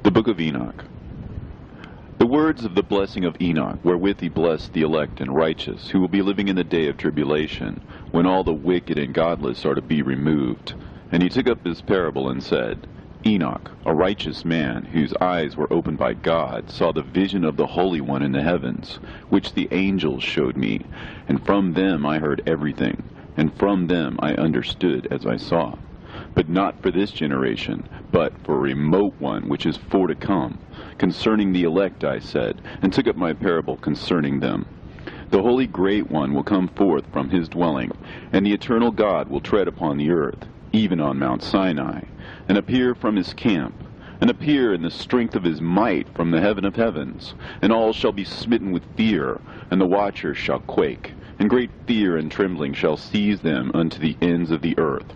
The Book of Enoch. The words of the blessing of Enoch, wherewith he blessed the elect and righteous, who will be living in the day of tribulation, when all the wicked and godless are to be removed. And he took up his parable and said, Enoch, a righteous man, whose eyes were opened by God, saw the vision of the Holy One in the heavens, which the angels showed me. And from them I heard everything, and from them I understood as I saw. But not for this generation, but for a remote one which is for to come. Concerning the elect I said, and took up my parable concerning them. The Holy Great One will come forth from his dwelling, and the eternal God will tread upon the earth, even on Mount Sinai, and appear from his camp, and appear in the strength of his might from the heaven of heavens. And all shall be smitten with fear, and the watchers shall quake, and great fear and trembling shall seize them unto the ends of the earth.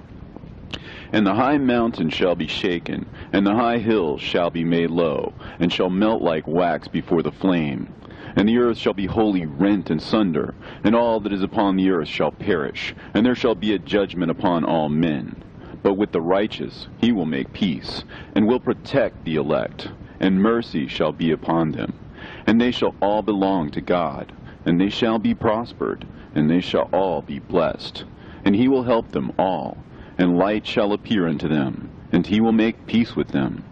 And the high mountain shall be shaken, and the high hills shall be made low, and shall melt like wax before the flame. And the earth shall be wholly rent and sunder, and all that is upon the earth shall perish, and there shall be a judgment upon all men. But with the righteous he will make peace, and will protect the elect, and mercy shall be upon them. And they shall all belong to God, and they shall be prospered, and they shall all be blessed. And he will help them all. And light shall appear unto them, and he will make peace with them.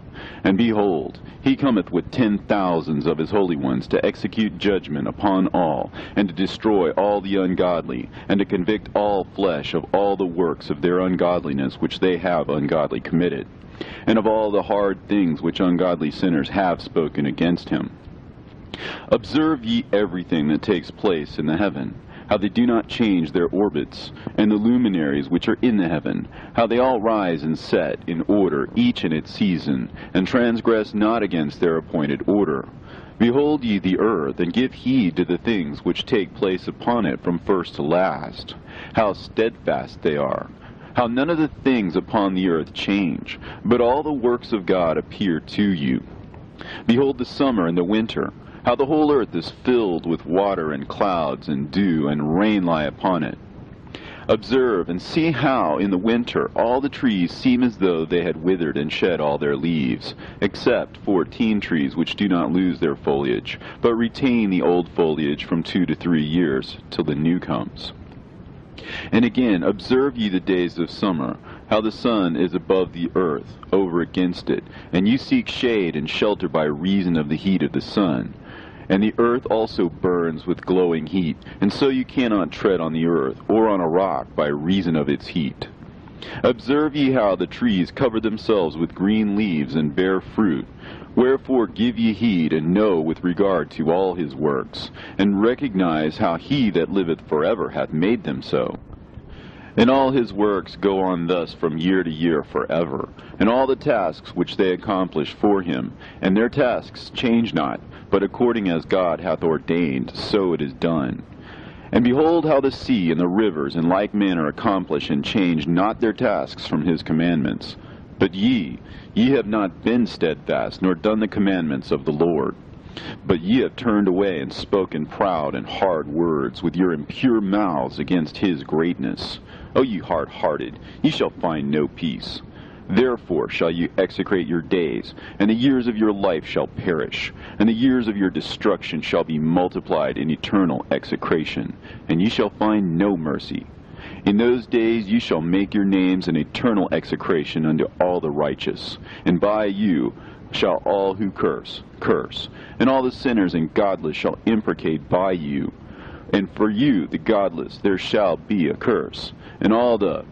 And behold, he cometh with 10,000s of his holy ones to execute judgment upon all, and to destroy all the ungodly, and to convict all flesh of all the works of their ungodliness which they have ungodly committed, and of all the hard things which ungodly sinners have spoken against him. Observe ye everything that takes place in the heaven, how they do not change their orbits, and the luminaries which are in the heaven, how they all rise and set in order, each in its season, and transgress not against their appointed order. Behold ye the earth, and give heed to the things which take place upon it from first to last, how steadfast they are, how none of the things upon the earth change, but all the works of God appear to you. Behold the summer and the winter, how the whole earth is filled with water and clouds and dew, and rain lie upon it. Observe and see how in the winter all the trees seem as though they had withered and shed all their leaves, except 14 trees which do not lose their foliage, but retain the old foliage from 2 to 3 years, till the new comes. And again, observe ye the days of summer, how the sun is above the earth, over against it, and you seek shade and shelter by reason of the heat of the sun. And the earth also burns with glowing heat, and so you cannot tread on the earth, or on a rock, by reason of its heat. Observe ye how the trees cover themselves with green leaves and bear fruit. Wherefore give ye heed, and know with regard to all his works, and recognize how he that liveth forever hath made them so. And all his works go on thus from year to year forever, and all the tasks which they accomplish for him, and their tasks change not, but according as God hath ordained, so it is done. And behold how the sea and the rivers in like manner accomplish and change not their tasks from his commandments. But ye have not been steadfast, nor done the commandments of the Lord. But ye have turned away and spoken proud and hard words with your impure mouths against his greatness. O ye hard-hearted, ye shall find no peace. Therefore shall you execrate your days, and the years of your life shall perish, and the years of your destruction shall be multiplied in eternal execration, and ye shall find no mercy. In those days ye shall make your names an eternal execration unto all the righteous, and by you shall all who curse, and all the sinners and godless shall imprecate by you. And for you, the godless, there shall be a curse, and all the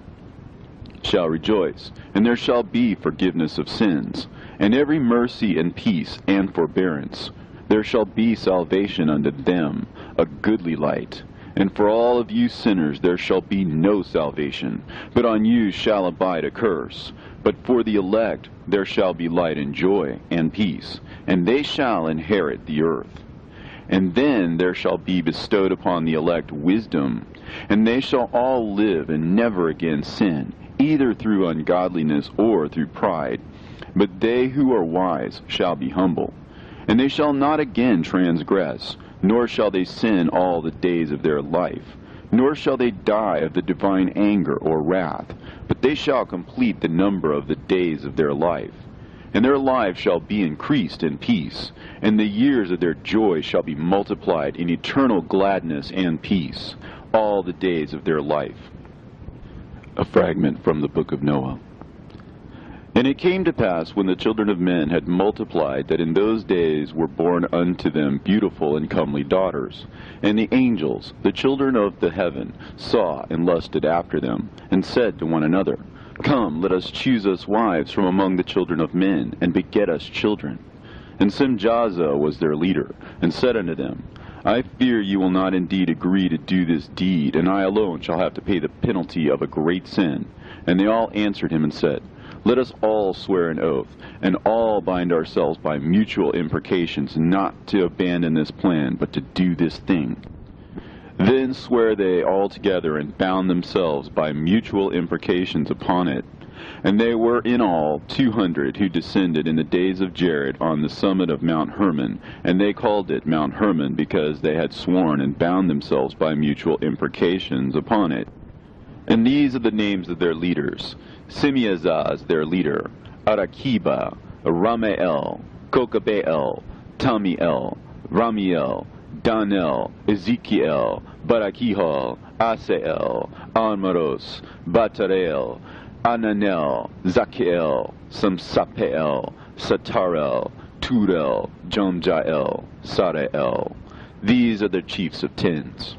shall rejoice, and there shall be forgiveness of sins, and every mercy and peace and forbearance. There shall be salvation unto them, a goodly light. And for all of you sinners there shall be no salvation, but on you shall abide a curse. But for the elect there shall be light and joy and peace, and they shall inherit the earth. And then there shall be bestowed upon the elect wisdom, and they shall all live and never again sin, either through ungodliness or through pride. But they who are wise shall be humble, and they shall not again transgress, nor shall they sin all the days of their life, nor shall they die of the divine anger or wrath, but they shall complete the number of the days of their life. and their lives shall be increased in peace, and the years of their joy shall be multiplied in eternal gladness and peace, all the days of their life. A fragment from the Book of Noah. And it came to pass, when the children of men had multiplied, that in those days were born unto them beautiful and comely daughters. And the angels, the children of the heaven, saw and lusted after them, and said to one another, Come, let us choose us wives from among the children of men, and beget us children. And Simjaza was their leader, and said unto them, I fear you will not indeed agree to do this deed, and I alone shall have to pay the penalty of a great sin. And they all answered him and said, Let us all swear an oath, and all bind ourselves by mutual imprecations, not to abandon this plan, but to do this thing. Then sware they all together, and bound themselves by mutual imprecations upon it. And they were in all 200 who descended in the days of Jared on the summit of Mount Hermon, and they called it Mount Hermon because they had sworn and bound themselves by mutual imprecations upon it. And these are the names of their leaders: Simeazaz their leader, Arakiba, Ramael, Kokabeel, Tamiel, Ramiel, Danel, Ezekiel, Barakihal, Asael, Almaros, Batarel, Ananel, Zakiel, Samsapeel, Satarel, Turel, Jomjael, Sarael. These are the chiefs of tens.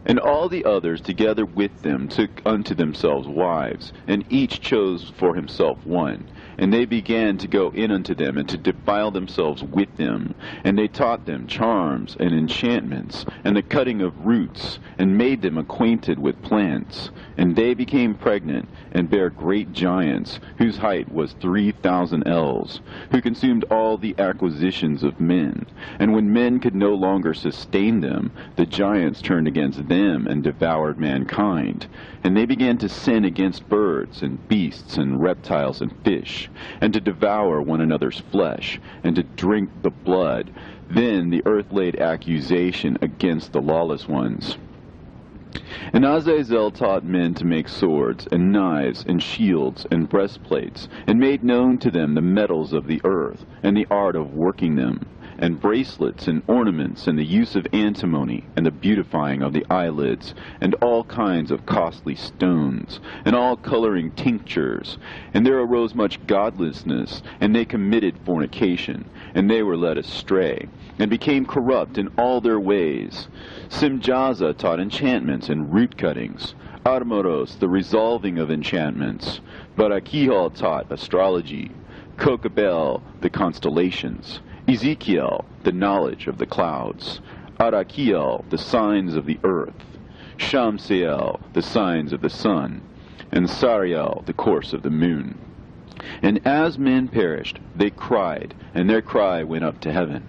And all the others together with them took unto themselves wives, and each chose for himself one. And they began to go in unto them, and to defile themselves with them. And they taught them charms and enchantments, and the cutting of roots, and made them acquainted with plants. And they became pregnant, and bare great giants, whose height was 3,000 ells, who consumed all the acquisitions of men. And when men could no longer sustain them, the giants turned against them, and devoured mankind. And they began to sin against birds, and beasts, and reptiles, and fish, and to devour one another's flesh, and to drink the blood. Then the earth laid accusation against the lawless ones. And Azazel taught men to make swords, and knives, and shields, and breastplates, and made known to them the metals of the earth, and the art of working them, and bracelets, and ornaments, and the use of antimony, and the beautifying of the eyelids, and all kinds of costly stones, and all coloring tinctures. And there arose much godlessness, and they committed fornication, and they were led astray, and became corrupt in all their ways. Simjaza taught enchantments and root cuttings, Armoros the resolving of enchantments, Barakihal taught astrology, Kokabel the constellations, Ezekiel the knowledge of the clouds, Arakiel the signs of the earth, Shamseel the signs of the sun, and Sariel the course of the moon. And as men perished, they cried, and their cry went up to heaven.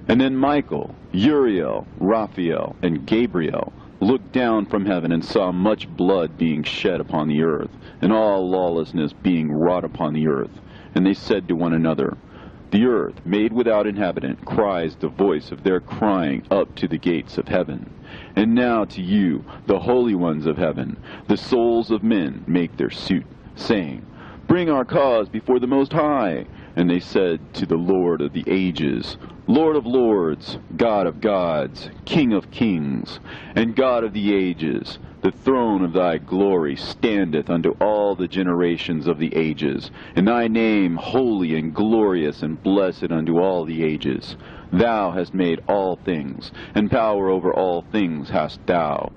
And then Michael, Uriel, Raphael, and Gabriel looked down from heaven and saw much blood being shed upon the earth, and all lawlessness being wrought upon the earth. And they said to one another, The earth, made without inhabitant, cries the voice of their crying up to the gates of heaven. And now to you, the holy ones of heaven, the souls of men make their suit, saying, Bring our cause before the Most High. And they said to the Lord of the ages, Lord of lords, God of gods, King of kings, and God of the ages, the throne of thy glory standeth unto all the generations of the ages, and thy name holy and glorious and blessed unto all the ages. Thou hast made all things, and power over all things hast thou,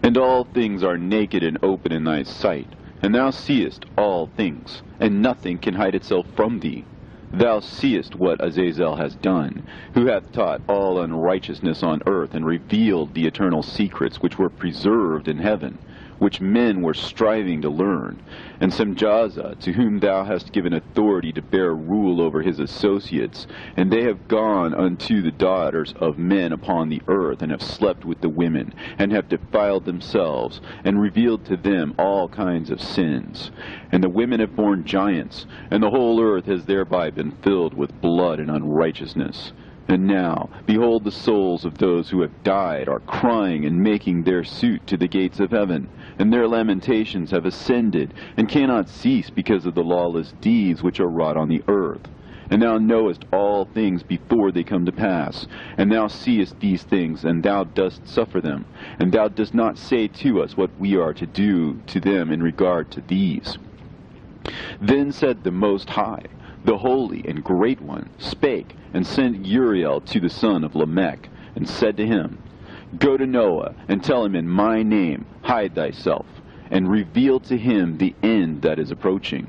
and all things are naked and open in thy sight. And thou seest all things, and nothing can hide itself from thee. Thou seest what Azazel has done, who hath taught all unrighteousness on earth, and revealed the eternal secrets which were preserved in heaven, which men were striving to learn. And Simjaza, to whom thou hast given authority to bear rule over his associates, and they have gone unto the daughters of men upon the earth, and have slept with the women, and have defiled themselves, and revealed to them all kinds of sins. And the women have borne giants, and the whole earth has thereby been filled with blood and unrighteousness. And now, behold, the souls of those who have died are crying and making their suit to the gates of heaven, and their lamentations have ascended, and cannot cease because of the lawless deeds which are wrought on the earth. And thou knowest all things before they come to pass, and thou seest these things, and thou dost suffer them, and thou dost not say to us what we are to do to them in regard to these. Then said the Most High, the Holy and Great One, spake, and sent Uriel to the son of Lamech, and said to him, Go to Noah, and tell him in my name, hide thyself, and reveal to him the end that is approaching,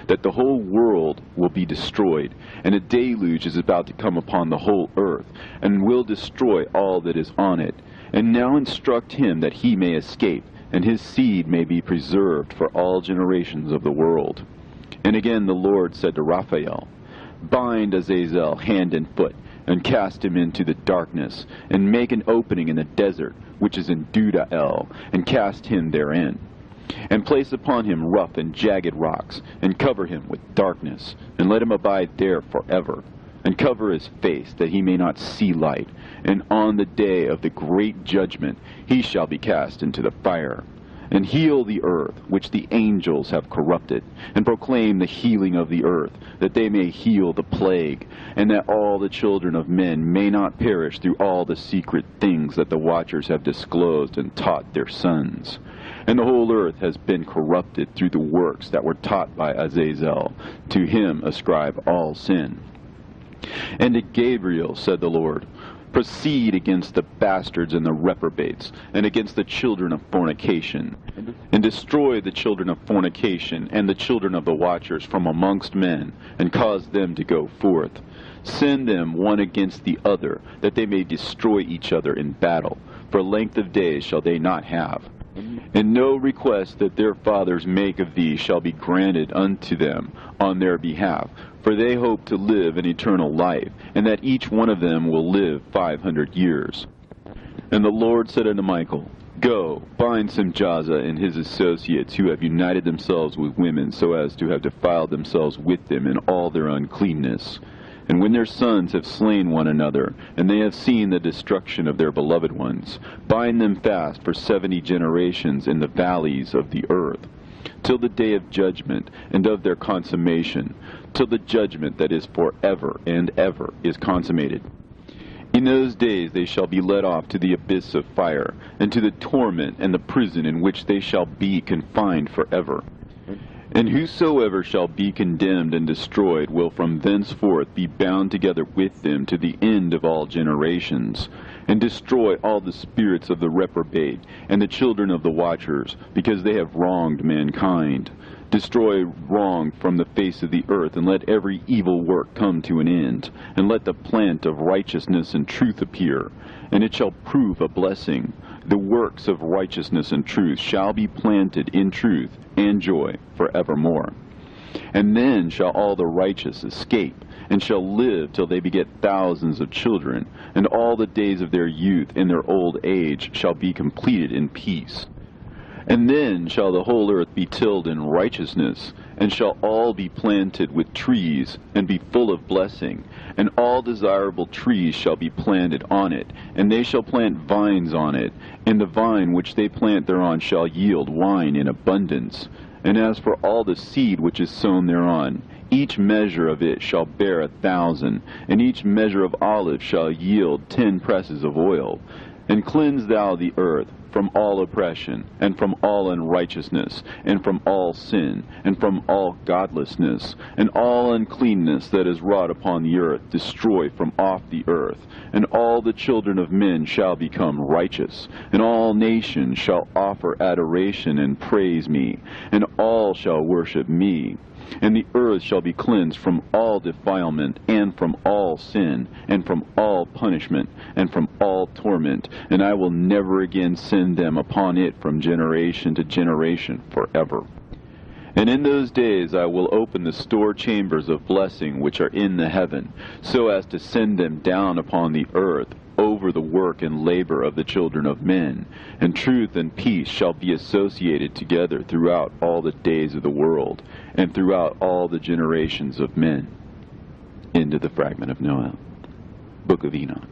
that the whole world will be destroyed, and a deluge is about to come upon the whole earth, and will destroy all that is on it. And now instruct him that he may escape, and his seed may be preserved for all generations of the world. And again the Lord said to Raphael, Bind Azazel hand and foot, and cast him into the darkness, and make an opening in the desert, which is in Dudael, and cast him therein. And place upon him rough and jagged rocks, and cover him with darkness, and let him abide there forever. And cover his face, that he may not see light. And on the day of the great judgment he shall be cast into the fire. And heal the earth, which the angels have corrupted, and proclaim the healing of the earth, that they may heal the plague, and that all the children of men may not perish through all the secret things that the watchers have disclosed and taught their sons. And the whole earth has been corrupted through the works that were taught by Azazel. To him ascribe all sin. And to Gabriel said the Lord, Proceed against the bastards and the reprobates, and against the children of fornication, and destroy the children of fornication and the children of the watchers from amongst men, and cause them to go forth. Send them one against the other, that they may destroy each other in battle. For length of days shall they not have. And no request that their fathers make of thee shall be granted unto them on their behalf, for they hope to live an eternal life, and that each one of them will live 500 years. And the Lord said unto Michael, Go, bind Simjaza and his associates, who have united themselves with women, so as to have defiled themselves with them in all their uncleanness. And when their sons have slain one another, and they have seen the destruction of their beloved ones, bind them fast for 70 generations in the valleys of the earth, till the day of judgment and of their consummation, till the judgment that is forever and ever is consummated. In those days they shall be led off to the abyss of fire, and to the torment and the prison in which they shall be confined forever. And whosoever shall be condemned and destroyed will from thenceforth be bound together with them to the end of all generations, and destroy all the spirits of the reprobate and the children of the watchers, because they have wronged mankind. Destroy wrong from the face of the earth, and let every evil work come to an end, and let the plant of righteousness and truth appear, and it shall prove a blessing. The works of righteousness and truth shall be planted in truth and joy forevermore. And then shall all the righteous escape, and shall live till they beget thousands of children, and all the days of their youth and their old age shall be completed in peace. And then shall the whole earth be tilled in righteousness, and shall all be planted with trees, and be full of blessing, and all desirable trees shall be planted on it, and they shall plant vines on it, and the vine which they plant thereon shall yield wine in abundance. And as for all the seed which is sown thereon, each measure of it shall bear 1,000, and each measure of olive shall yield 10 presses of oil. And cleanse thou the earth from all oppression, and from all unrighteousness, and from all sin, and from all godlessness, and all uncleanness that is wrought upon the earth destroy from off the earth. And all the children of men shall become righteous, and all nations shall offer adoration and praise me, and all shall worship me. And the earth shall be cleansed from all defilement, and from all sin, and from all punishment, and from all torment, and I will never again send them upon it from generation to generation forever. And in those days I will open the store chambers of blessing which are in the heaven, so as to send them down upon the earth over the work and labor of the children of men, and truth and peace shall be associated together throughout all the days of the world, and throughout all the generations of men. Into the fragment of Noah. Book of Enoch.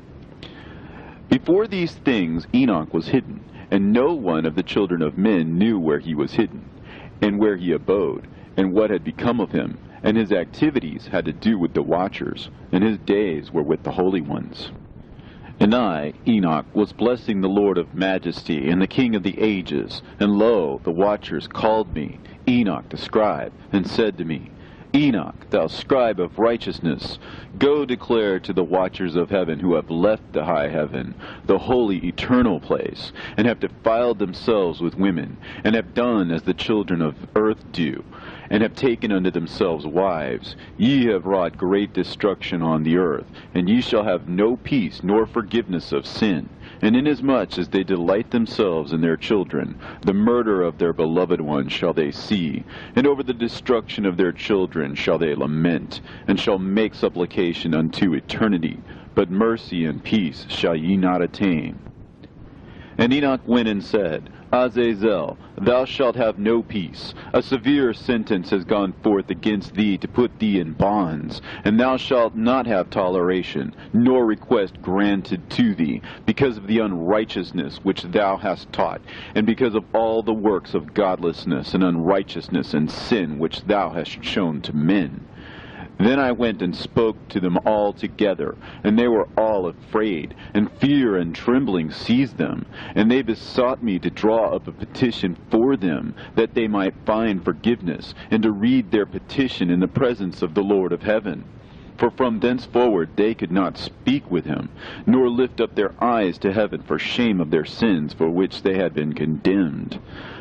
Before these things Enoch was hidden, and no one of the children of men knew where he was hidden, and where he abode, and what had become of him, and his activities had to do with the watchers, and his days were with the holy ones. And I, Enoch, was blessing the Lord of majesty, and the King of the ages, and lo, the watchers called me, Enoch the scribe, and said to me, Enoch, thou scribe of righteousness, go declare to the watchers of heaven who have left the high heaven, the holy eternal place, and have defiled themselves with women, and have done as the children of earth do, and have taken unto themselves wives. Ye have wrought great destruction on the earth, and ye shall have no peace nor forgiveness of sin. And inasmuch as they delight themselves in their children, the murder of their beloved ones shall they see, and over the destruction of their children shall they lament, and shall make supplication unto eternity. But mercy and peace shall ye not attain. And Enoch went and said, Azazel, thou shalt have no peace. A severe sentence has gone forth against thee to put thee in bonds, and thou shalt not have toleration, nor request granted to thee, because of the unrighteousness which thou hast taught, and because of all the works of godlessness and unrighteousness and sin which thou hast shown to men. Then I went and spoke to them all together, and they were all afraid, and fear and trembling seized them. And they besought me to draw up a petition for them, that they might find forgiveness, and to read their petition in the presence of the Lord of heaven. For from thenceforward they could not speak with him, nor lift up their eyes to heaven for shame of their sins for which they had been condemned.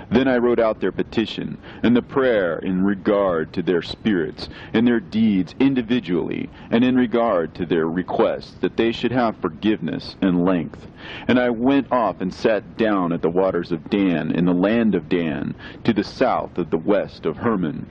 Then I wrote out their petition, and the prayer in regard to their spirits, and their deeds individually, and in regard to their requests, that they should have forgiveness and length. And I went off and sat down at the waters of Dan, in the land of Dan, to the south of the west of Hermon.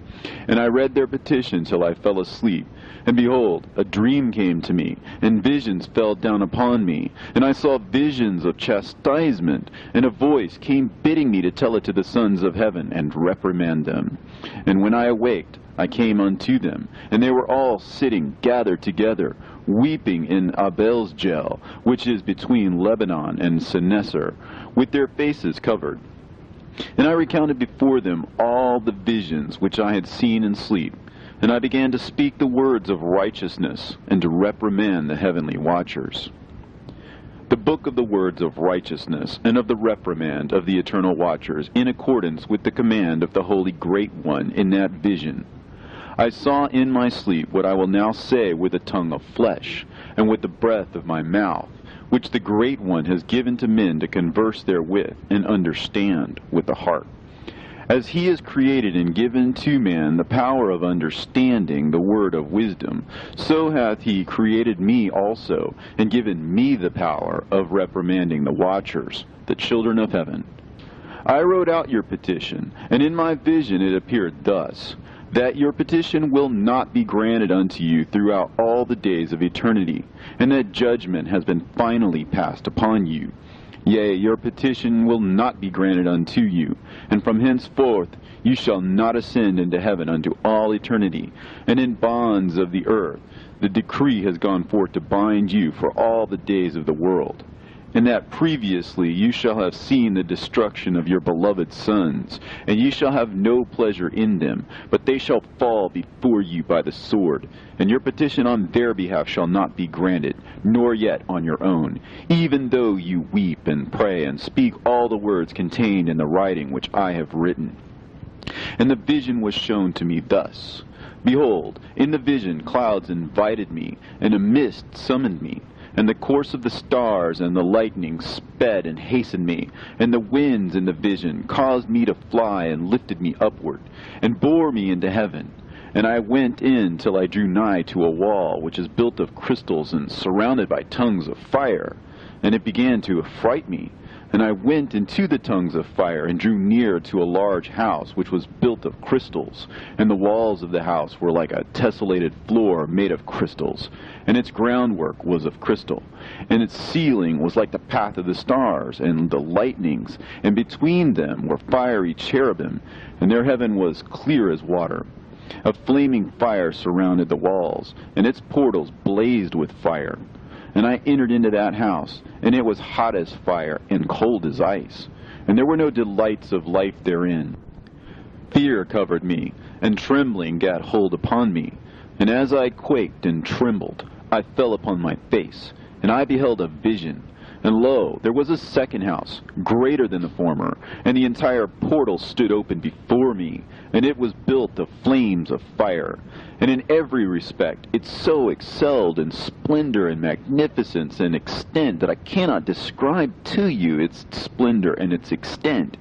And I read their petition till I fell asleep. And behold, a dream came to me, and visions fell down upon me. And I saw visions of chastisement, and a voice came bidding me to tell it to the sons of heaven, and reprimand them. And when I awaked, I came unto them, and they were all sitting gathered together, weeping in Abel's-Gel, which is between Lebanon and Seneser, with their faces covered. And I recounted before them all the visions which I had seen in sleep. And I began to speak the words of righteousness, and to reprimand the heavenly watchers. The book of the words of righteousness, and of the reprimand of the eternal watchers, in accordance with the command of the Holy Great One in that vision. I saw in my sleep what I will now say with the tongue of flesh, and with the breath of my mouth, which the Great One has given to men to converse therewith, and understand with the heart. As he has created and given to man the power of understanding the word of wisdom, so hath he created me also, and given me the power of reprimanding the watchers, the children of heaven. I wrote out your petition, and in my vision it appeared thus, that your petition will not be granted unto you throughout all the days of eternity, and that judgment has been finally passed upon you. Yea, your petition will not be granted unto you, and from henceforth you shall not ascend into heaven unto all eternity. And in bonds of the earth the decree has gone forth to bind you for all the days of the world. And that previously you shall have seen the destruction of your beloved sons, and ye shall have no pleasure in them, but they shall fall before you by the sword. And your petition on their behalf shall not be granted, nor yet on your own, even though you weep and pray and speak all the words contained in the writing which I have written. And the vision was shown to me thus. Behold, in the vision clouds invited me, and a mist summoned me. And the course of the stars and the lightning sped and hastened me, and the winds in the vision caused me to fly and lifted me upward, and bore me into heaven. And I went in till I drew nigh to a wall which is built of crystals and surrounded by tongues of fire. And it began to affright me. And I went into the tongues of fire, and drew near to a large house, which was built of crystals. And the walls of the house were like a tessellated floor made of crystals, and its groundwork was of crystal. And its ceiling was like the path of the stars, and the lightnings, and between them were fiery cherubim, and their heaven was clear as water. A flaming fire surrounded the walls, and its portals blazed with fire. And I entered into that house, and it was hot as fire and cold as ice, and there were no delights of life therein. Fear covered me, and trembling gat hold upon me. And as I quaked and trembled, I fell upon my face, and I beheld a vision. And lo, there was a second house, greater than the former, and the entire portal stood open before me, and it was built of flames of fire. And in every respect it so excelled in splendor and magnificence and extent that I cannot describe to you its splendor and its extent.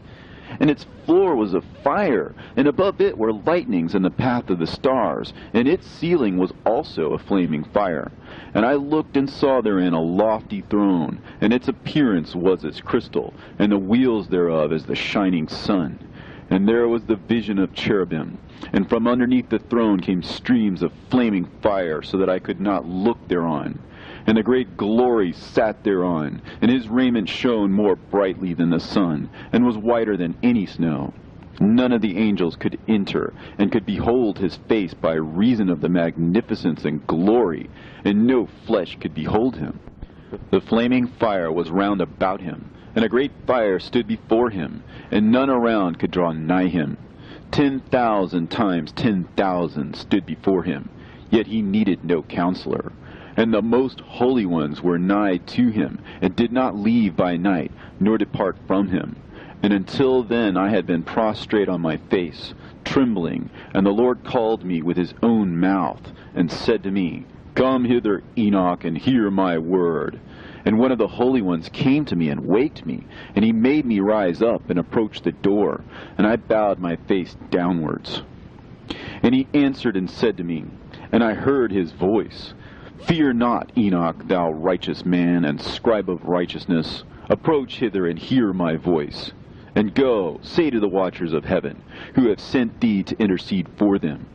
And its floor was of fire, and above it were lightnings in the path of the stars, and its ceiling was also a flaming fire. And I looked and saw therein a lofty throne, and its appearance was as crystal, and the wheels thereof as the shining sun. And there was the vision of cherubim, and from underneath the throne came streams of flaming fire, so that I could not look thereon. And the great glory sat thereon, and his raiment shone more brightly than the sun, and was whiter than any snow. None of the angels could enter, and could behold his face by reason of the magnificence and glory, and no flesh could behold him. The flaming fire was round about him, and a great fire stood before him, and none around could draw nigh him. 10,000 times 10,000 stood before him, yet he needed no counselor. And the most holy ones were nigh to him, and did not leave by night, nor depart from him. And until then I had been prostrate on my face, trembling, and the Lord called me with his own mouth, and said to me, Come hither, Enoch, and hear my word. And one of the holy ones came to me and waked me, and he made me rise up and approach the door, and I bowed my face downwards. And he answered and said to me, and I heard his voice, Fear not, Enoch, thou righteous man, and scribe of righteousness. Approach hither and hear my voice. And go, say to the watchers of heaven, who have sent thee to intercede for them,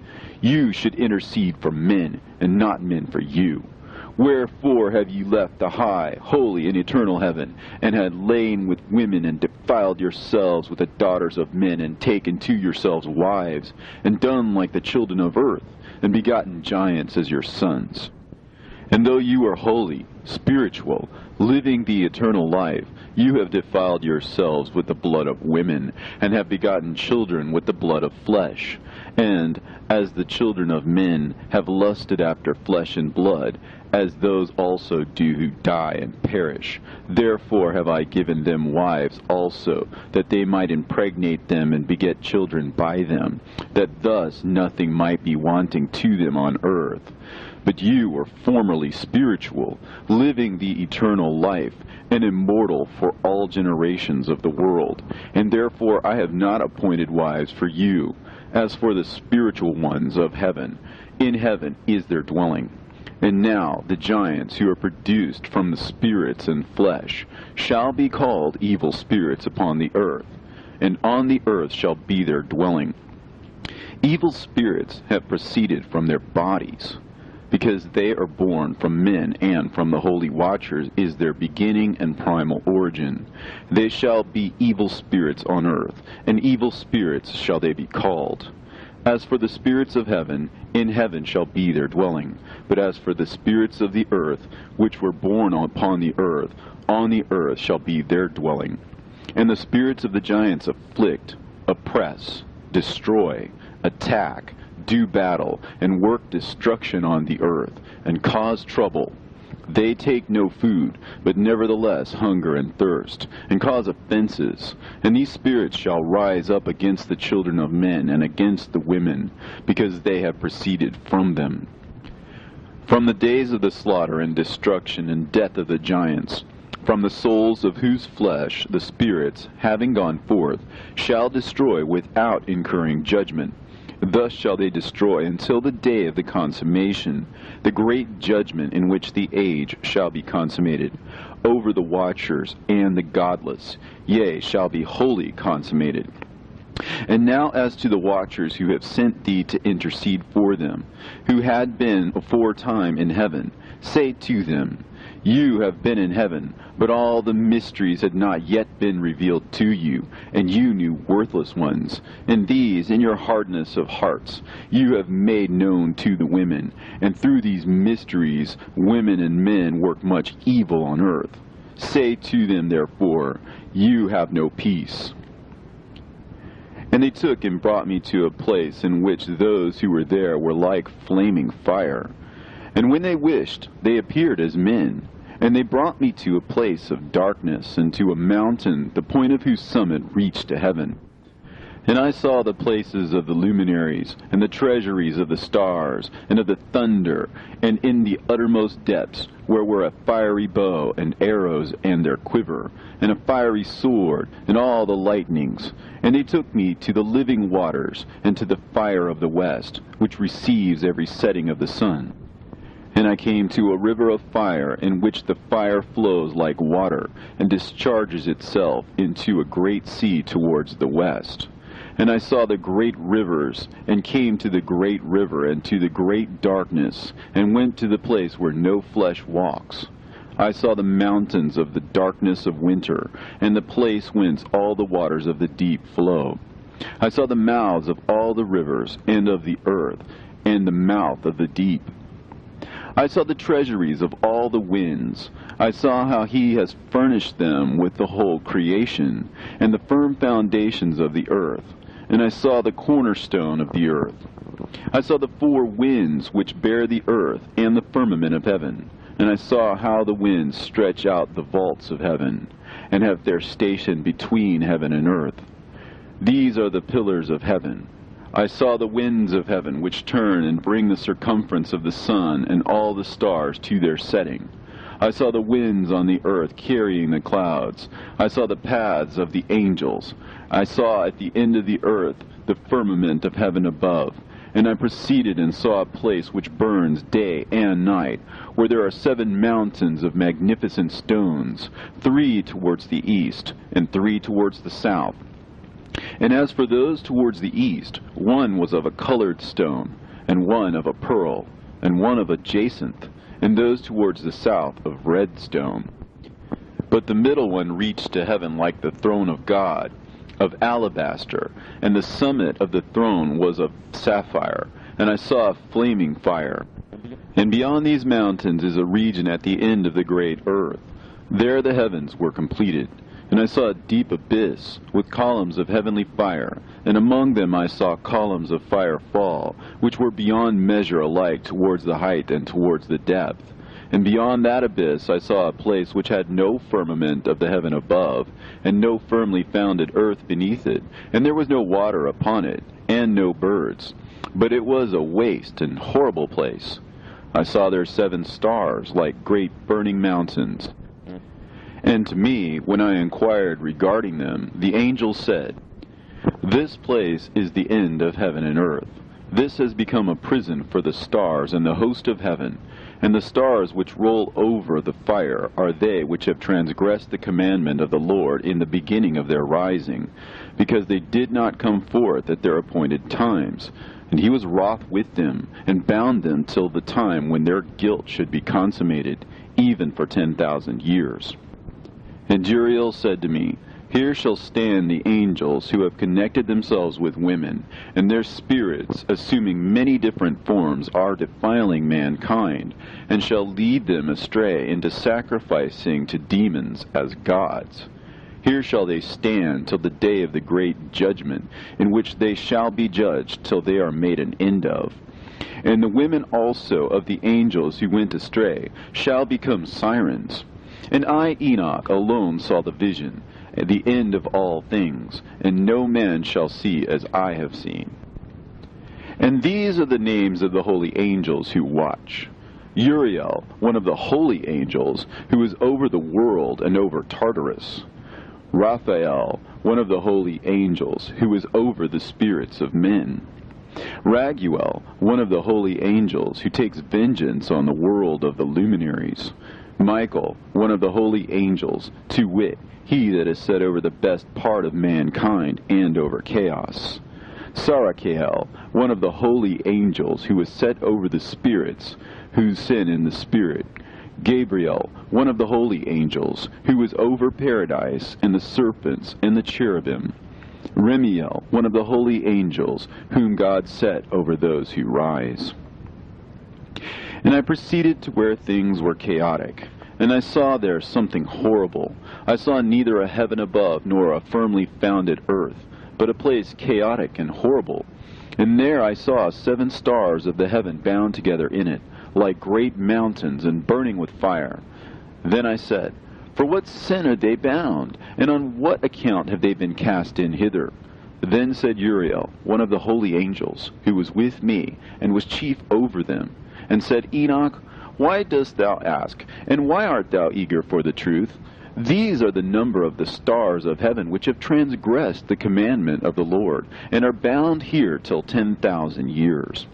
You should intercede for men, and not men for you. Wherefore have ye left the high, holy, and eternal heaven, and had lain with women, and defiled yourselves with the daughters of men, and taken to yourselves wives, and done like the children of earth, and begotten giants as your sons? And though you are holy, spiritual, living the eternal life, you have defiled yourselves with the blood of women, and have begotten children with the blood of flesh. And, as the children of men have lusted after flesh and blood, as those also do who die and perish, therefore have I given them wives also, that they might impregnate them and beget children by them, that thus nothing might be wanting to them on earth. But you were formerly spiritual, living the eternal life, and immortal for all generations of the world. And therefore I have not appointed wives for you. As for the spiritual ones of heaven, in heaven is their dwelling. And now the giants who are produced from the spirits and flesh shall be called evil spirits upon the earth, and on the earth shall be their dwelling. Evil spirits have proceeded from their bodies, because they are born from men, and from the holy watchers is their beginning and primal origin. They shall be evil spirits on earth, and evil spirits shall they be called. As for the spirits of heaven, in heaven shall be their dwelling. But as for the spirits of the earth, which were born upon the earth, on the earth shall be their dwelling. And the spirits of the giants afflict, oppress, destroy, attack, do battle, and work destruction on the earth, and cause trouble. They take no food, but nevertheless hunger and thirst, and cause offenses. And these spirits shall rise up against the children of men, and against the women, because they have proceeded from them. From the days of the slaughter and destruction and death of the giants, from the souls of whose flesh the spirits, having gone forth, shall destroy without incurring judgment. Thus shall they destroy until the day of the consummation, the great judgment in which the age shall be consummated, over the watchers and the godless, yea, shall be wholly consummated. And now as to the watchers who have sent thee to intercede for them, who had been aforetime in heaven, say to them, You have been in heaven, but all the mysteries had not yet been revealed to you, and you knew worthless ones. And these, in your hardness of hearts, you have made known to the women. And through these mysteries, women and men work much evil on earth. Say to them, therefore, you have no peace. And they took and brought me to a place in which those who were there were like flaming fire. And when they wished, they appeared as men. And they brought me to a place of darkness, and to a mountain, the point of whose summit reached to heaven. And I saw the places of the luminaries, and the treasuries of the stars, and of the thunder, and in the uttermost depths, where were a fiery bow, and arrows, and their quiver, and a fiery sword, and all the lightnings. And they took me to the living waters, and to the fire of the west, which receives every setting of the sun. And I came to a river of fire, in which the fire flows like water, and discharges itself into a great sea towards the west. And I saw the great rivers, and came to the great river, and to the great darkness, and went to the place where no flesh walks. I saw the mountains of the darkness of winter, and the place whence all the waters of the deep flow. I saw the mouths of all the rivers, and of the earth, and the mouth of the deep. I saw the treasuries of all the winds. I saw how he has furnished them with the whole creation, and the firm foundations of the earth. And I saw the cornerstone of the earth. I saw the four winds which bear the earth, and the firmament of heaven. And I saw how the winds stretch out the vaults of heaven, and have their station between heaven and earth. These are the pillars of heaven. I saw the winds of heaven, which turn and bring the circumference of the sun and all the stars to their setting. I saw the winds on the earth carrying the clouds. I saw the paths of the angels. I saw at the end of the earth the firmament of heaven above. And I proceeded and saw a place which burns day and night, where there are 7 mountains of magnificent stones, 3 towards the east, and 3 towards the south. And as for those towards the east, one was of a colored stone, and one of a pearl, and one of a jacinth, and those towards the south of red stone. But the middle one reached to heaven like the throne of God, of alabaster, and the summit of the throne was of sapphire, and I saw a flaming fire. And beyond these mountains is a region at the end of the great earth. There the heavens were completed. And I saw a deep abyss, with columns of heavenly fire, and among them I saw columns of fire fall, which were beyond measure alike towards the height and towards the depth. And beyond that abyss I saw a place which had no firmament of the heaven above, and no firmly founded earth beneath it, and there was no water upon it, and no birds. But it was a waste and horrible place. I saw there 7 stars, like great burning mountains. And to me, when I inquired regarding them, the angel said, "This place is the end of heaven and earth. This has become a prison for the stars and the host of heaven. And the stars which roll over the fire are they which have transgressed the commandment of the Lord in the beginning of their rising, because they did not come forth at their appointed times. And he was wroth with them, and bound them till the time when their guilt should be consummated, even for 10,000 years. And Uriel said to me, Here shall stand the angels who have connected themselves with women, and their spirits, assuming many different forms, are defiling mankind, and shall lead them astray into sacrificing to demons as gods. Here shall they stand till the day of the great judgment, in which they shall be judged till they are made an end of. And the women also of the angels who went astray shall become sirens. And I, Enoch, alone saw the vision, at the end of all things, and no man shall see as I have seen. And these are the names of the holy angels who watch. Uriel, one of the holy angels, who is over the world and over Tartarus. Raphael, one of the holy angels, who is over the spirits of men. Raguel, one of the holy angels, who takes vengeance on the world of the luminaries. Michael, one of the holy angels, to wit, he that is set over the best part of mankind and over chaos. Sarachael, one of the holy angels, who is set over the spirits, who sin in the spirit. Gabriel, one of the holy angels, who was over paradise, and the serpents, and the cherubim. Remiel, one of the holy angels, whom God set over those who rise. And I proceeded to where things were chaotic, and I saw there something horrible. I saw neither a heaven above, nor a firmly founded earth, but a place chaotic and horrible. And there I saw 7 stars of the heaven bound together in it, like great mountains, and burning with fire. Then I said, For what sin are they bound, and on what account have they been cast in hither? Then said Uriel, one of the holy angels, who was with me, and was chief over them, and said, Enoch, why dost thou ask, and why art thou eager for the truth? These are the number of the stars of heaven, which have transgressed the commandment of the Lord, and are bound here till 10,000 years.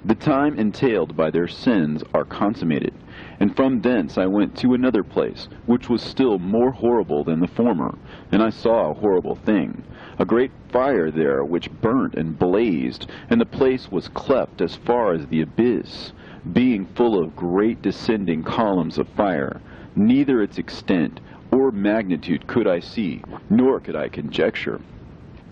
The time entailed by their sins are consummated. And from thence I went to another place, which was still more horrible than the former. And I saw a horrible thing, a great fire there which burnt and blazed, and the place was cleft as far as the abyss, being full of great descending columns of fire. Neither its extent or magnitude could I see, nor could I conjecture.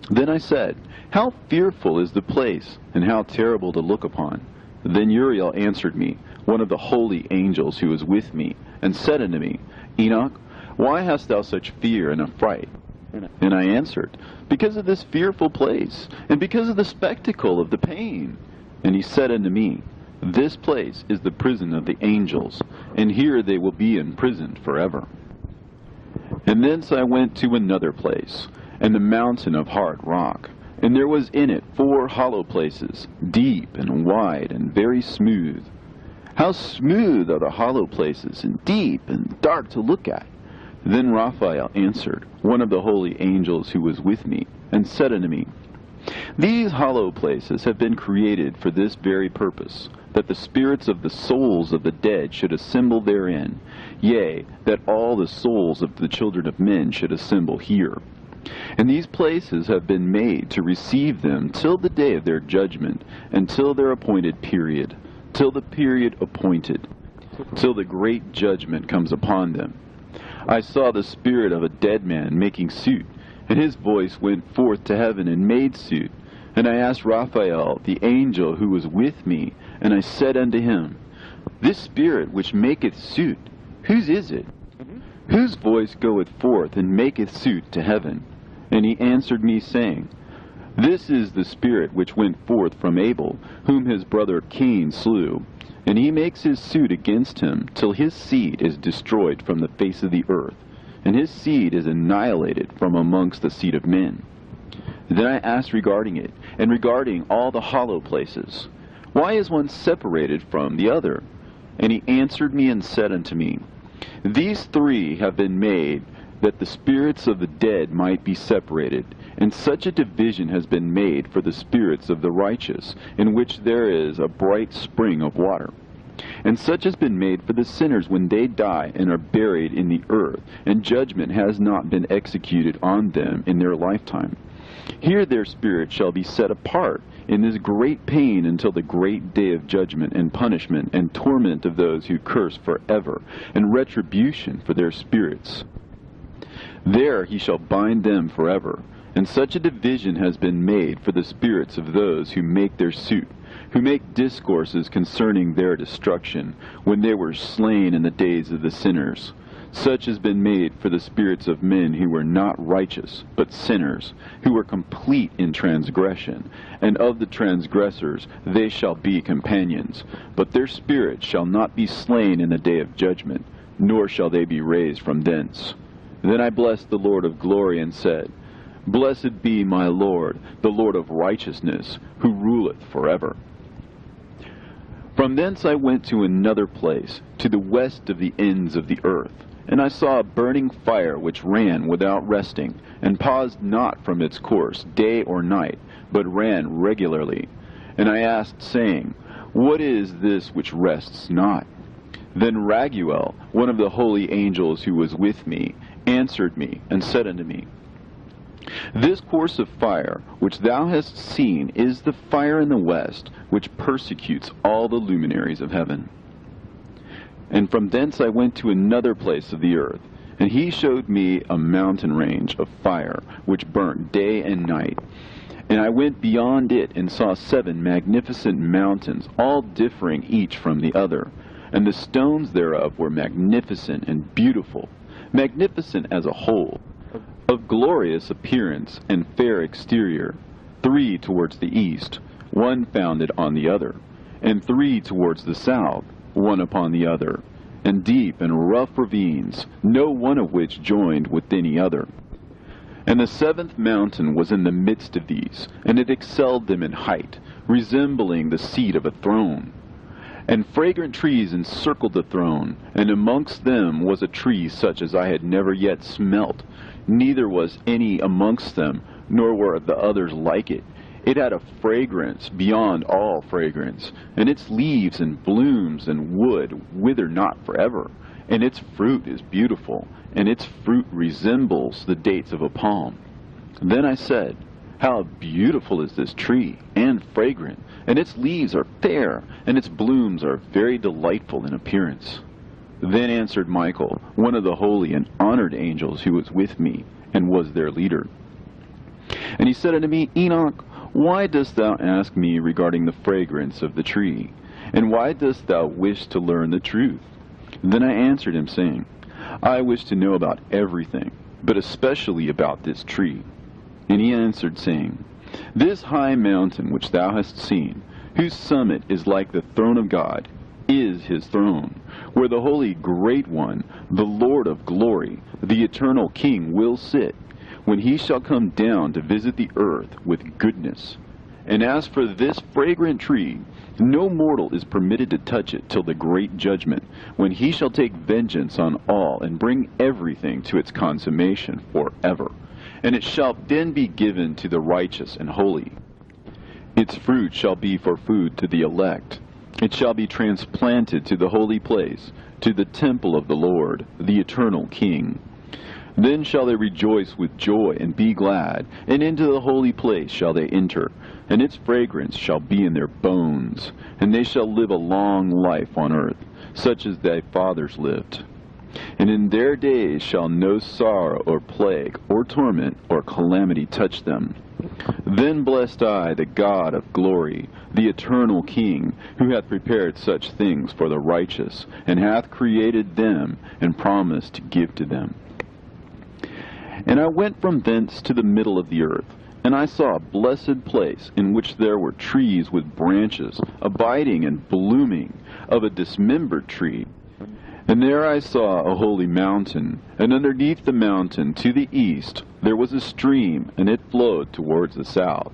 Then I said, How fearful is the place, and how terrible to look upon! Then Uriel answered me, one of the holy angels who was with me, and said unto me, Enoch, why hast thou such fear and affright? And I answered, Because of this fearful place, and because of the spectacle of the pain. And he said unto me, This place is the prison of the angels, and here they will be imprisoned forever. And thence I went to another place, and the mountain of hard rock. And there was in it 4 hollow places, deep and wide and very smooth. How smooth are the hollow places, and deep and dark to look at! Then Raphael answered, one of the holy angels who was with me, and said unto me, These hollow places have been created for this very purpose, that the spirits of the souls of the dead should assemble therein, yea, that all the souls of the children of men should assemble here. And these places have been made to receive them till the day of their judgment, and till their appointed period, till the period appointed, till the great judgment comes upon them. I saw the spirit of a dead man making suit, and his voice went forth to heaven and made suit. And I asked Raphael, the angel who was with me, and I said unto him, This spirit which maketh suit, whose is it? Whose voice goeth forth and maketh suit to heaven? And he answered me, saying, This is the spirit which went forth from Abel, whom his brother Cain slew. And he makes his suit against him, till his seed is destroyed from the face of the earth, and his seed is annihilated from amongst the seed of men. Then I asked regarding it, and regarding all the hollow places, Why is one separated from the other? And he answered me and said unto me, These 3 have been made, that the spirits of the dead might be separated, and such a division has been made for the spirits of the righteous, in which there is a bright spring of water. And such has been made for the sinners when they die and are buried in the earth, and judgment has not been executed on them in their lifetime. Here their spirit shall be set apart in this great pain until the great day of judgment and punishment and torment of those who curse forever, and retribution for their spirits. There he shall bind them forever. And such a division has been made for the spirits of those who make their suit, who make discourses concerning their destruction, when they were slain in the days of the sinners. Such has been made for the spirits of men who were not righteous, but sinners, who were complete in transgression. And of the transgressors they shall be companions, but their spirits shall not be slain in the day of judgment, nor shall they be raised from thence. Then I blessed the Lord of glory, and said, Blessed be my Lord, the Lord of righteousness, who ruleth forever. From thence I went to another place, to the west of the ends of the earth. And I saw a burning fire which ran without resting, and paused not from its course day or night, but ran regularly. And I asked, saying, What is this which rests not? Then Raguel, one of the holy angels who was with me, answered me, and said unto me, This course of fire which thou hast seen is the fire in the west, which persecutes all the luminaries of heaven. And from thence I went to another place of the earth, and he showed me a mountain range of fire, which burnt day and night. And I went beyond it, and saw 7 magnificent mountains, all differing each from the other. And the stones thereof were magnificent and beautiful, magnificent as a whole, of glorious appearance and fair exterior, 3 towards the east, one founded on the other, and 3 towards the south, one upon the other, and deep and rough ravines, no one of which joined with any other. And the 7th mountain was in the midst of these, and it excelled them in height, resembling the seat of a throne. And fragrant trees encircled the throne, and amongst them was a tree such as I had never yet smelt, neither was any amongst them, nor were the others like it. It had a fragrance beyond all fragrance, and its leaves and blooms and wood wither not forever, and its fruit is beautiful, and its fruit resembles the dates of a palm. Then I said, how beautiful is this tree, and fragrant, and its leaves are fair, and its blooms are very delightful in appearance. Then answered Michael, one of the holy and honored angels who was with me, and was their leader. And he said unto me, Enoch, why dost thou ask me regarding the fragrance of the tree? And why dost thou wish to learn the truth? Then I answered him, saying, I wish to know about everything, but especially about this tree. And he answered, saying, This high mountain which thou hast seen, whose summit is like the throne of God, is his throne, where the Holy Great One, the Lord of glory, the eternal King, will sit, when he shall come down to visit the earth with goodness. And as for this fragrant tree, no mortal is permitted to touch it till the great judgment, when he shall take vengeance on all, and bring everything to its consummation forever. And it shall then be given to the righteous and holy. Its fruit shall be for food to the elect. It shall be transplanted to the holy place, to the temple of the Lord, the eternal King. Then shall they rejoice with joy and be glad, and into the holy place shall they enter, and its fragrance shall be in their bones, and they shall live a long life on earth, such as thy fathers lived. And in their days shall no sorrow or plague or torment or calamity touch them. Then blessed I the God of glory, the eternal King, who hath prepared such things for the righteous, and hath created them, and promised to give to them. And I went from thence to the middle of the earth, and I saw a blessed place, in which there were trees with branches, abiding and blooming, of a dismembered tree. And there I saw a holy mountain, and underneath the mountain to the east there was a stream, and it flowed towards the south.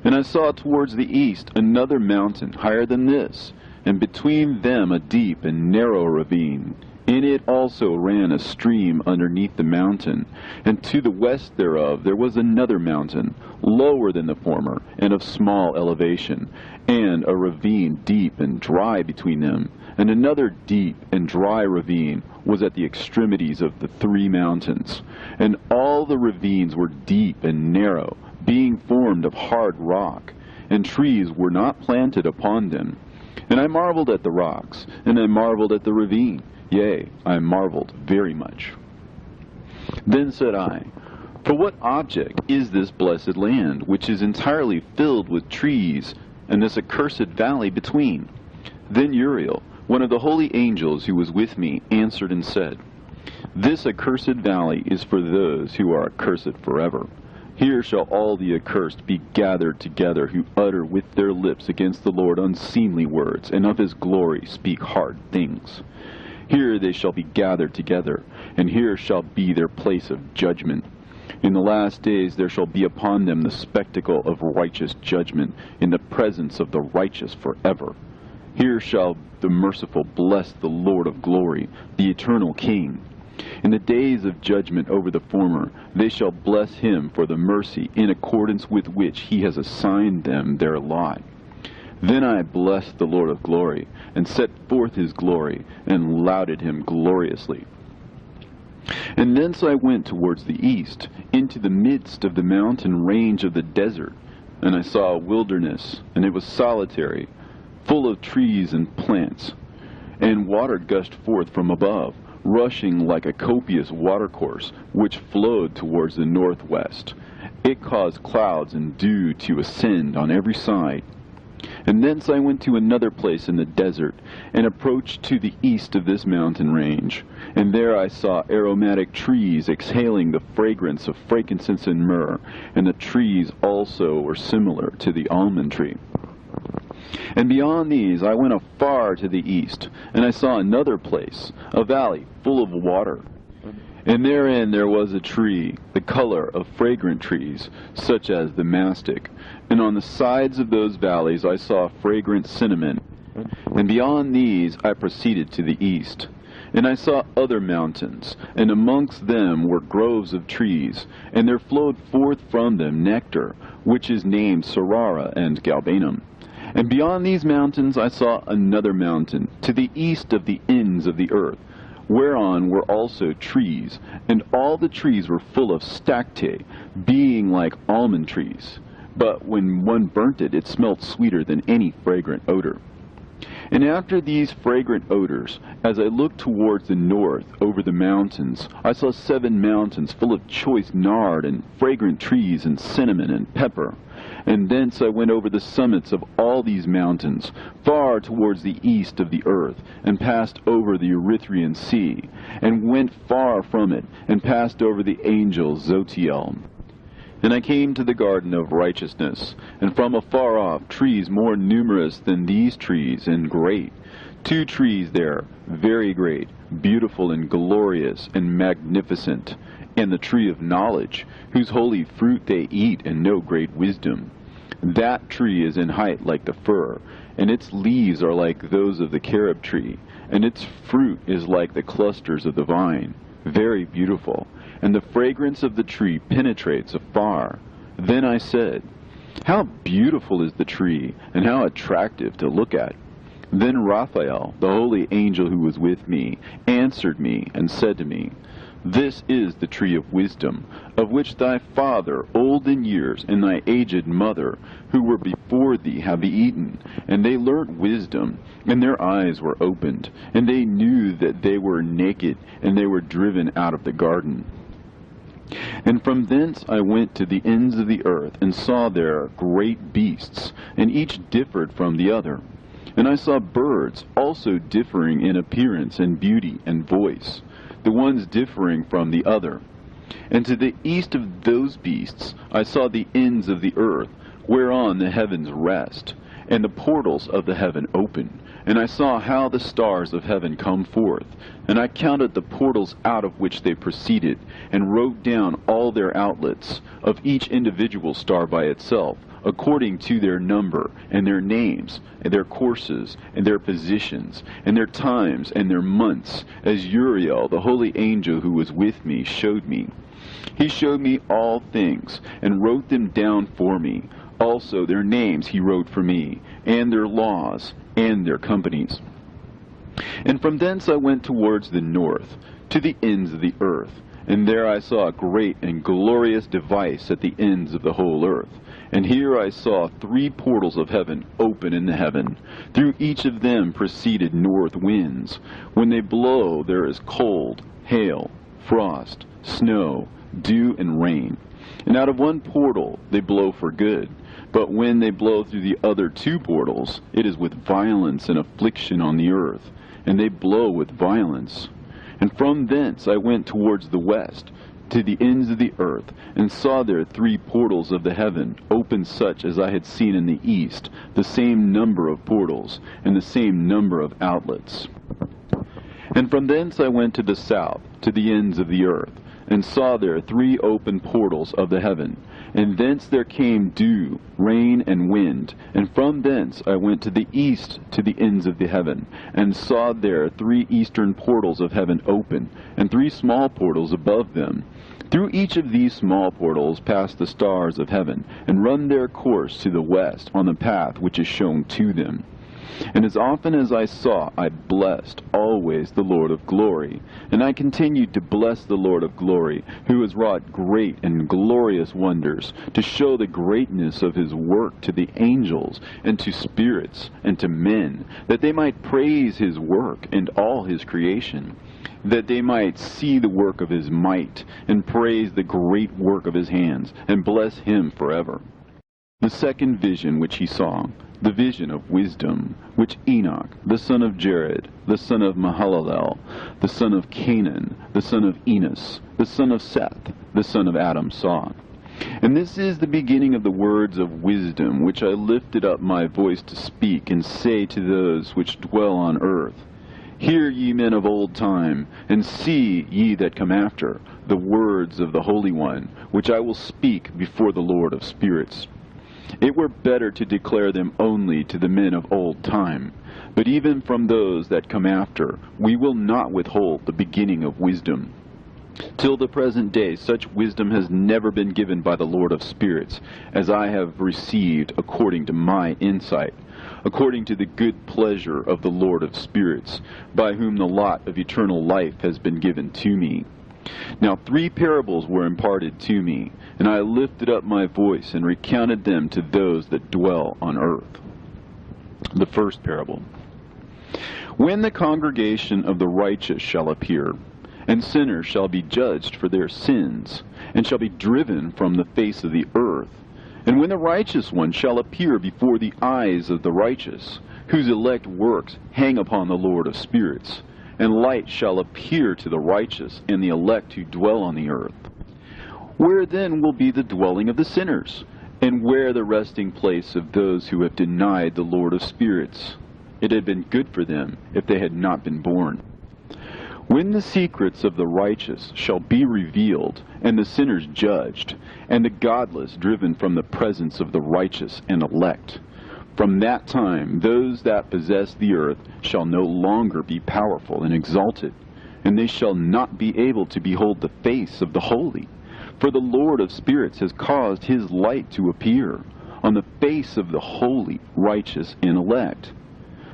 And I saw towards the east another mountain higher than this, and between them a deep and narrow ravine. In it also ran a stream underneath the mountain, and to the west thereof there was another mountain, lower than the former, and of small elevation, and a ravine deep and dry between them. And another deep and dry ravine was at the extremities of the 3 mountains. And all the ravines were deep and narrow, being formed of hard rock, and trees were not planted upon them. And I marveled at the rocks, and I marveled at the ravine. Yea, I marveled very much. Then said I, For what object is this blessed land, which is entirely filled with trees, and this accursed valley between? Then Uriel, one of the holy angels who was with me, answered and said, This accursed valley is for those who are accursed forever. Here shall all the accursed be gathered together, who utter with their lips against the Lord unseemly words, and of his glory speak hard things. Here they shall be gathered together, and here shall be their place of judgment. In the last days there shall be upon them the spectacle of righteous judgment, in the presence of the righteous forever. Here shall the merciful bless the Lord of glory, the eternal King. In the days of judgment over the former, they shall bless him for the mercy in accordance with which he has assigned them their lot. Then I blessed the Lord of glory, and set forth his glory, and lauded him gloriously. And thence I went towards the east, into the midst of the mountain range of the desert, and I saw a wilderness, and it was solitary, full of trees and plants. and water gushed forth from above, rushing like a copious watercourse, which flowed towards the northwest. It caused clouds and dew to ascend on every side. And thence I went to another place in the desert, and approached to the east of this mountain range. And there I saw aromatic trees exhaling the fragrance of frankincense and myrrh, and the trees also were similar to the almond tree. And beyond these I went afar to the east, and I saw another place, a valley full of water. And therein there was a tree, the color of fragrant trees, such as the mastic. And on the sides of those valleys I saw fragrant cinnamon. And beyond these I proceeded to the east. And I saw other mountains, and amongst them were groves of trees, and there flowed forth from them nectar, which is named Sorara and Galbanum. And beyond these mountains I saw another mountain, to the east of the ends of the earth, whereon were also trees, and all the trees were full of stacte, being like almond trees. But when one burnt it, it smelt sweeter than any fragrant odor. And after these fragrant odors, as I looked towards the north over the mountains, I saw 7 mountains full of choice nard and fragrant trees and cinnamon and pepper. And thence I went over the summits of all these mountains, far towards the east of the earth, and passed over the Erythraean Sea, and went far from it, and passed over the angel Zotiel. And I came to the garden of righteousness, and from afar off trees more numerous than these trees, and great. 2 trees there, very great, beautiful and glorious and magnificent, and the tree of knowledge, whose holy fruit they eat and know great wisdom. That tree is in height like the fir, and its leaves are like those of the carob tree, and its fruit is like the clusters of the vine, very beautiful, and the fragrance of the tree penetrates afar. Then I said, how beautiful is the tree, and how attractive to look at. Then Raphael, the holy angel who was with me, answered me and said to me, this is the tree of wisdom, of which thy father, old in years, and thy aged mother, who were before thee, have eaten. And they learnt wisdom, and their eyes were opened, and they knew that they were naked, and they were driven out of the garden. And from thence I went to the ends of the earth, and saw there great beasts, and each differed from the other. And I saw birds, also differing in appearance and beauty and voice, the ones differing from the other. And to the east of those beasts I saw the ends of the earth, whereon the heavens rest, and the portals of the heaven open. And I saw how the stars of heaven come forth, and I counted the portals out of which they proceeded, and wrote down all their outlets, of each individual star by itself, according to their number, and their names, and their courses, and their positions, and their times, and their months, as Uriel, the holy angel who was with me, showed me. He showed me all things, and wrote them down for me. Also their names he wrote for me, and their laws, and their companies. And from thence I went towards the north, to the ends of the earth, and there I saw a great and glorious device at the ends of the whole earth. And here I saw 3 portals of heaven open in the heaven. Through each of them proceeded north winds. When they blow, there is cold, hail, frost, snow, dew, and rain. And out of one portal they blow for good. But when they blow through the other 2 portals, it is with violence and affliction on the earth. And they blow with violence. And from thence I went towards the west, to the ends of the earth, and saw there 3 portals of the heaven, open such as I had seen in the east, the same number of portals, and the same number of outlets. And from thence I went to the south, to the ends of the earth, and saw there 3 open portals of the heaven, and thence there came dew, rain, and wind. And from thence I went to the east, to the ends of the heaven, and saw there 3 eastern portals of heaven open, and 3 small portals above them. Through each of these small portals pass the stars of heaven, and run their course to the west on the path which is shown to them. And as often as I saw, I blessed always the Lord of glory. And I continued to bless the Lord of glory, who has wrought great and glorious wonders, to show the greatness of his work to the angels, and to spirits, and to men, that they might praise his work and all his creation, that they might see the work of his might, and praise the great work of his hands, and bless him forever. The second vision which he saw, the vision of wisdom, which Enoch, the son of Jared, the son of Mahalalel, the son of Canaan, the son of Enos, the son of Seth, the son of Adam saw. And this is the beginning of the words of wisdom, which I lifted up my voice to speak, and say to those which dwell on earth, Hear ye men of old time, and see ye that come after, the words of the Holy One, which I will speak before the Lord of spirits. It were better to declare them only to the men of old time, but even from those that come after, we will not withhold the beginning of wisdom. Till the present day, such wisdom has never been given by the Lord of spirits, as I have received according to my insight, according to the good pleasure of the Lord of spirits, by whom the lot of eternal life has been given to me. Now 3 parables were imparted to me, and I lifted up my voice and recounted them to those that dwell on earth. The first parable. When the congregation of the righteous shall appear, and sinners shall be judged for their sins, and shall be driven from the face of the earth, and when the righteous one shall appear before the eyes of the righteous, whose elect works hang upon the Lord of spirits, and light shall appear to the righteous and the elect who dwell on the earth. Where then will be the dwelling of the sinners, and where the resting place of those who have denied the Lord of spirits? It had been good for them if they had not been born. When the secrets of the righteous shall be revealed, and the sinners judged, and the godless driven from the presence of the righteous and elect, from that time those that possess the earth shall no longer be powerful and exalted, and they shall not be able to behold the face of the holy. For the Lord of spirits has caused his light to appear on the face of the holy, righteous, and elect.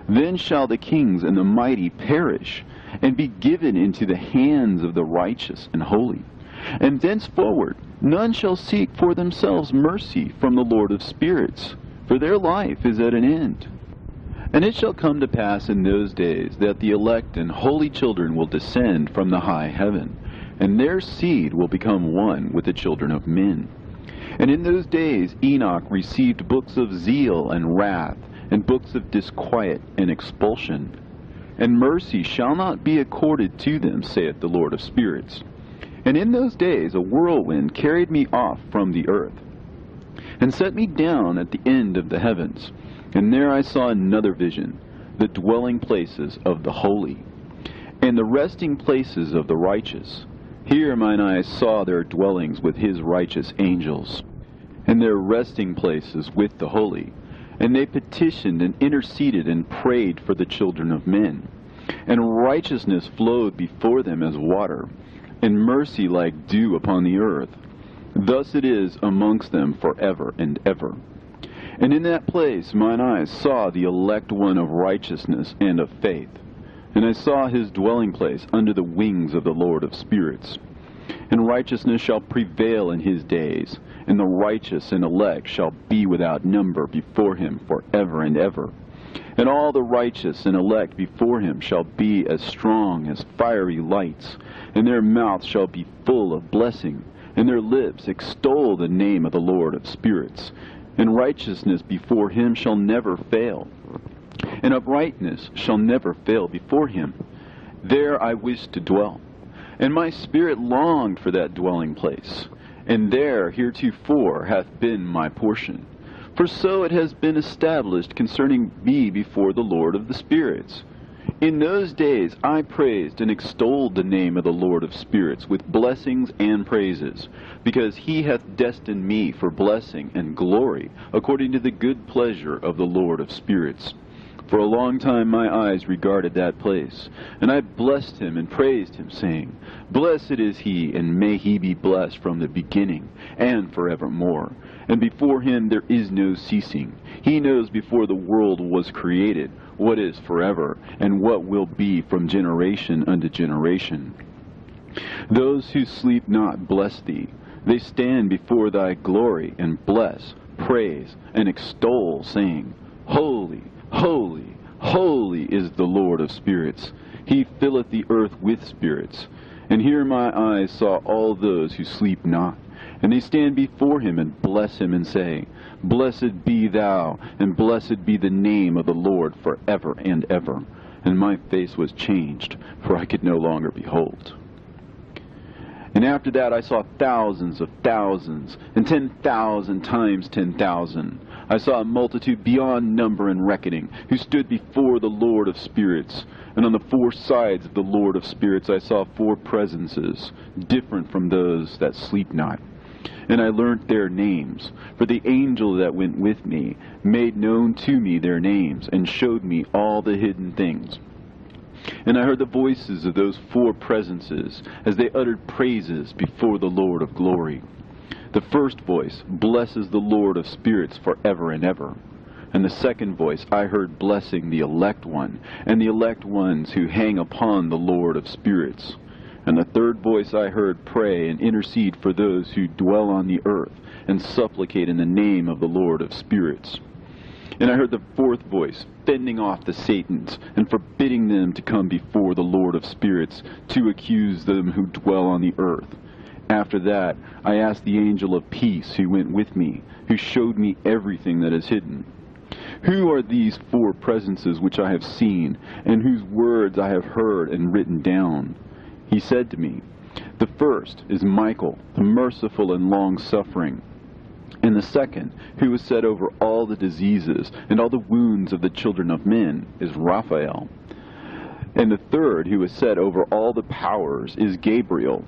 Then shall the kings and the mighty perish, and be given into the hands of the righteous and holy. And thenceforward none shall seek for themselves mercy from the Lord of spirits, for their life is at an end. And it shall come to pass in those days that the elect and holy children will descend from the high heaven, and their seed will become one with the children of men. And in those days Enoch received books of zeal and wrath, and books of disquiet and expulsion. And mercy shall not be accorded to them, saith the Lord of spirits. And in those days a whirlwind carried me off from the earth, and set me down at the end of the heavens. And there I saw another vision, the dwelling places of the holy, and the resting places of the righteous. Here mine eyes saw their dwellings with his righteous angels, and their resting places with the holy. And they petitioned and interceded and prayed for the children of men. And righteousness flowed before them as water, and mercy like dew upon the earth. Thus it is amongst them forever and ever. And in that place mine eyes saw the elect one of righteousness and of faith. And I saw his dwelling place under the wings of the Lord of spirits. And righteousness shall prevail in his days, and the righteous and elect shall be without number before him forever and ever. And all the righteous and elect before him shall be as strong as fiery lights, and their mouths shall be full of blessing, and their lips extol the name of the Lord of spirits. And righteousness before him shall never fail, and uprightness shall never fail before him. There I wished to dwell, and my spirit longed for that dwelling place, and there heretofore hath been my portion. For so it has been established concerning me before the Lord of the spirits. In those days I praised and extolled the name of the Lord of spirits with blessings and praises, because he hath destined me for blessing and glory, according to the good pleasure of the Lord of spirits. For a long time my eyes regarded that place, and I blessed him and praised him, saying, Blessed is he, and may he be blessed from the beginning and forevermore. And before him there is no ceasing. He knows before the world was created what is forever, and what will be from generation unto generation. Those who sleep not bless thee. They stand before thy glory, and bless, praise, and extol, saying, Holy, holy, holy is the Lord of spirits. He filleth the earth with spirits. And here my eyes saw all those who sleep not. And they stand before him and bless him and say, Blessed be thou, and blessed be the name of the Lord forever and ever. And my face was changed, for I could no longer behold. And after that I saw thousands of thousands, and 10,000 times 10,000. I saw a multitude beyond number and reckoning, who stood before the Lord of spirits. And on the four sides of the Lord of spirits I saw four presences, different from those that sleep not. And I learnt their names, for the angel that went with me made known to me their names, and showed me all the hidden things. And I heard the voices of those four presences, as they uttered praises before the Lord of glory. The first voice blesses the Lord of spirits forever and ever. And the second voice I heard blessing the elect one, and the elect ones who hang upon the Lord of spirits. And the third voice I heard pray and intercede for those who dwell on the earth, and supplicate in the name of the Lord of spirits. And I heard the fourth voice fending off the Satans, and forbidding them to come before the Lord of spirits, to accuse them who dwell on the earth. After that I asked the angel of peace who went with me, who showed me everything that is hidden. Who are these four presences which I have seen, and whose words I have heard and written down? He said to me, The first is Michael, the merciful and long-suffering. And the second, who was set over all the diseases and all the wounds of the children of men, is Raphael. And the third, who was set over all the powers, is Gabriel.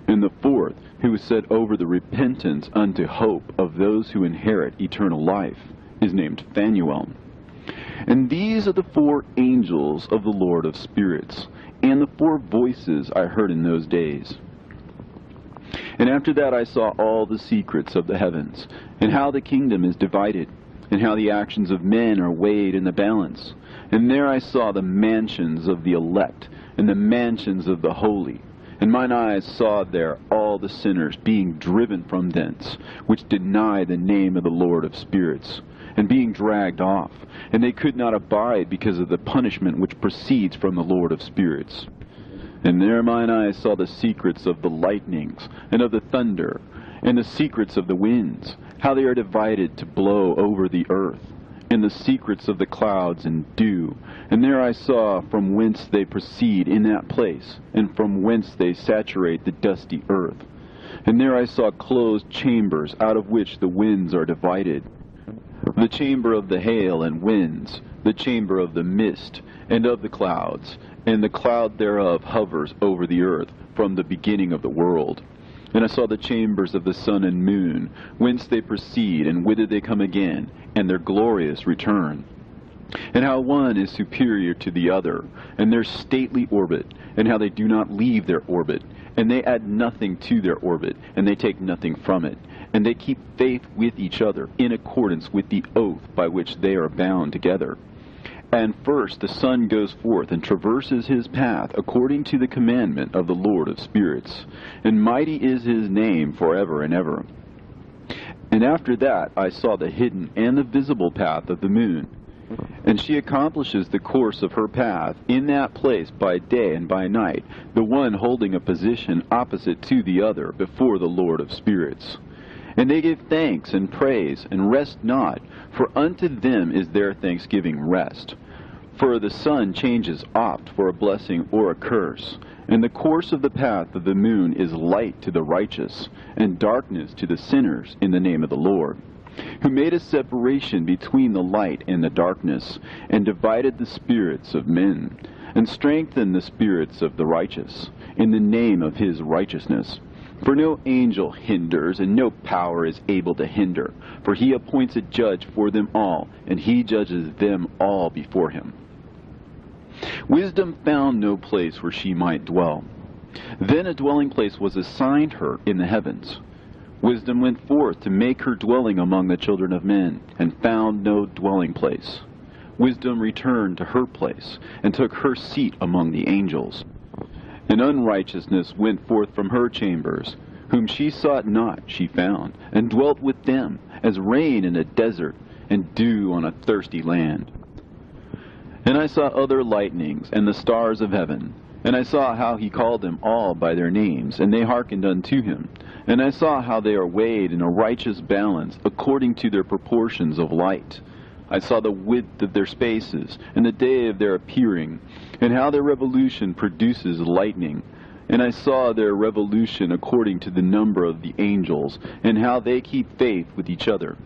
And the fourth, who was set over the repentance unto hope of those who inherit eternal life, is named Phanuel. And these are the four angels of the Lord of spirits, and the four voices I heard in those days. And after that I saw all the secrets of the heavens, and how the kingdom is divided, and how the actions of men are weighed in the balance. And there I saw the mansions of the elect, and the mansions of the holy. And mine eyes saw there all the sinners being driven from thence, which deny the name of the Lord of spirits, and being dragged off. And they could not abide because of the punishment which proceeds from the Lord of spirits. And there mine eyes saw the secrets of the lightnings, and of the thunder, and the secrets of the winds, how they are divided to blow over the earth, and the secrets of the clouds and dew. And there I saw from whence they proceed in that place, and from whence they saturate the dusty earth. And there I saw closed chambers, out of which the winds are divided. The chamber of the hail and winds, the chamber of the mist, and of the clouds, and the cloud thereof hovers over the earth from the beginning of the world. And I saw the chambers of the sun and moon, whence they proceed, and whither they come again, and their glorious return. And how one is superior to the other, and their stately orbit, and how they do not leave their orbit, and they add nothing to their orbit, and they take nothing from it, and they keep faith with each other, in accordance with the oath by which they are bound together. And first the sun goes forth and traverses his path according to the commandment of the Lord of spirits, and mighty is his name forever and ever. And after that I saw the hidden and the visible path of the moon, and she accomplishes the course of her path in that place by day and by night, the one holding a position opposite to the other before the Lord of spirits. And they give thanks and praise, and rest not, for unto them is their thanksgiving rest. For the sun changes oft for a blessing or a curse, and the course of the path of the moon is light to the righteous, and darkness to the sinners in the name of the Lord, who made a separation between the light and the darkness, and divided the spirits of men, and strengthened the spirits of the righteous, in the name of his righteousness, For no angel hinders, and no power is able to hinder. For he appoints a judge for them all, and he judges them all before him. Wisdom found no place where she might dwell. Then a dwelling place was assigned her in the heavens. Wisdom went forth to make her dwelling among the children of men, and found no dwelling place. Wisdom returned to her place, and took her seat among the angels. And unrighteousness went forth from her chambers. Whom she sought not she found, and dwelt with them, as rain in a desert, and dew on a thirsty land. And I saw other lightnings, and the stars of heaven. And I saw how he called them all by their names, and they hearkened unto him. And I saw how they are weighed in a righteous balance, according to their proportions of light. I saw the width of their spaces, and the day of their appearing, and how their revolution produces lightning. And I saw their revolution according to the number of the angels, and how they keep faith with each other.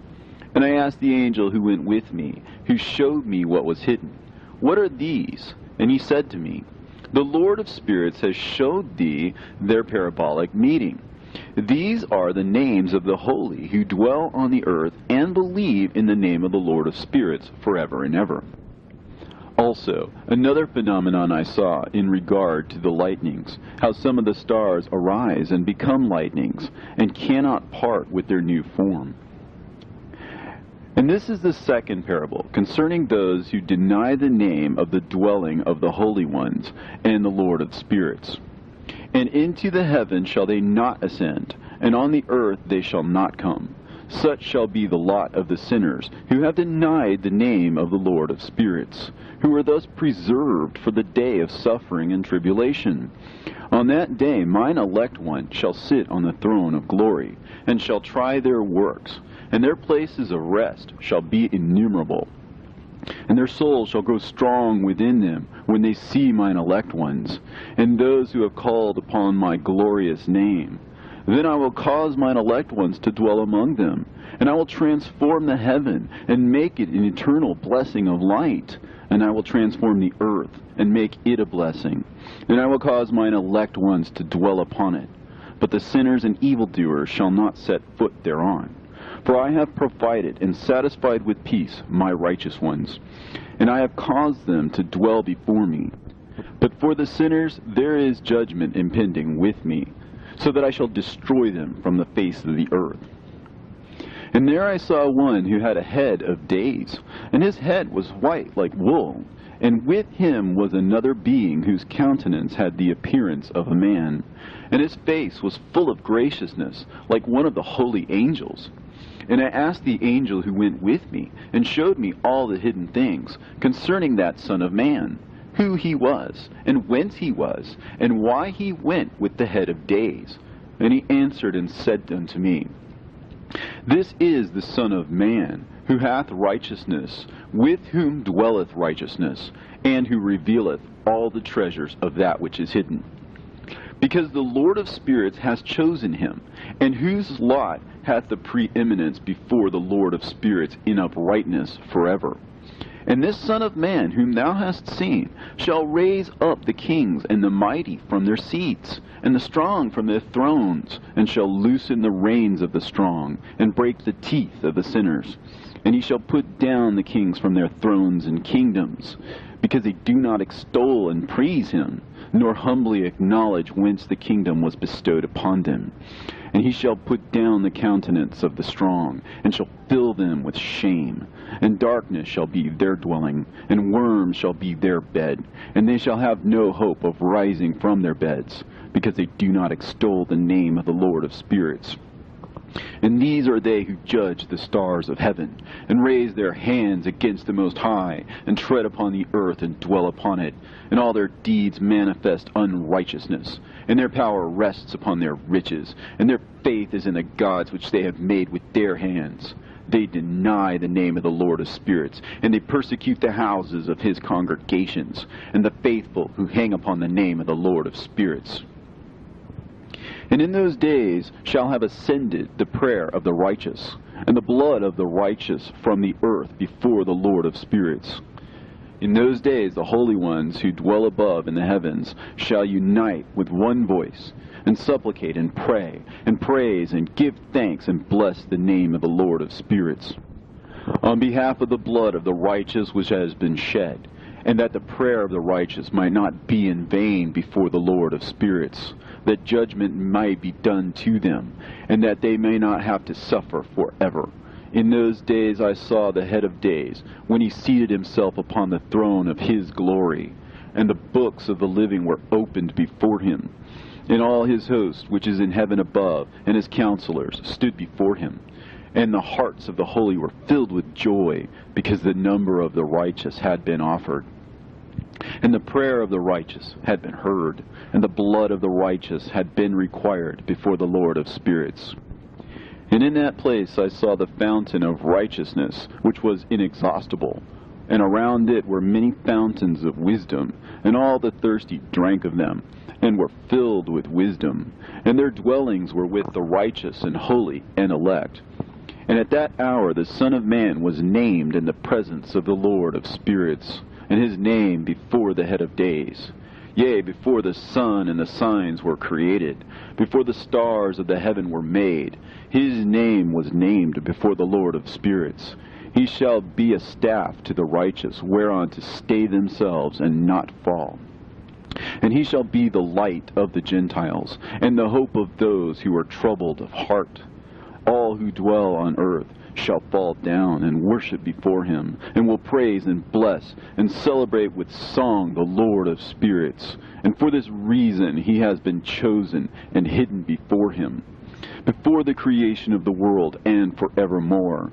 And I asked the angel who went with me, who showed me what was hidden, What are these? And he said to me, The Lord of spirits has showed thee their parabolic meeting. These are the names of the holy who dwell on the earth and believe in the name of the Lord of spirits forever and ever. Also, another phenomenon I saw in regard to the lightnings, how some of the stars arise and become lightnings, and cannot part with their new form. And this is the second parable, concerning those who deny the name of the dwelling of the holy ones and the Lord of spirits. And into the heaven shall they not ascend, and on the earth they shall not come. Such shall be the lot of the sinners, who have denied the name of the Lord of spirits, who are thus preserved for the day of suffering and tribulation. On that day mine elect one shall sit on the throne of glory, and shall try their works, and their places of rest shall be innumerable. And their souls shall grow strong within them when they see mine elect ones, and those who have called upon my glorious name. Then I will cause mine elect ones to dwell among them, and I will transform the heaven, and make it an eternal blessing of light. And I will transform the earth, and make it a blessing. And I will cause mine elect ones to dwell upon it. But the sinners and evildoers shall not set foot thereon. For I have provided and satisfied with peace my righteous ones, and I have caused them to dwell before me. But for the sinners there is judgment impending with me, so that I shall destroy them from the face of the earth. And there I saw one who had a head of days, and his head was white like wool, and with him was another being whose countenance had the appearance of a man, and his face was full of graciousness, like one of the holy angels. And I asked the angel who went with me, and showed me all the hidden things concerning that Son of Man, who he was, and whence he was, and why he went with the head of days. And he answered and said unto me, This is the Son of Man, who hath righteousness, with whom dwelleth righteousness, and who revealeth all the treasures of that which is hidden. Because the Lord of spirits hath chosen him, and whose lot hath the preeminence before the Lord of spirits in uprightness forever. And this Son of Man, whom thou hast seen, shall raise up the kings and the mighty from their seats, and the strong from their thrones, and shall loosen the reins of the strong, and break the teeth of the sinners. And he shall put down the kings from their thrones and kingdoms, because they do not extol and praise him, nor humbly acknowledge whence the kingdom was bestowed upon them. And he shall put down the countenance of the strong, and shall fill them with shame. And darkness shall be their dwelling, and worms shall be their bed. And they shall have no hope of rising from their beds, because they do not extol the name of the Lord of spirits. And these are they who judge the stars of heaven, and raise their hands against the Most High, and tread upon the earth and dwell upon it. And all their deeds manifest unrighteousness, and their power rests upon their riches, and their faith is in the gods which they have made with their hands. They deny the name of the Lord of spirits, and they persecute the houses of his congregations, and the faithful who hang upon the name of the Lord of spirits. And in those days shall have ascended the prayer of the righteous, and the blood of the righteous from the earth before the Lord of spirits. In those days the holy ones who dwell above in the heavens shall unite with one voice, and supplicate and pray, and praise and give thanks and bless the name of the Lord of spirits, on behalf of the blood of the righteous which has been shed, and that the prayer of the righteous might not be in vain before the Lord of spirits, that judgment might be done to them, and that they may not have to suffer forever. In those days I saw the head of days, when he seated himself upon the throne of his glory, and the books of the living were opened before him. And all his host, which is in heaven above, and his counselors, stood before him. And the hearts of the holy were filled with joy, because the number of the righteous had been offered. And the prayer of the righteous had been heard, and the blood of the righteous had been required before the Lord of spirits. And in that place I saw the fountain of righteousness, which was inexhaustible, and around it were many fountains of wisdom, and all the thirsty drank of them, and were filled with wisdom, and their dwellings were with the righteous and holy and elect. And at that hour the Son of Man was named in the presence of the Lord of spirits, and his name before the head of days. Yea, before the sun and the signs were created, before the stars of the heaven were made, his name was named before the Lord of spirits. He shall be a staff to the righteous, whereon to stay themselves and not fall. And he shall be the light of the Gentiles, and the hope of those who are troubled of heart. All who dwell on earth shall fall down and worship before him, and will praise and bless and celebrate with song the Lord of spirits. And for this reason he has been chosen and hidden before him, before the creation of the world and forevermore.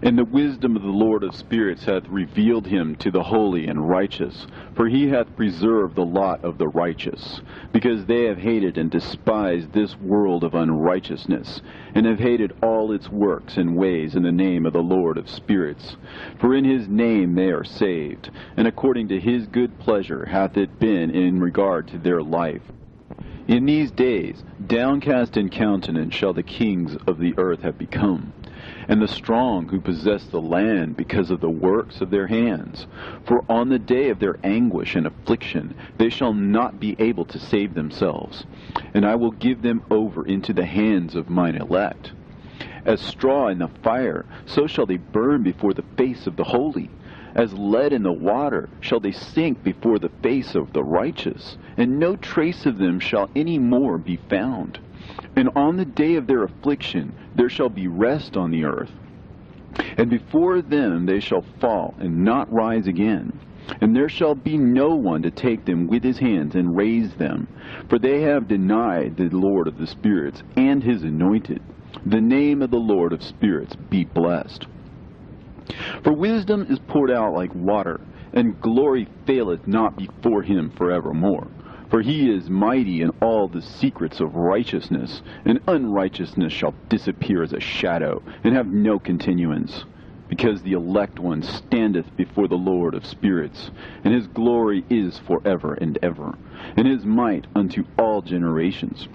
And the wisdom of the Lord of spirits hath revealed him to the holy and righteous, for he hath preserved the lot of the righteous, because they have hated and despised this world of unrighteousness, and have hated all its works and ways in the name of the Lord of spirits. For in his name they are saved, and according to his good pleasure hath it been in regard to their life. In these days, downcast in countenance shall the kings of the earth have become, and the strong who possess the land because of the works of their hands. For on the day of their anguish and affliction they shall not be able to save themselves. And I will give them over into the hands of mine elect. As straw in the fire, so shall they burn before the face of the holy. As lead in the water shall they sink before the face of the righteous, and no trace of them shall any more be found. And on the day of their affliction there shall be rest on the earth. And before them they shall fall and not rise again. And there shall be no one to take them with his hands and raise them. For they have denied the Lord of the spirits and his anointed. The name of the Lord of spirits be blessed. For wisdom is poured out like water, and glory faileth not before him forevermore. For he is mighty in all the secrets of righteousness, and unrighteousness shall disappear as a shadow, and have no continuance. Because the elect one standeth before the Lord of spirits, and his glory is forever and ever, and his might unto all generations.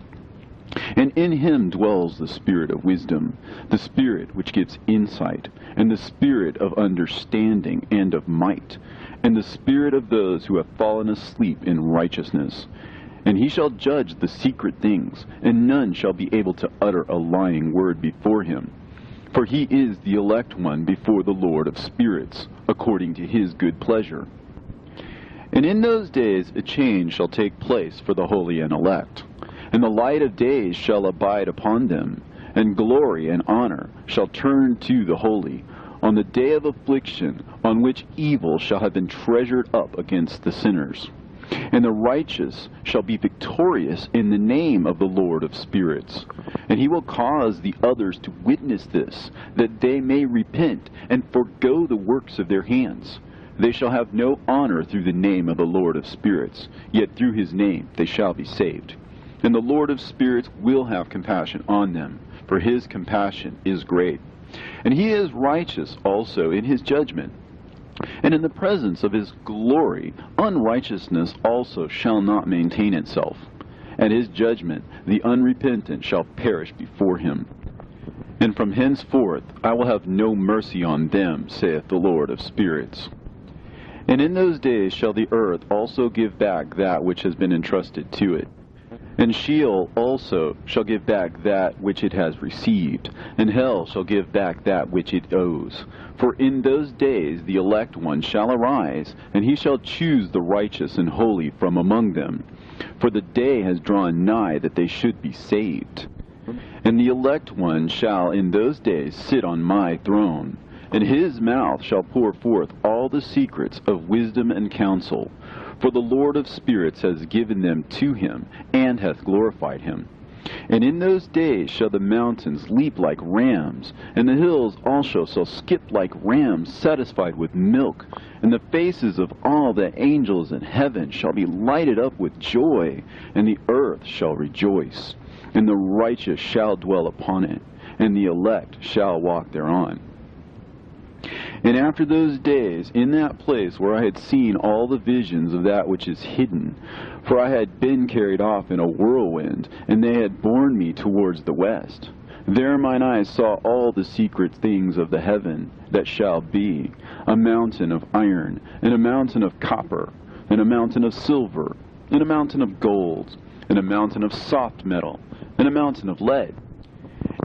And in him dwells the spirit of wisdom, the spirit which gives insight, and the spirit of understanding and of might, and the spirit of those who have fallen asleep in righteousness. And he shall judge the secret things, and none shall be able to utter a lying word before him. For he is the elect one before the Lord of spirits, according to his good pleasure. And in those days a change shall take place for the holy and elect, and the light of days shall abide upon them, and glory and honor shall turn to the holy, on the day of affliction, on which evil shall have been treasured up against the sinners. And the righteous shall be victorious in the name of the Lord of spirits. And he will cause the others to witness this, that they may repent and forego the works of their hands. They shall have no honor through the name of the Lord of spirits, yet through his name they shall be saved. And the Lord of spirits will have compassion on them, for his compassion is great. And he is righteous also in his judgment. And in the presence of his glory, unrighteousness also shall not maintain itself. At his judgment, the unrepentant shall perish before him. And from henceforth I will have no mercy on them, saith the Lord of spirits. And in those days shall the earth also give back that which has been entrusted to it. And Sheol also shall give back that which it has received, and hell shall give back that which it owes. For in those days the elect one shall arise, and he shall choose the righteous and holy from among them. For the day has drawn nigh that they should be saved. And the elect one shall in those days sit on my throne, and his mouth shall pour forth all the secrets of wisdom and counsel. For the Lord of spirits has given them to him, and hath glorified him. And in those days shall the mountains leap like rams, and the hills also shall skip like rams satisfied with milk. And the faces of all the angels in heaven shall be lighted up with joy, and the earth shall rejoice. And the righteous shall dwell upon it, and the elect shall walk thereon. And after those days, in that place where I had seen all the visions of that which is hidden, for I had been carried off in a whirlwind, and they had borne me towards the west, there mine eyes saw all the secret things of the heaven that shall be, a mountain of iron, and a mountain of copper, and a mountain of silver, and a mountain of gold, and a mountain of soft metal, and a mountain of lead.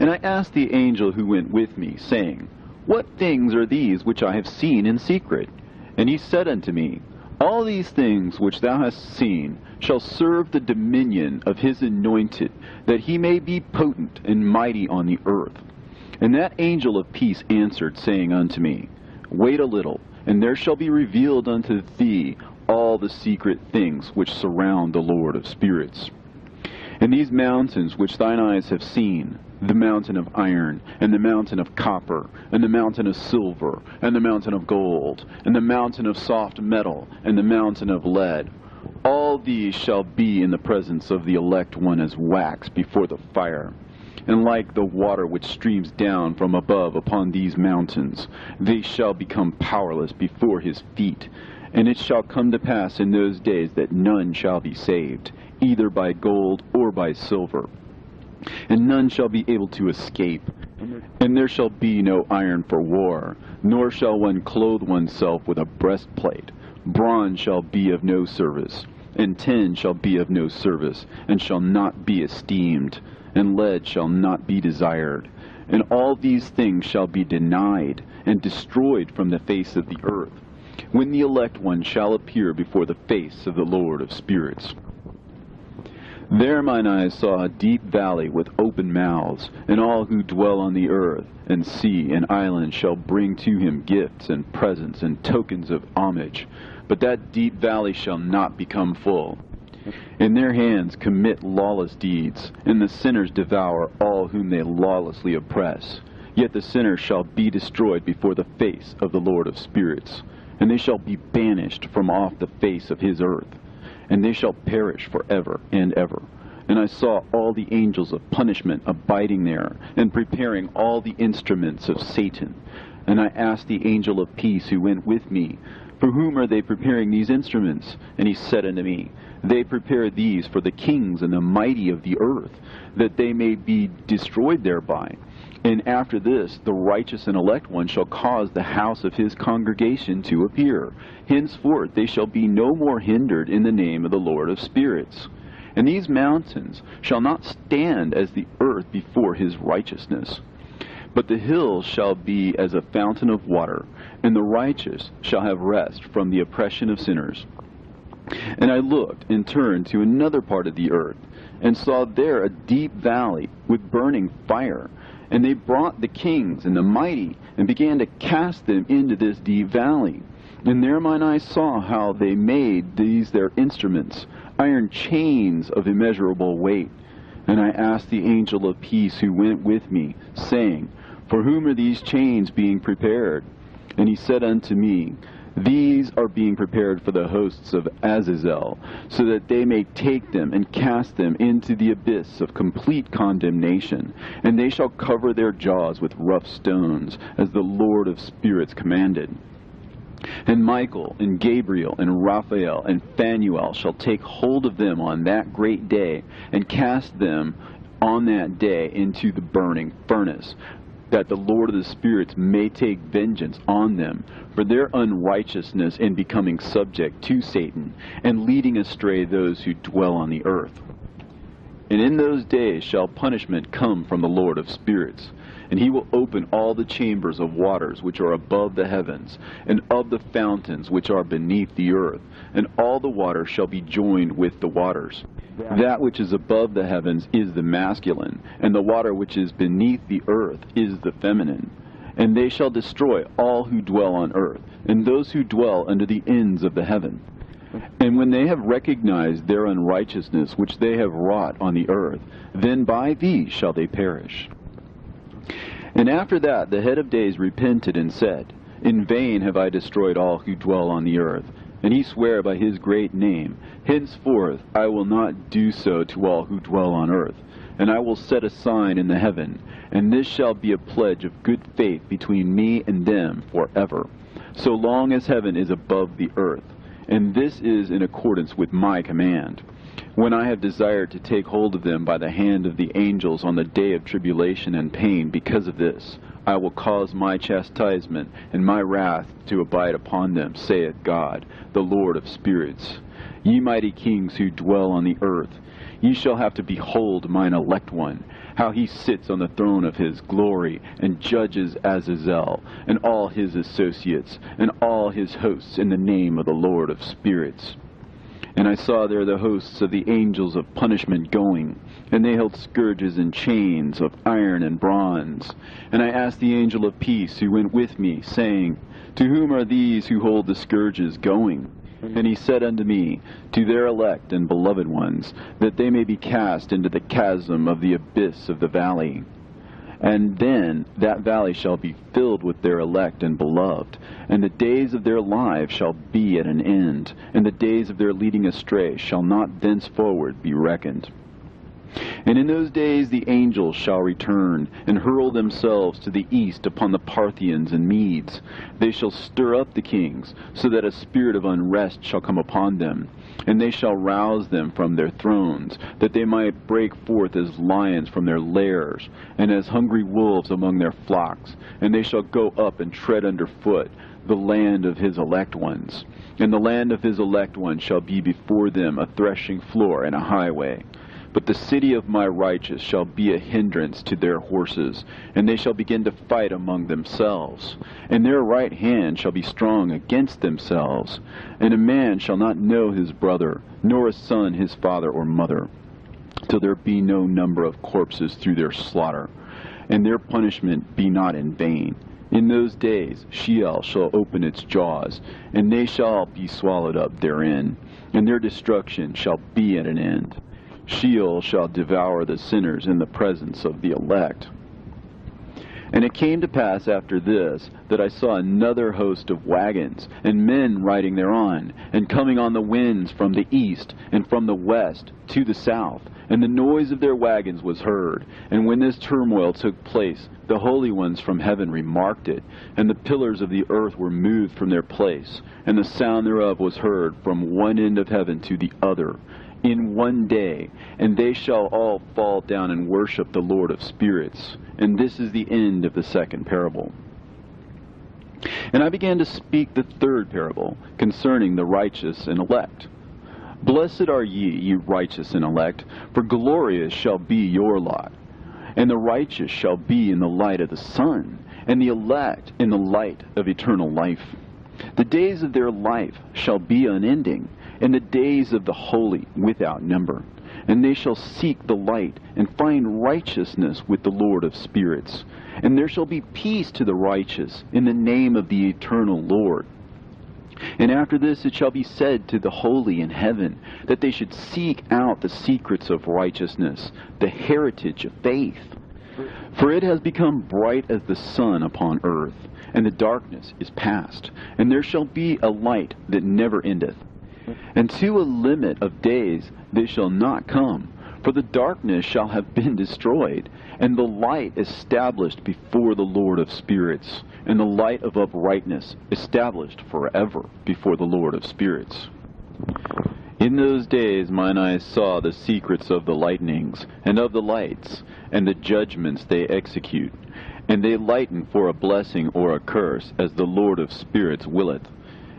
And I asked the angel who went with me, saying, What things are these which I have seen in secret? And he said unto me, All these things which thou hast seen shall serve the dominion of his anointed, that he may be potent and mighty on the earth. And that angel of peace answered, saying unto me, Wait a little, and there shall be revealed unto thee all the secret things which surround the Lord of spirits. And these mountains which thine eyes have seen, the mountain of iron, and the mountain of copper, and the mountain of silver, and the mountain of gold, and the mountain of soft metal, and the mountain of lead, all these shall be in the presence of the elect one as wax before the fire. And like the water which streams down from above upon these mountains, they shall become powerless before his feet. And it shall come to pass in those days that none shall be saved, either by gold or by silver. And none shall be able to escape. And there shall be no iron for war, nor shall one clothe oneself with a breastplate. Bronze shall be of no service, and tin shall be of no service, and shall not be esteemed, and lead shall not be desired. And all these things shall be denied, and destroyed from the face of the earth, when the elect one shall appear before the face of the Lord of spirits. There mine eyes saw a deep valley with open mouths, and all who dwell on the earth and sea and islands shall bring to him gifts and presents and tokens of homage. But that deep valley shall not become full. In their hands commit lawless deeds, and the sinners devour all whom they lawlessly oppress. Yet the sinners shall be destroyed before the face of the Lord of spirits, and they shall be banished from off the face of his earth. And they shall perish forever and ever. And I saw all the angels of punishment abiding there, and preparing all the instruments of Satan. And I asked the angel of peace who went with me, For whom are they preparing these instruments? And he said unto me, They prepare these for the kings and the mighty of the earth, that they may be destroyed thereby. And after this, the righteous and elect one shall cause the house of his congregation to appear. Henceforth they shall be no more hindered in the name of the Lord of spirits. And these mountains shall not stand as the earth before his righteousness. But the hills shall be as a fountain of water, and the righteous shall have rest from the oppression of sinners. And I looked and turned to another part of the earth, and saw there a deep valley with burning fire. And they brought the kings and the mighty, and began to cast them into this deep valley. And there mine eyes saw how they made these their instruments, iron chains of immeasurable weight. And I asked the angel of peace who went with me, saying, For whom are these chains being prepared? And he said unto me, These are being prepared for the hosts of Azazel, so that they may take them and cast them into the abyss of complete condemnation. And they shall cover their jaws with rough stones, as the Lord of spirits commanded. And Michael and Gabriel and Raphael and Phanuel shall take hold of them on that great day, and cast them on that day into the burning furnace. that the Lord of the spirits may take vengeance on them for their unrighteousness in becoming subject to Satan, and leading astray those who dwell on the earth. And in those days shall punishment come from the Lord of spirits, and he will open all the chambers of waters which are above the heavens, and of the fountains which are beneath the earth, and all the waters shall be joined with the waters. That which is above the heavens is the masculine, and the water which is beneath the earth is the feminine. And they shall destroy all who dwell on earth, and those who dwell under the ends of the heaven. And when they have recognized their unrighteousness which they have wrought on the earth, then by these shall they perish. And after that the head of days repented and said, In vain have I destroyed all who dwell on the earth. And he sware by his great name, Henceforth I will not do so to all who dwell on earth. And I will set a sign in the heaven, and this shall be a pledge of good faith between me and them forever, so long as heaven is above the earth. And this is in accordance with my command. When I have desired to take hold of them by the hand of the angels on the day of tribulation and pain because of this, I will cause my chastisement and my wrath to abide upon them, saith God, the Lord of spirits. Ye mighty kings who dwell on the earth, ye shall have to behold mine elect one, how he sits on the throne of his glory, and judges Azazel, and all his associates, and all his hosts in the name of the Lord of spirits. And I saw there the hosts of the angels of punishment going, and they held scourges and chains of iron and bronze. And I asked the angel of peace who went with me, saying, To whom are these who hold the scourges going? And he said unto me, To their elect and beloved ones, that they may be cast into the chasm of the abyss of the valley. And then that valley shall be filled with their elect and beloved, and the days of their lives shall be at an end, and the days of their leading astray shall not thenceforward be reckoned. And in those days the angels shall return, and hurl themselves to the east upon the Parthians and Medes. They shall stir up the kings, so that a spirit of unrest shall come upon them. And they shall rouse them from their thrones, that they might break forth as lions from their lairs, and as hungry wolves among their flocks. And they shall go up and tread under foot the land of his elect ones. And the land of his elect ones shall be before them a threshing floor and a highway. But the city of my righteous shall be a hindrance to their horses, and they shall begin to fight among themselves. And their right hand shall be strong against themselves. And a man shall not know his brother, nor a son his father or mother, till there be no number of corpses through their slaughter, and their punishment be not in vain. In those days Sheol shall open its jaws, and they shall be swallowed up therein, and their destruction shall be at an end. Sheol shall devour the sinners in the presence of the elect. And it came to pass after this, that I saw another host of wagons, and men riding thereon, and coming on the winds from the east, and from the west to the south. And the noise of their wagons was heard. And when this turmoil took place, the holy ones from heaven remarked it, and the pillars of the earth were moved from their place, and the sound thereof was heard from one end of heaven to the other, in one day, and they shall all fall down and worship the Lord of spirits. And this is the end of the second parable. And I began to speak the third parable, concerning the righteous and elect. Blessed are ye righteous and elect, for glorious shall be your lot. And the righteous shall be in the light of the sun, and the elect in the light of eternal life. The days of their life shall be unending, and the days of the holy without number. And they shall seek the light, and find righteousness with the Lord of spirits. And there shall be peace to the righteous, in the name of the eternal Lord. And after this it shall be said to the holy in heaven, that they should seek out the secrets of righteousness, the heritage of faith. For it has become bright as the sun upon earth, and the darkness is past, and there shall be a light that never endeth. And to a limit of days they shall not come, for the darkness shall have been destroyed, and the light established before the Lord of spirits, and the light of uprightness established forever before the Lord of spirits. In those days mine eyes saw the secrets of the lightnings, and of the lights, and the judgments they execute. and they lighten for a blessing or a curse, as the Lord of spirits willeth.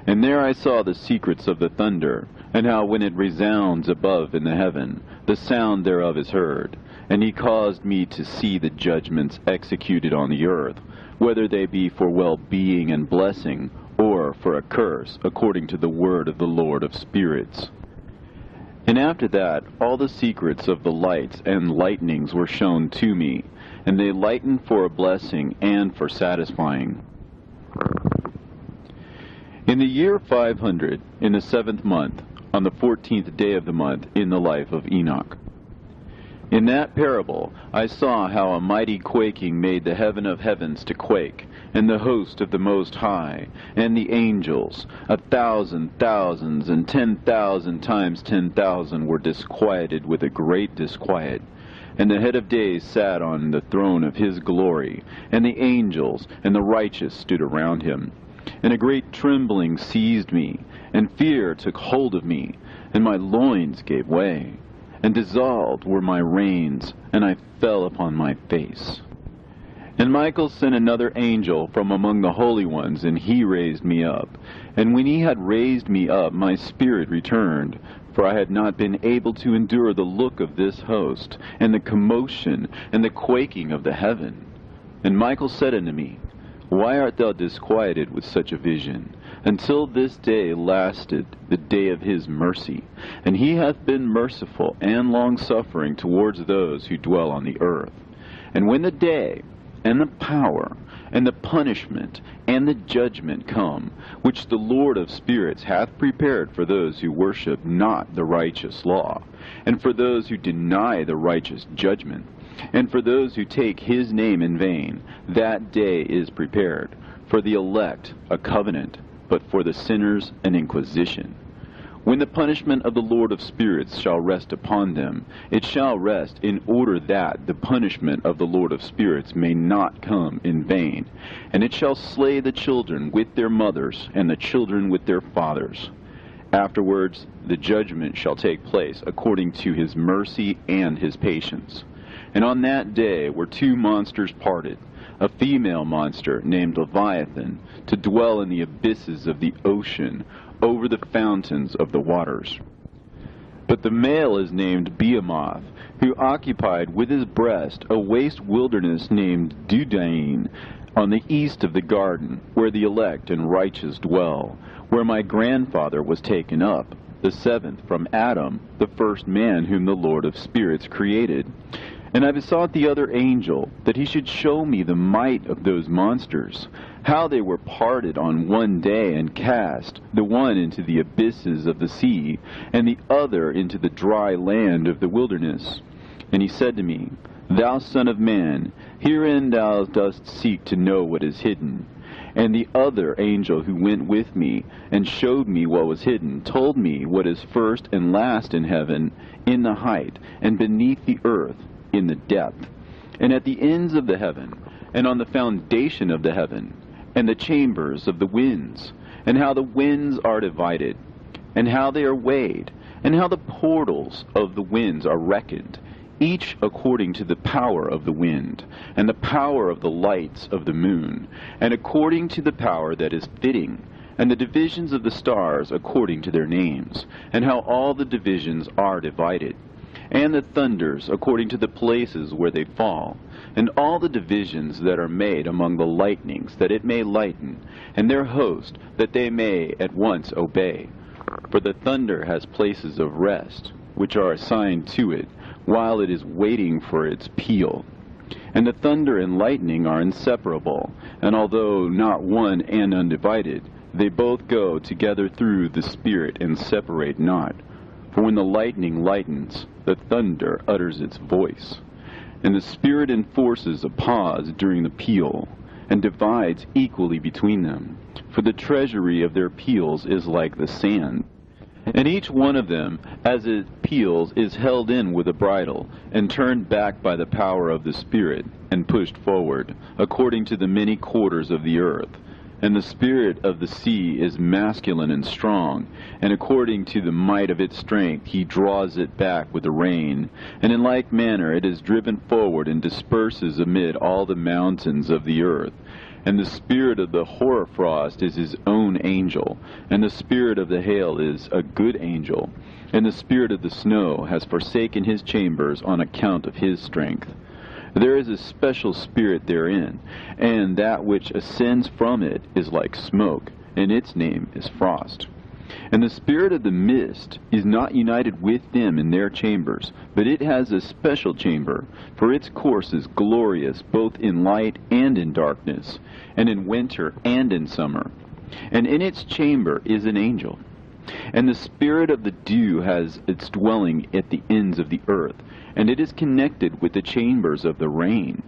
And there I saw the secrets of the thunder, and how when it resounds above in the heaven, the sound thereof is heard. And he caused me to see the judgments executed on the earth, whether they be for well-being and blessing, or for a curse, according to the word of the Lord of spirits. And after that, all the secrets of the lights and lightnings were shown to me, and they lighten for a blessing and for satisfying. In the year 500, in the 7th month, on the 14th day of the month, in the life of Enoch. In that parable I saw how a mighty quaking made the heaven of heavens to quake, and the host of the Most High, and the angels, 1,000 thousands, and 10,000 times 10,000 were disquieted with a great disquiet. And the head of days sat on the throne of his glory, and the angels and the righteous stood around him. And a great trembling seized me, and fear took hold of me, and my loins gave way, and dissolved were my reins, and I fell upon my face. And Michael sent another angel from among the holy ones, and he raised me up. And when he had raised me up, my spirit returned, for I had not been able to endure the look of this host, and the commotion, and the quaking of the heaven. And Michael said unto me, Why art thou disquieted with such a vision? Until this day lasted the day of his mercy, and he hath been merciful and long-suffering towards those who dwell on the earth. And when the day, and the power, and the punishment, and the judgment come, which the Lord of spirits hath prepared for those who worship not the righteous law, and for those who deny the righteous judgment, and for those who take his name in vain, that day is prepared. For the elect a covenant, but for the sinners an inquisition. When the punishment of the Lord of spirits shall rest upon them, it shall rest in order that the punishment of the Lord of spirits may not come in vain. And it shall slay the children with their mothers, and the children with their fathers. Afterwards the judgment shall take place according to his mercy and his patience. And on that day were two monsters parted, a female monster named Leviathan, to dwell in the abysses of the ocean, over the fountains of the waters. But the male is named Behemoth, who occupied with his breast a waste wilderness named Dudain, on the east of the garden, where the elect and righteous dwell, where my grandfather was taken up, the 7th from Adam, the first man whom the Lord of spirits created. And I besought the other angel that he should show me the might of those monsters, how they were parted on one day and cast, the one into the abysses of the sea, and the other into the dry land of the wilderness. And he said to me, Thou son of man, herein thou dost seek to know what is hidden. And the other angel who went with me and showed me what was hidden told me what is first and last in heaven, in the height, and beneath the earth, in the depth, and at the ends of the heaven, and on the foundation of the heaven, and the chambers of the winds, and how the winds are divided, and how they are weighed, and how the portals of the winds are reckoned, each according to the power of the wind, and the power of the lights of the moon, and according to the power that is fitting, and the divisions of the stars according to their names, and how all the divisions are divided, and the thunders according to the places where they fall, and all the divisions that are made among the lightnings, that it may lighten, and their host, that they may at once obey. For the thunder has places of rest, which are assigned to it, while it is waiting for its peal. And the thunder and lightning are inseparable, and although not one and undivided, they both go together through the Spirit and separate not. For when the lightning lightens, the thunder utters its voice, and the Spirit enforces a pause during the peal, and divides equally between them. For the treasury of their peals is like the sand, and each one of them, as it peals, is held in with a bridle, and turned back by the power of the Spirit, and pushed forward, according to the many quarters of the earth. And the spirit of the sea is masculine and strong, and according to the might of its strength he draws it back with the rain. And in like manner it is driven forward and disperses amid all the mountains of the earth. And the spirit of the hoarfrost is his own angel, and the spirit of the hail is a good angel, and the spirit of the snow has forsaken his chambers on account of his strength. There is a special spirit therein, and that which ascends from it is like smoke, and its name is frost. And the spirit of the mist is not united with them in their chambers, but it has a special chamber, for its course is glorious both in light and in darkness, and in winter and in summer. And in its chamber is an angel. And the spirit of the dew has its dwelling at the ends of the earth, and it is connected with the chambers of the rain.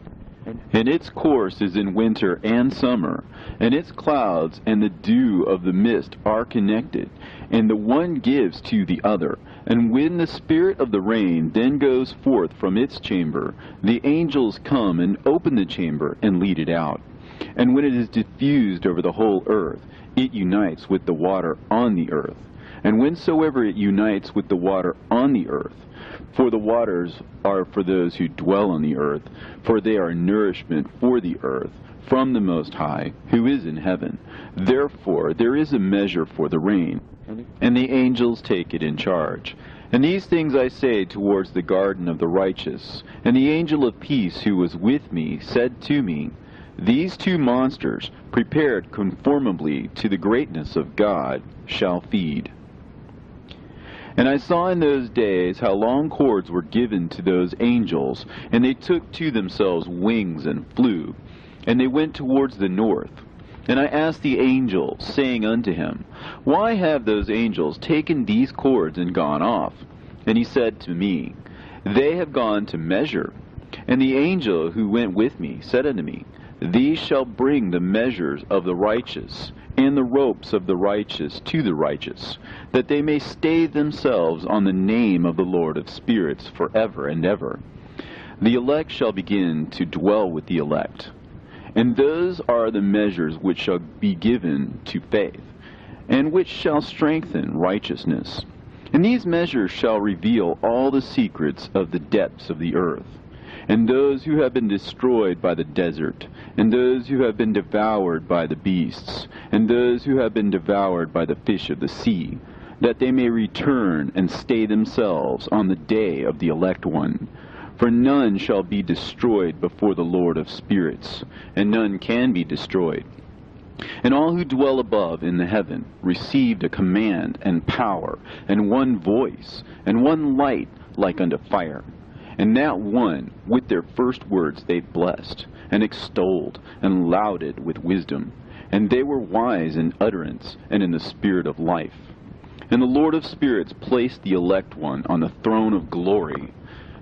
And its course is in winter and summer, and its clouds and the dew of the mist are connected, and the one gives to the other. And when the spirit of the rain then goes forth from its chamber, the angels come and open the chamber and lead it out. And when it is diffused over the whole earth, it unites with the water on the earth. And whensoever it unites with the water on the earth, for the waters are for those who dwell on the earth, for they are nourishment for the earth, from the Most High, who is in heaven. Therefore there is a measure for the rain, and the angels take it in charge. And these things I say towards the garden of the righteous. And the angel of peace who was with me said to me, These two monsters, prepared conformably to the greatness of God, shall feed. And I saw in those days how long cords were given to those angels, and they took to themselves wings and flew, and they went towards the north. And I asked the angel, saying unto him, Why have those angels taken these cords and gone off? And he said to me, They have gone to measure. And the angel who went with me said unto me, These shall bring the measures of the righteous, and the ropes of the righteous to the righteous, that they may stay themselves on the name of the Lord of spirits forever and ever. The elect shall begin to dwell with the elect. And those are the measures which shall be given to faith, and which shall strengthen righteousness. And these measures shall reveal all the secrets of the depths of the earth, and those who have been destroyed by the desert, and those who have been devoured by the beasts, and those who have been devoured by the fish of the sea, that they may return and stay themselves on the day of the elect one. For none shall be destroyed before the Lord of spirits, and none can be destroyed. And all who dwell above in the heaven received a command and power, and one voice, and one light like unto fire. And that one, with their first words they blessed, and extolled, and lauded with wisdom. And they were wise in utterance, and in the spirit of life. And the Lord of spirits placed the elect one on the throne of glory,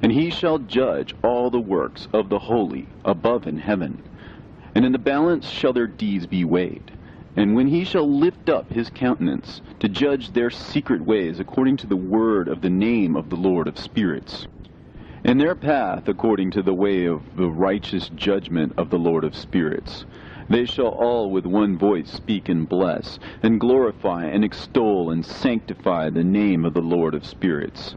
and he shall judge all the works of the holy above in heaven. And in the balance shall their deeds be weighed. And when he shall lift up his countenance, to judge their secret ways according to the word of the name of the Lord of spirits, and their path according to the way of the righteous judgment of the Lord of spirits, they shall all with one voice speak and bless, and glorify and extol and sanctify the name of the Lord of spirits.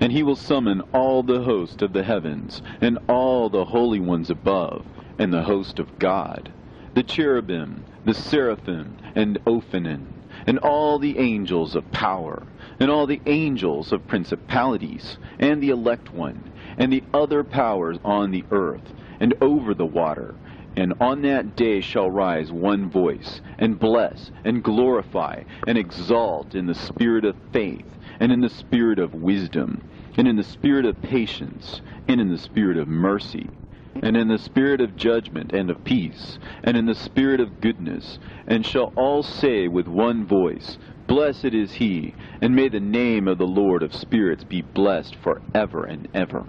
And he will summon all the host of the heavens, and all the holy ones above, and the host of God, the cherubim, the seraphim, and Ophanim, and all the angels of power, and all the angels of principalities, and the elect one, and the other powers on the earth, and over the water. And on that day shall rise one voice, and bless, and glorify, and exalt in the spirit of faith, and in the spirit of wisdom, and in the spirit of patience, and in the spirit of mercy, and in the spirit of judgment and of peace, and in the spirit of goodness, and shall all say with one voice, Blessed is he, and may the name of the Lord of spirits be blessed forever and ever.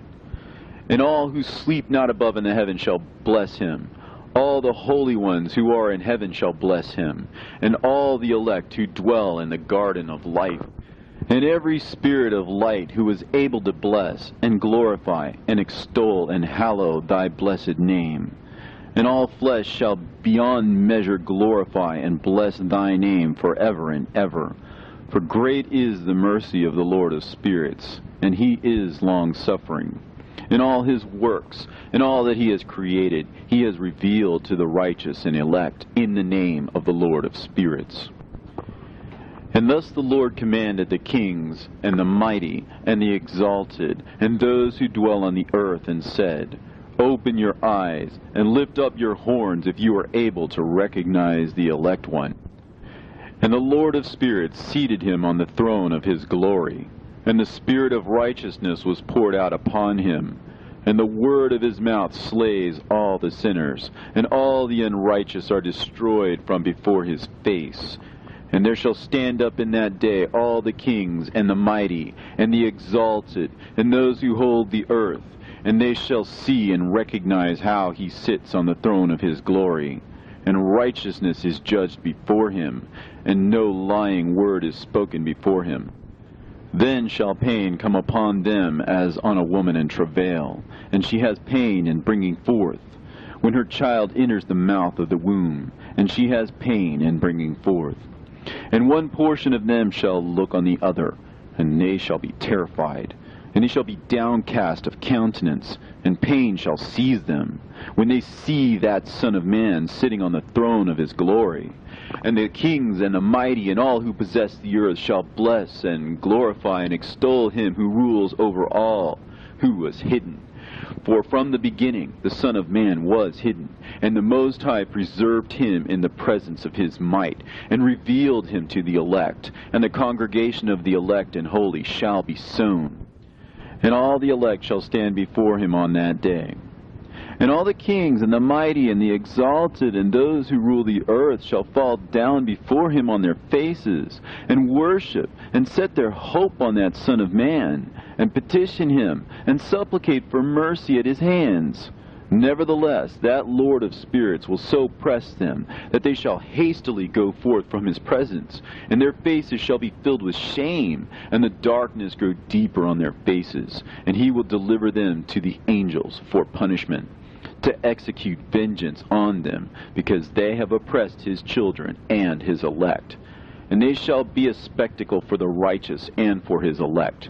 And all who sleep not above in the heaven shall bless him. All the holy ones who are in heaven shall bless him, and all the elect who dwell in the garden of life. And every spirit of light who is able to bless and glorify and extol and hallow thy blessed name. And all flesh shall beyond measure glorify and bless thy name forever and ever. For great is the mercy of the Lord of spirits, and he is long-suffering. In all his works, and all that he has created, he has revealed to the righteous and elect in the name of the Lord of spirits. And thus the Lord commanded the kings, and the mighty, and the exalted, and those who dwell on the earth, and said, Open your eyes, and lift up your horns if you are able to recognize the elect one. And the Lord of spirits seated him on the throne of his glory, and the spirit of righteousness was poured out upon him. And the word of his mouth slays all the sinners, and all the unrighteous are destroyed from before his face. And there shall stand up in that day all the kings, and the mighty, and the exalted, and those who hold the earth, and they shall see and recognize how he sits on the throne of his glory. And righteousness is judged before him, and no lying word is spoken before him. Then shall pain come upon them as on a woman in travail, and she has pain in bringing forth, when her child enters the mouth of the womb, and she has pain in bringing forth. And one portion of them shall look on the other, and they shall be terrified, and they shall be downcast of countenance, and pain shall seize them, when they see that Son of Man sitting on the throne of his glory. And the kings and the mighty and all who possess the earth shall bless and glorify and extol him who rules over all, who was hidden. For from the beginning the Son of Man was hidden, and the Most High preserved him in the presence of his might, and revealed him to the elect, and the congregation of the elect and holy shall be sown. And all the elect shall stand before him on that day. And all the kings and the mighty and the exalted and those who rule the earth shall fall down before him on their faces, and worship, and set their hope on that Son of Man, and petition him, and supplicate for mercy at his hands. Nevertheless, that Lord of spirits will so press them, that they shall hastily go forth from his presence, and their faces shall be filled with shame, and the darkness grow deeper on their faces, and he will deliver them to the angels for punishment, to execute vengeance on them, because they have oppressed his children and his elect. And they shall be a spectacle for the righteous and for his elect.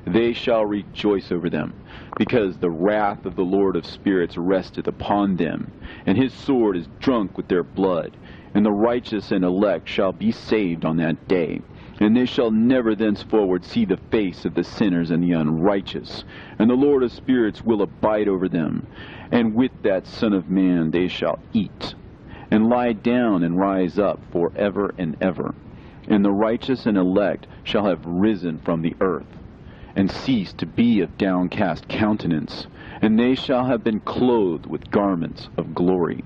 They shall rejoice over them, because the wrath of the Lord of spirits resteth upon them, and his sword is drunk with their blood. And the righteous and elect shall be saved on that day, and they shall never thenceforward see the face of the sinners and the unrighteous. And the Lord of spirits will abide over them, and with that Son of Man they shall eat, and lie down and rise up forever and ever. And the righteous and elect shall have risen from the earth, and cease to be of downcast countenance, and they shall have been clothed with garments of glory.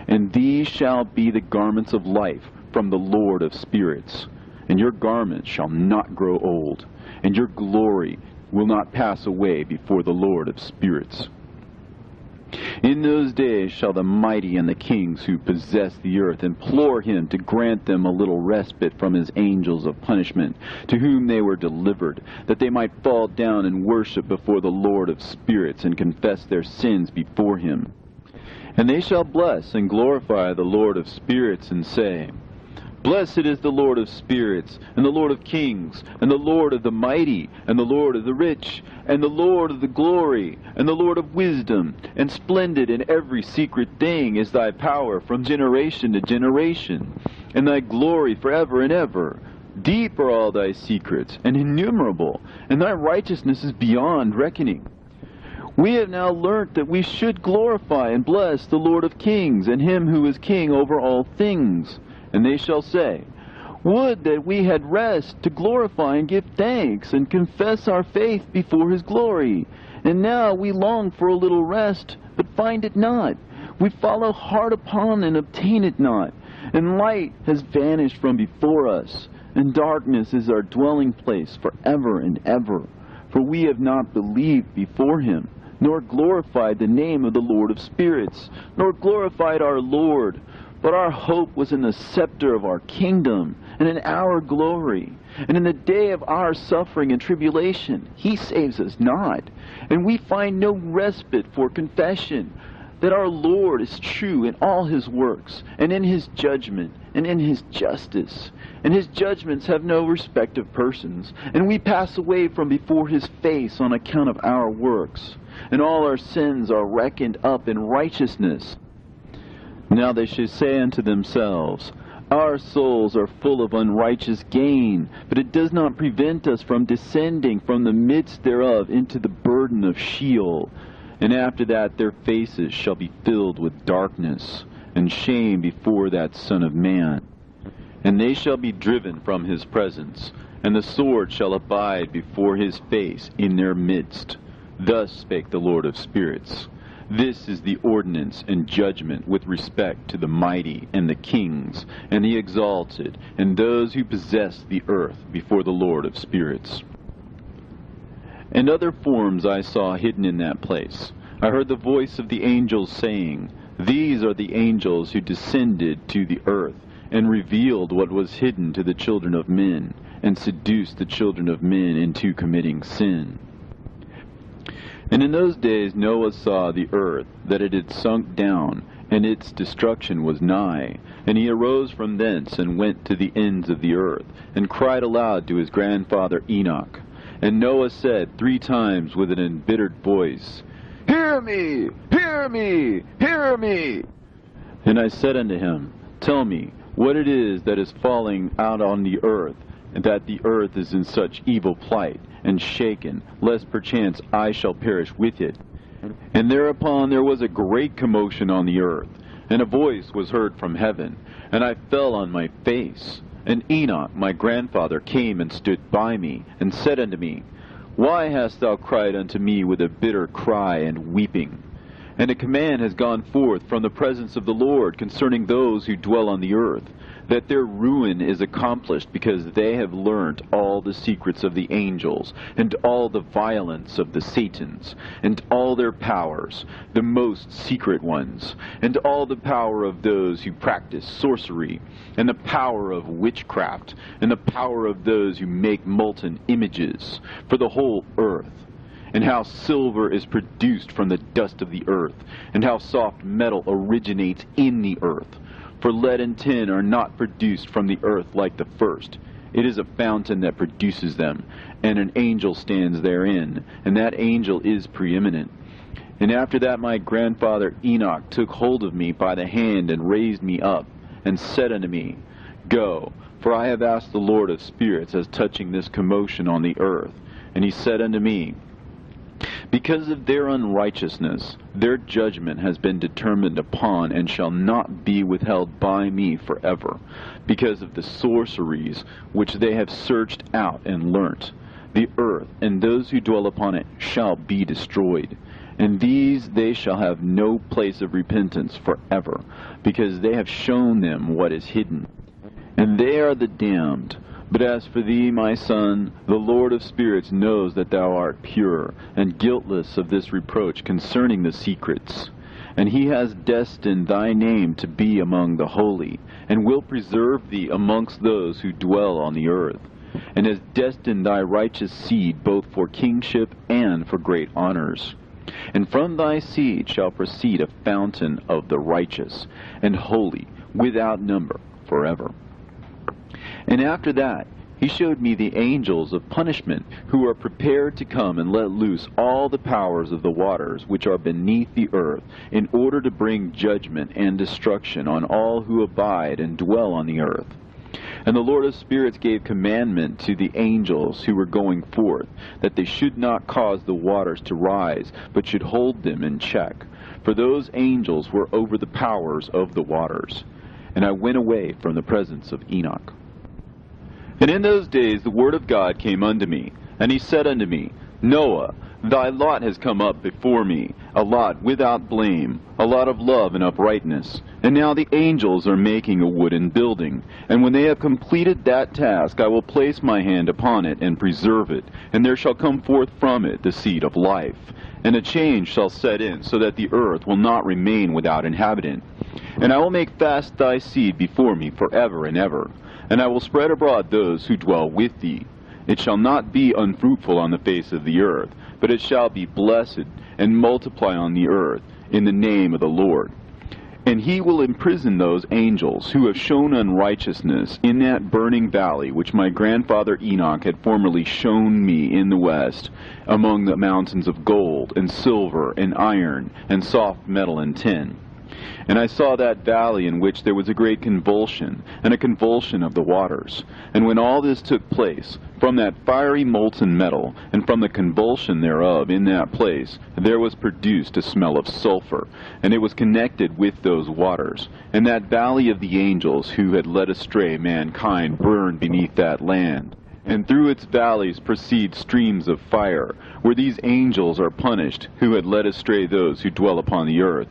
And these shall be the garments of life from the Lord of spirits. And your garments shall not grow old, and your glory will not pass away before the Lord of spirits. In those days shall the mighty and the kings who possess the earth implore him to grant them a little respite from his angels of punishment, to whom they were delivered, that they might fall down and worship before the Lord of spirits, and confess their sins before him. And they shall bless and glorify the Lord of spirits, and say, Blessed is the Lord of spirits, and the Lord of kings, and the Lord of the mighty, and the Lord of the rich, and the Lord of the glory, and the Lord of wisdom. And splendid in every secret thing is thy power from generation to generation, and thy glory forever and ever. Deep are all thy secrets, and innumerable, and thy righteousness is beyond reckoning. We have now learnt that we should glorify and bless the Lord of kings, and him who is king over all things. And they shall say, Would that we had rest to glorify and give thanks, and confess our faith before his glory. And now we long for a little rest, but find it not. We follow hard upon and obtain it not. And light has vanished from before us, and darkness is our dwelling place forever and ever. For we have not believed before him, nor glorified the name of the Lord of spirits, nor glorified our Lord. But our hope was in the scepter of our kingdom, and in our glory. And in the day of our suffering and tribulation, he saves us not. And we find no respite for confession, that our Lord is true in all his works, and in his judgment, and in his justice. And his judgments have no respect of persons, and we pass away from before his face on account of our works, and all our sins are reckoned up in righteousness. Now they should say unto themselves, Our souls are full of unrighteous gain, but it does not prevent us from descending from the midst thereof into the burden of Sheol. And after that their faces shall be filled with darkness, and shame before that Son of Man. And they shall be driven from his presence, and the sword shall abide before his face in their midst. Thus spake the Lord of spirits. This is the ordinance and judgment with respect to the mighty, and the kings, and the exalted, and those who possess the earth before the Lord of spirits. And other forms I saw hidden in that place. I heard the voice of the angels saying, These are the angels who descended to the earth, and revealed what was hidden to the children of men, and seduced the children of men into committing sin. And in those days Noah saw the earth, that it had sunk down, and its destruction was nigh. And he arose from thence, and went to the ends of the earth, and cried aloud to his grandfather Enoch. And Noah said 3 times with an embittered voice, Hear me! Hear me! Hear me! And I said unto him, Tell me what it is that is falling out on the earth, and that the earth is in such evil plight, and shaken, lest perchance I shall perish with it. And thereupon there was a great commotion on the earth, and a voice was heard from heaven, and I fell on my face. And Enoch my grandfather came and stood by me, and said unto me, Why hast thou cried unto me with a bitter cry and weeping? And a command has gone forth from the presence of the Lord concerning those who dwell on the earth, that their ruin is accomplished, because they have learnt all the secrets of the angels, and all the violence of the Satans, and all their powers, the most secret ones, and all the power of those who practice sorcery, and the power of witchcraft, and the power of those who make molten images, for the whole earth. And how silver is produced from the dust of the earth, and how soft metal originates in the earth. For lead and tin are not produced from the earth like the first. It is a fountain that produces them, and an angel stands therein, and that angel is preeminent. And after that my grandfather Enoch took hold of me by the hand, and raised me up, and said unto me, Go, for I have asked the Lord of spirits as touching this commotion on the earth. And he said unto me, Because of their unrighteousness, their judgment has been determined upon, and shall not be withheld by me forever, because of the sorceries which they have searched out and learnt. The earth and those who dwell upon it shall be destroyed, and these they shall have no place of repentance forever, because they have shown them what is hidden. And they are the damned. But as for thee, my son, the Lord of spirits knows that thou art pure, and guiltless of this reproach concerning the secrets. And he has destined thy name to be among the holy, and will preserve thee amongst those who dwell on the earth, and has destined thy righteous seed both for kingship and for great honors. And from thy seed shall proceed a fountain of the righteous, and holy, without number, forever. And after that he showed me the angels of punishment, who are prepared to come and let loose all the powers of the waters which are beneath the earth, in order to bring judgment and destruction on all who abide and dwell on the earth. And the Lord of spirits gave commandment to the angels who were going forth, that they should not cause the waters to rise, but should hold them in check. For those angels were over the powers of the waters. And I went away from the presence of Enoch. And in those days the word of God came unto me, and he said unto me, Noah, thy lot has come up before me, a lot without blame, a lot of love and uprightness. And now the angels are making a wooden building, and when they have completed that task, I will place my hand upon it and preserve it, and there shall come forth from it the seed of life. And a change shall set in, so that the earth will not remain without inhabitant. And I will make fast thy seed before me forever and ever. And I will spread abroad those who dwell with thee. It shall not be unfruitful on the face of the earth, but it shall be blessed, and multiply on the earth. in the name of the Lord. And he will imprison those angels who have shown unrighteousness in that burning valley which my grandfather Enoch had formerly shown me in the west, among the mountains of gold and silver and iron and soft metal and tin. And I saw that valley in which there was a great convulsion, and a convulsion of the waters. And when all this took place, from that fiery molten metal, and from the convulsion thereof in that place, there was produced a smell of sulfur, and it was connected with those waters. And that valley of the angels who had led astray mankind burned beneath that land. And through its valleys proceed streams of fire, where these angels are punished, who had led astray those who dwell upon the earth.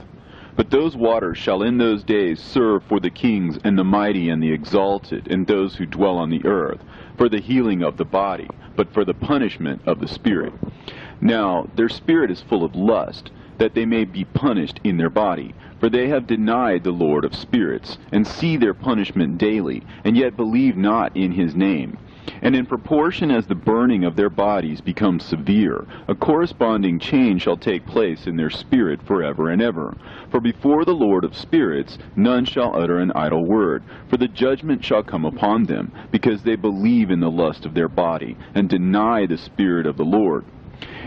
But those waters shall in those days serve for the kings and the mighty and the exalted, and those who dwell on the earth, for the healing of the body, but for the punishment of the spirit. Now their spirit is full of lust, that they may be punished in their body. For they have denied the Lord of spirits, and see their punishment daily, and yet believe not in his name. And in proportion as the burning of their bodies becomes severe, a corresponding change shall take place in their spirit forever and ever. For before the Lord of spirits none shall utter an idle word, for the judgment shall come upon them, because they believe in the lust of their body, and deny the Spirit of the Lord.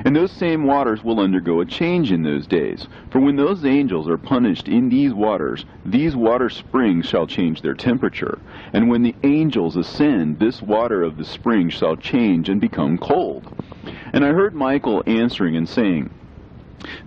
And those same waters will undergo a change in those days. For when those angels are punished in these water springs shall change their temperature. And when the angels ascend, this water of the spring shall change and become cold. And I heard Michael answering and saying,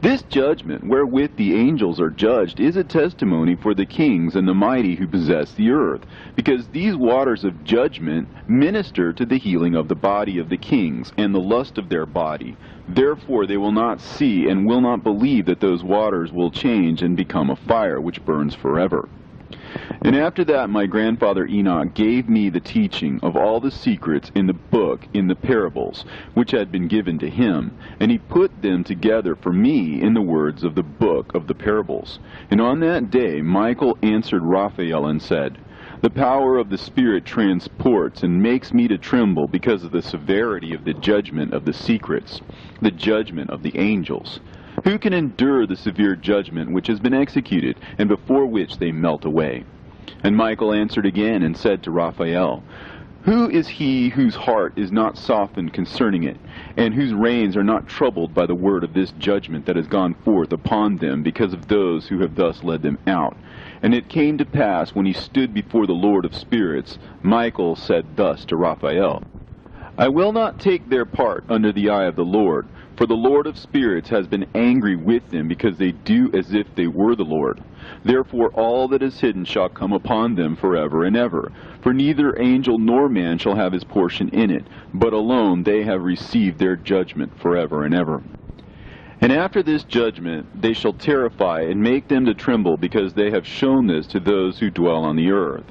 This judgment wherewith the angels are judged is a testimony for the kings and the mighty who possess the earth, because these waters of judgment minister to the healing of the body of the kings and the lust of their body. Therefore they will not see and will not believe that those waters will change and become a fire which burns forever. And after that my grandfather Enoch gave me the teaching of all the secrets in the book, in the parables, which had been given to him, and he put them together for me in the words of the book of the parables. And on that day Michael answered Raphael and said, The power of the Spirit transports and makes me to tremble because of the severity of the judgment of the secrets, the judgment of the angels. Who can endure the severe judgment which has been executed, and before which they melt away? And Michael answered again and said to Raphael, Who is he whose heart is not softened concerning it, and whose reins are not troubled by the word of this judgment that has gone forth upon them because of those who have thus led them out? And it came to pass, when he stood before the Lord of spirits, Michael said thus to Raphael, I will not take their part under the eye of the Lord, for the Lord of spirits has been angry with them, because they do as if they were the Lord. Therefore all that is hidden shall come upon them forever and ever. For neither angel nor man shall have his portion in it, but alone they have received their judgment forever and ever. And after this judgment they shall terrify and make them to tremble, because they have shown this to those who dwell on the earth.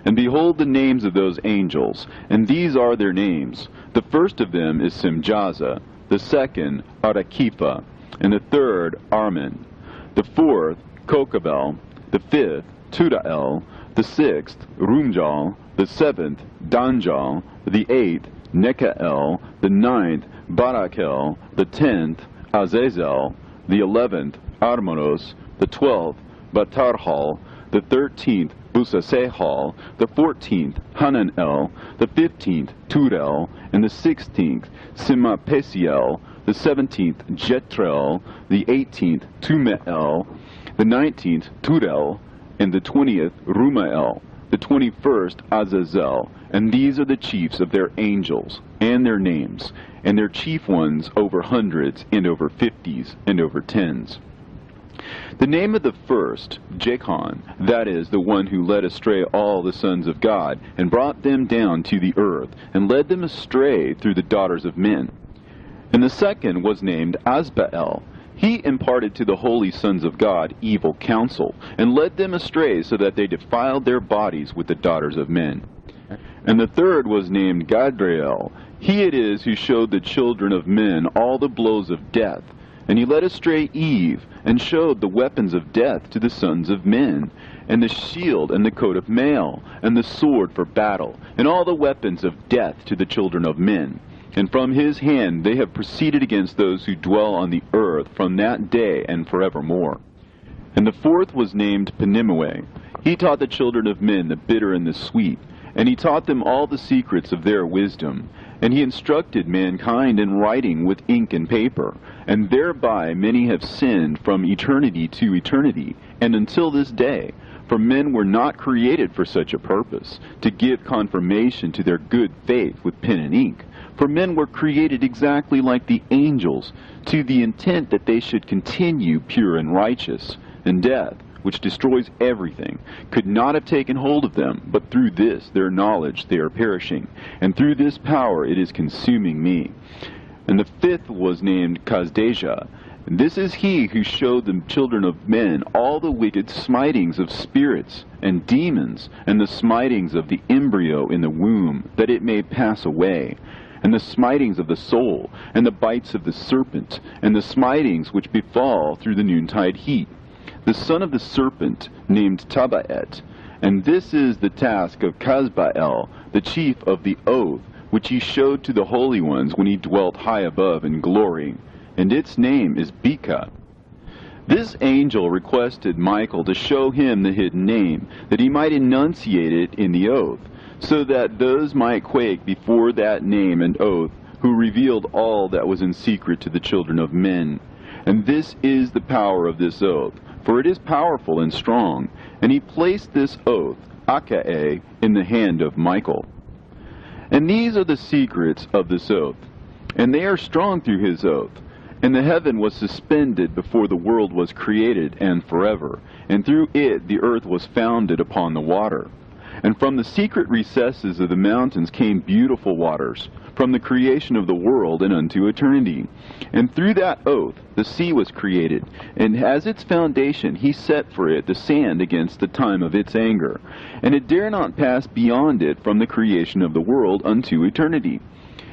And behold the names of those angels, and these are their names. The first of them is Simjaza, the second Arakipha, and the third Armin, the fourth Kokabel, the fifth Tudael, the sixth Rumjal, the seventh Danjal, the eighth Nekael, the ninth Barakel, the 10th Azazel, the 11th Armonos, the 12th Batarhal, the 13th Busasehal, the 14th Hananel, the 15th Turel, and the 16th Simapesiel, the 17th Jetrel, the 18th Tumeel, the 19th Turel, and the 20th Rumael, the 21st Azazel. And these are the chiefs of their angels, and their names, and their chief ones over hundreds, and over 50s, and over 10s. The name of the first, Jechon, that is, the one who led astray all the sons of God, and brought them down to the earth, and led them astray through the daughters of men. And the second was named Asbael. He imparted to the holy sons of God evil counsel, and led them astray so that they defiled their bodies with the daughters of men. And the third was named Gadriel. He it is who showed the children of men all the blows of death. And he led astray Eve, and showed the weapons of death to the sons of men, and the shield and the coat of mail, and the sword for battle, and all the weapons of death to the children of men. And from his hand they have proceeded against those who dwell on the earth from that day and forevermore. And the fourth was named Penimue. He taught the children of men the bitter and the sweet, and he taught them all the secrets of their wisdom. And he instructed mankind in writing with ink and paper, and thereby many have sinned from eternity to eternity, and until this day. For men were not created for such a purpose, to give confirmation to their good faith with pen and ink. For men were created exactly like the angels, to the intent that they should continue pure and righteous. And death, which destroys everything, could not have taken hold of them, but through this their knowledge they are perishing, and through this power it is consuming me. And the fifth was named Kazdeja. And this is he who showed the children of men all the wicked smitings of spirits and demons, and the smitings of the embryo in the womb, that it may pass away, and the smitings of the soul, and the bites of the serpent, and the smitings which befall through the noontide heat. The son of the serpent, named Tabaet. And this is the task of Kazbael, the chief of the oath, which he showed to the holy ones when he dwelt high above in glory. And its name is Beka. This angel requested Michael to show him the hidden name, that he might enunciate it in the oath, so that those might quake before that name and oath, who revealed all that was in secret to the children of men. And this is the power of this oath, for it is powerful and strong. And he placed this oath, Akae, in the hand of Michael. And these are the secrets of this oath, and they are strong through his oath. And the heaven was suspended before the world was created, and forever. And through it the earth was founded upon the water. And from the secret recesses of the mountains came beautiful waters, from the creation of the world and unto eternity. And through that oath the sea was created, and as its foundation he set for it the sand against the time of its anger. And it dare not pass beyond it from the creation of the world unto eternity.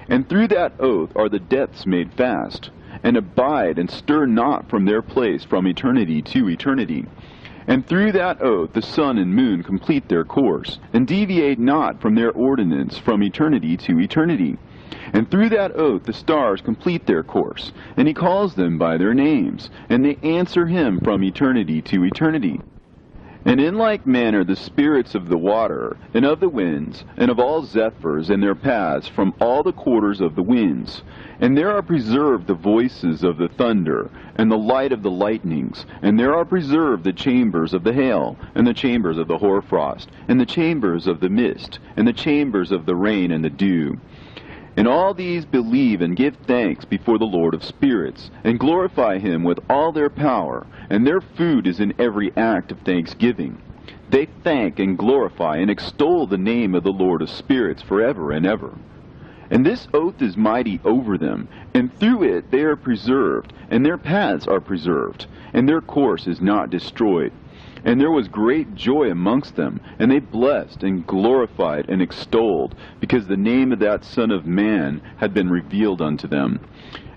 And through that oath are the depths made fast, and abide and stir not from their place from eternity to eternity. And through that oath the sun and moon complete their course, and deviate not from their ordinance from eternity to eternity. And through that oath the stars complete their course, and he calls them by their names, and they answer him from eternity to eternity. And in like manner the spirits of the water, and of the winds, and of all zephyrs and their paths from all the quarters of the winds. And there are preserved the voices of the thunder, and the light of the lightnings. And there are preserved the chambers of the hail, and the chambers of the hoarfrost, and the chambers of the mist, and the chambers of the rain and the dew. And all these believe and give thanks before the Lord of spirits, and glorify him with all their power, and their food is in every act of thanksgiving. They thank and glorify and extol the name of the Lord of spirits forever and ever. And this oath is mighty over them, and through it they are preserved, and their paths are preserved, and their course is not destroyed. And there was great joy amongst them, and they blessed and glorified and extolled, because the name of that Son of Man had been revealed unto them.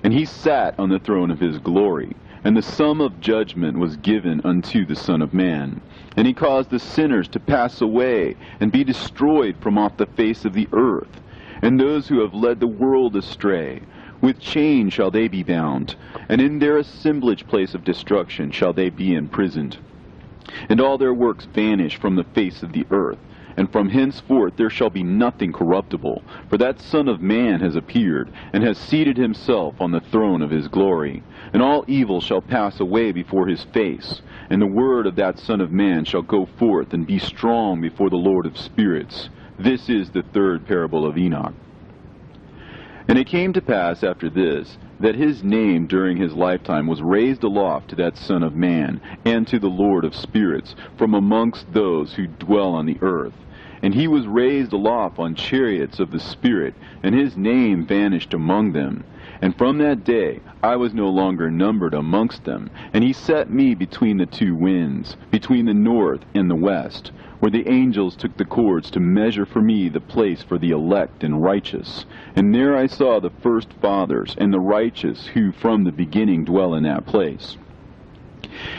And he sat on the throne of his glory, and the sum of judgment was given unto the Son of Man. And he caused the sinners to pass away, and be destroyed from off the face of the earth. And those who have led the world astray, with chains shall they be bound, and in their assemblage place of destruction shall they be imprisoned. And all their works vanish from the face of the earth, and from henceforth there shall be nothing corruptible, for that Son of Man has appeared, and has seated himself on the throne of his glory. And all evil shall pass away before his face, and the word of that Son of Man shall go forth and be strong before the Lord of spirits. This is the third parable of Enoch. And it came to pass after this, that his name during his lifetime was raised aloft to that Son of Man, and to the Lord of spirits, from amongst those who dwell on the earth. And he was raised aloft on chariots of the Spirit, and his name vanished among them. And from that day I was no longer numbered amongst them. And he set me between the two winds, between the north and the west, where the angels took the cords to measure for me the place for the elect and righteous. And there I saw the first fathers and the righteous, who from the beginning dwell in that place.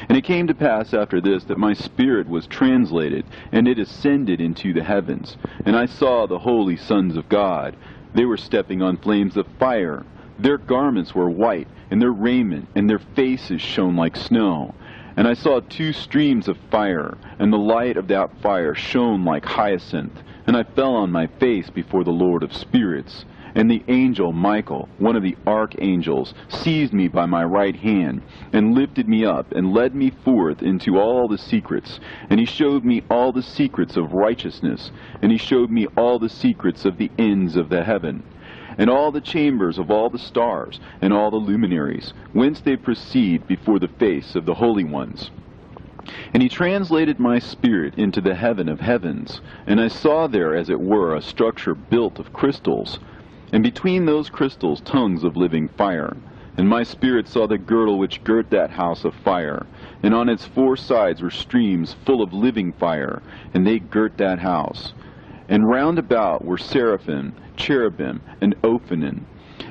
And it came to pass after this that my spirit was translated, and it ascended into the heavens. And I saw the holy sons of God. They were stepping on flames of fire. Their garments were white, and their raiment and their faces shone like snow. And I saw 2 streams of fire, and the light of that fire shone like hyacinth. And I fell on my face before the Lord of spirits. And the angel Michael, one of the archangels, seized me by my right hand, and lifted me up, and led me forth into all the secrets. And he showed me all the secrets of righteousness, and he showed me all the secrets of the ends of the heaven, and all the chambers of all the stars, and all the luminaries, whence they proceed before the face of the holy ones. And he translated my spirit into the heaven of heavens, and I saw there, as it were, a structure built of crystals, and between those crystals tongues of living fire. And my spirit saw the girdle which girt that house of fire, and on its 4 sides were streams full of living fire, and they girt that house. And round about were seraphim, cherubim, and ophanim.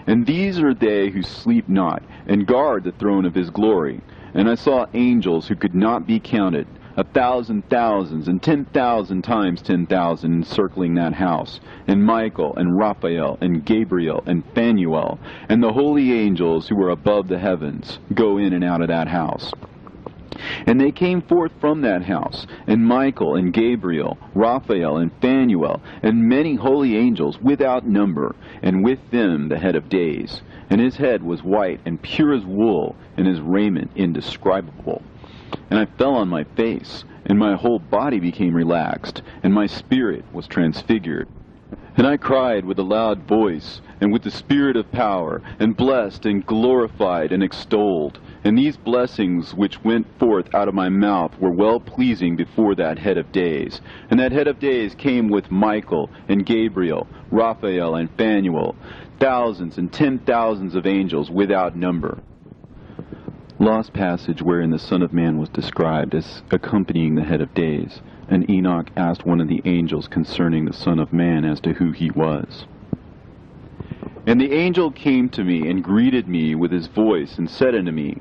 And these are they who sleep not, and guard the throne of his glory. And I saw angels who could not be counted, 1,000 thousands, and 10,000 times 10,000 encircling that house, and Michael, and Raphael, and Gabriel, and Phanuel, and the holy angels who were above the heavens, go in and out of that house. And they came forth from that house, and Michael, and Gabriel, Raphael, and Phanuel, and many holy angels without number, and with them the head of days. And his head was white and pure as wool, and his raiment indescribable. And I fell on my face, and my whole body became relaxed, and my spirit was transfigured. And I cried with a loud voice, and with the spirit of power, and blessed, and glorified, and extolled. And these blessings which went forth out of my mouth were well-pleasing before that head of days. And that head of days came with Michael, and Gabriel, Raphael, and Phanuel, thousands and 10,000s of angels without number. Lost passage wherein the Son of Man was described as accompanying the head of days. And Enoch asked one of the angels concerning the Son of Man as to who he was. And the angel came to me and greeted me with his voice, and said unto me,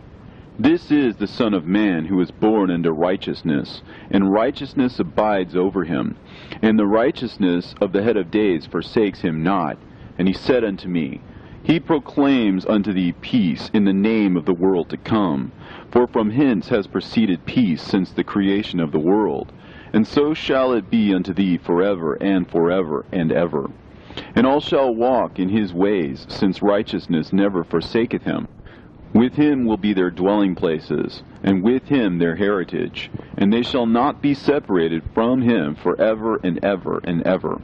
This is the Son of Man, who is born unto righteousness, and righteousness abides over him. And the righteousness of the head of days forsakes him not. And he said unto me, He proclaims unto thee peace in the name of the world to come. For from hence has proceeded peace since the creation of the world. And so shall it be unto thee forever and ever. And all shall walk in his ways, since righteousness never forsaketh him. With him will be their dwelling places, and with him their heritage. And they shall not be separated from him forever and ever.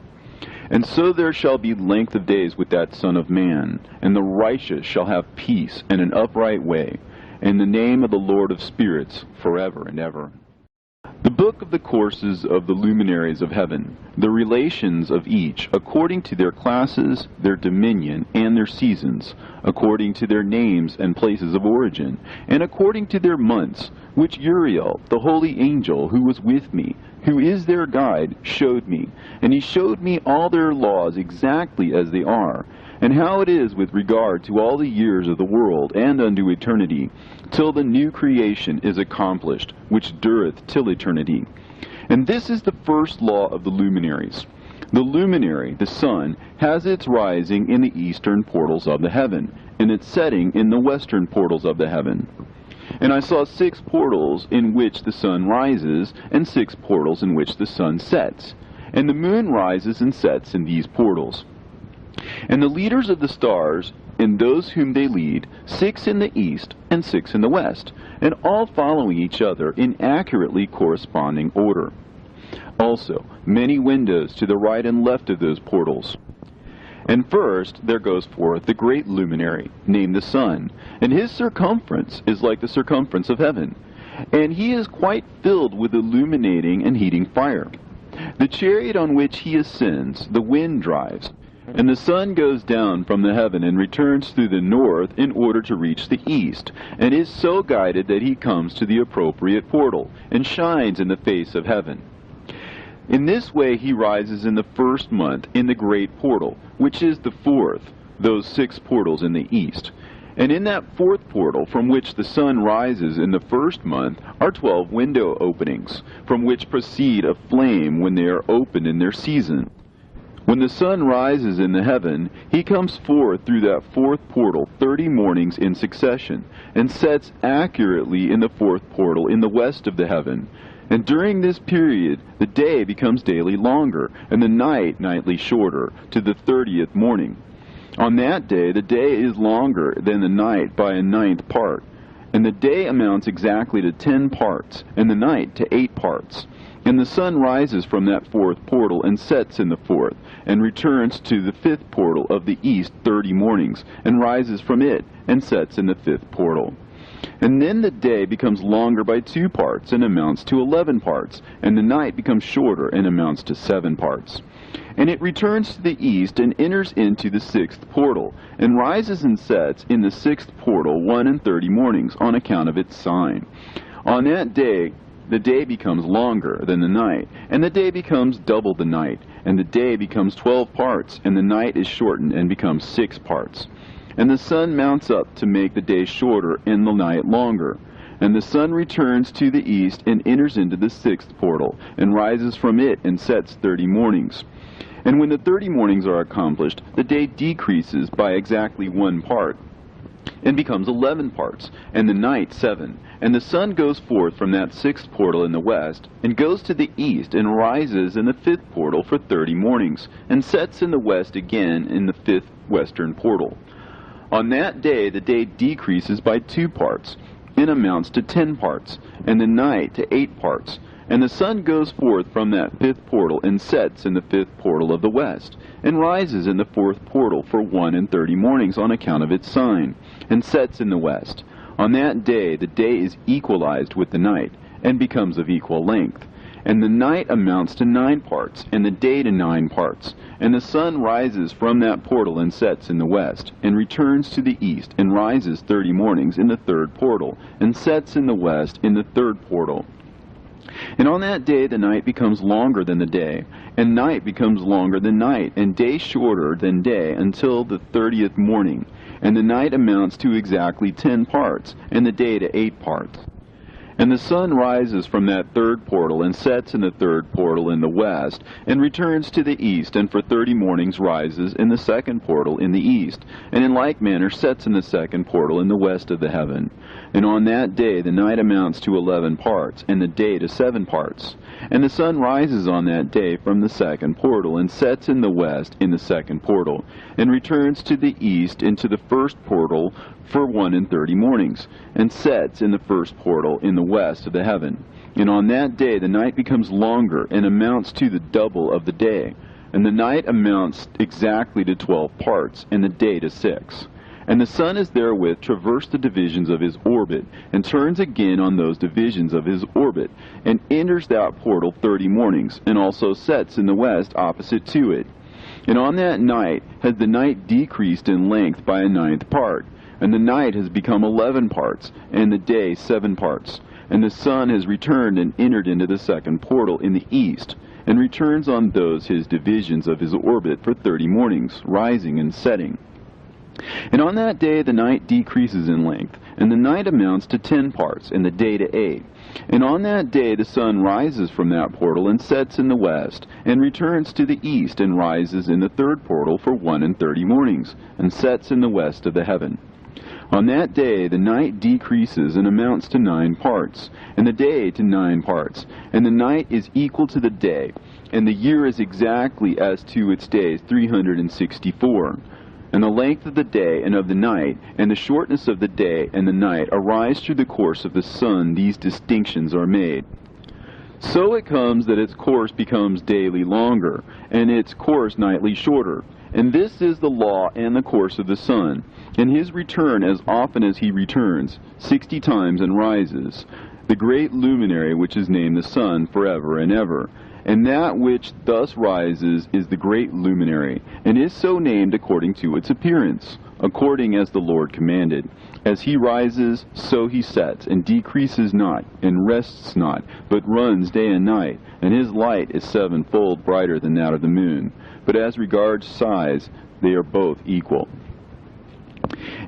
And so there shall be length of days with that Son of Man, and the righteous shall have peace and an upright way, in the name of the Lord of spirits, forever and ever. The book of the courses of the luminaries of heaven, the relations of each, according to their classes, their dominion, and their seasons, according to their names and places of origin, and according to their months, which Uriel, the holy angel who was with me, who is their guide, showed me. And he showed me all their laws exactly as they are, and how it is with regard to all the years of the world and unto eternity, till the new creation is accomplished, which dureth till eternity. And this is the first law of the luminaries. The luminary, the sun, has its rising in the eastern portals of the heaven, and its setting in the western portals of the heaven. And I saw 6 portals in which the sun rises, and 6 portals in which the sun sets. And the moon rises and sets in these portals. And the leaders of the stars, and those whom they lead, 6 in the east and 6 in the west, and all following each other in accurately corresponding order. Also, many windows to the right and left of those portals. And first there goes forth the great luminary, named the sun, and his circumference is like the circumference of heaven, and he is quite filled with illuminating and heating fire. The chariot on which he ascends, the wind drives, and the sun goes down from the heaven and returns through the north in order to reach the east, and is so guided that he comes to the appropriate portal, and shines in the face of heaven. In this way he rises in the first month in the great portal, which is the 4th, those 6 portals in the east. And in that 4th portal from which the sun rises in the first month are 12 window openings, from which proceed a flame when they are opened in their season. When the sun rises in the heaven, he comes forth through that fourth portal 30 mornings in succession, and sets accurately in the fourth portal in the west of the heaven. And during this period, the day becomes daily longer, and the night nightly shorter, to the 30th morning. On that day, the day is longer than the night by a 9th part, and the day amounts exactly to 10 parts, and the night to 8 parts. And the sun rises from that fourth portal and sets in the fourth, and returns to the fifth portal of the east 30 mornings, and rises from it, and sets in the fifth portal. And then the day becomes longer by 2 parts, and amounts to 11 parts, and the night becomes shorter, and amounts to 7 parts. And it returns to the east, and enters into the 6th portal, and rises and sets in the 6th portal 1 mornings, on account of its sign. On that day, the day becomes longer than the night, and the day becomes double the night, and the day becomes 12 parts, and the night is shortened and becomes 6 parts. And the sun mounts up to make the day shorter and the night longer. And the sun returns to the east and enters into the 6th portal, and rises from it and sets 30 mornings. And when the 30 mornings are accomplished, the day decreases by exactly 1 part, and becomes 11 parts, and the night 7. And the sun goes forth from that 6th portal in the west, and goes to the east, and rises in the 5th portal for 30 mornings, and sets in the west again in the 5th western portal. On that day the day decreases by 2 parts, and amounts to 10 parts, and the night to 8 parts. And the sun goes forth from that 5th portal, and sets in the 5th portal of the west, and rises in the 4th portal for 31 mornings on account of its sign, and sets in the west. On that day the day is equalized with the night, and becomes of equal length. And the night amounts to 9 parts, and the day to 9 parts. And the sun rises from that portal and sets in the west, and returns to the east, and rises 30 mornings in the 3rd portal, and sets in the west in the 3rd portal. And on that day the night becomes longer than the day, and night becomes longer than night, and day shorter than day, until the 30th morning. And the night amounts to exactly 10 parts, and the day to 8 parts. And the sun rises from that 3rd portal, and sets in the 3rd portal in the west, and returns to the east, and for 30 mornings rises in the 2nd portal in the east, and in like manner sets in the 2nd portal in the west of the heaven. And on that day the night amounts to 11 parts, and the day to 7 parts. And the sun rises on that day from the 2nd portal, and sets in the west in the 2nd portal, and returns to the east into the 1st portal for 31 mornings, and sets in the 1st portal in the west of the heaven. And on that day the night becomes longer, and amounts to the double of the day. And the night amounts exactly to 12 parts, and the day to 6. And the sun is therewith traversed the divisions of his orbit, and turns again on those divisions of his orbit, and enters that portal 30 mornings, and also sets in the west opposite to it. And on that night has the night decreased in length by a 9th part, and the night has become 11 parts, and the day 7 parts. And the sun has returned and entered into the 2nd portal in the east, and returns on those his divisions of his orbit for 30 mornings, rising and setting. And on that day the night decreases in length, and the night amounts to 10 parts, and the day to 8. And on that day the sun rises from that portal, and sets in the west, and returns to the east, and rises in the 3rd portal for 31 mornings, and sets in the west of the heaven. On that day the night decreases and amounts to 9 parts, and the day to 9 parts, and the night is equal to the day, and the year is exactly as to its days 364. And the length of the day and of the night, and the shortness of the day and the night arise through the course of the sun. These distinctions are made. So it comes that its course becomes daily longer, and its course nightly shorter. And this is the law and the course of the sun. And his return, as often as he returns, 60 times and rises, the great luminary which is named the sun forever and ever. And that which thus rises is the great luminary, and is so named according to its appearance, according as the Lord commanded. As he rises, so he sets, and decreases not, and rests not, but runs day and night, and his light is 7-fold brighter than that of the moon. But as regards size, they are both equal.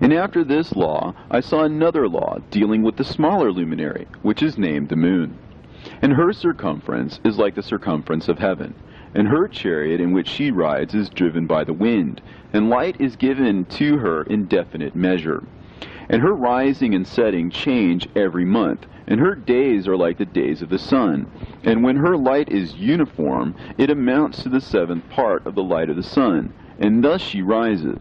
And after this law, I saw another law dealing with the smaller luminary, which is named the moon. And her circumference is like the circumference of heaven, and her chariot in which she rides is driven by the wind, and light is given to her in definite measure. And her rising and setting change every month, and her days are like the days of the sun. And when her light is uniform, it amounts to the 7th part of the light of the sun, and thus she rises.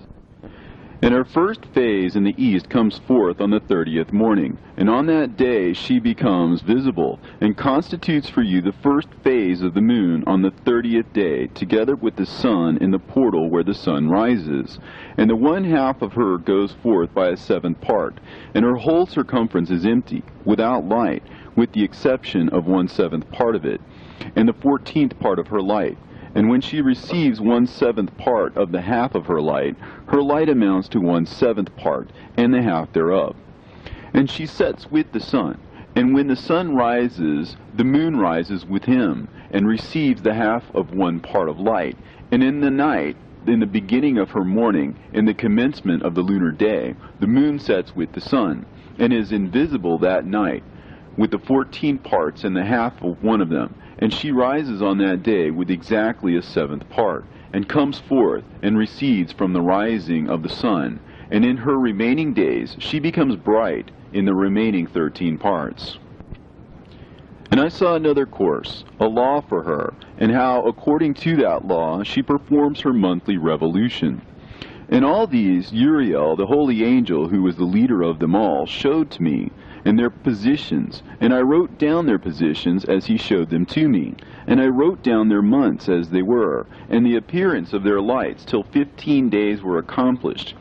And her first phase in the east comes forth on the 30th morning, and on that day she becomes visible, and constitutes for you the first phase of the moon on the 30th day, together with the sun in the portal where the sun rises. And the 1/2 of her goes forth by a 7th part, and her whole circumference is empty, without light, with the exception of 1/7 part of it, and the 14th part of her light. And when she receives 1/7 part of the half of her light amounts to 1/7 part, and the half thereof. And she sets with the sun, and when the sun rises, the moon rises with him, and receives the half of 1 part of light. And in the night, in the beginning of her morning, in the commencement of the lunar day, the moon sets with the sun, and is invisible that night, with the 14 parts and the half of 1 of them. And she rises on that day with exactly a 7th part, and comes forth, and recedes from the rising of the sun. And in her remaining days she becomes bright in the remaining 13 parts. And I saw another course, a law for her, and how according to that law she performs her monthly revolution. And all these Uriel, the holy angel who was the leader of them all, showed to me, and their positions, and I wrote down their positions as he showed them to me, and I wrote down their months as they were, and the appearance of their lights, till 15 days were accomplished.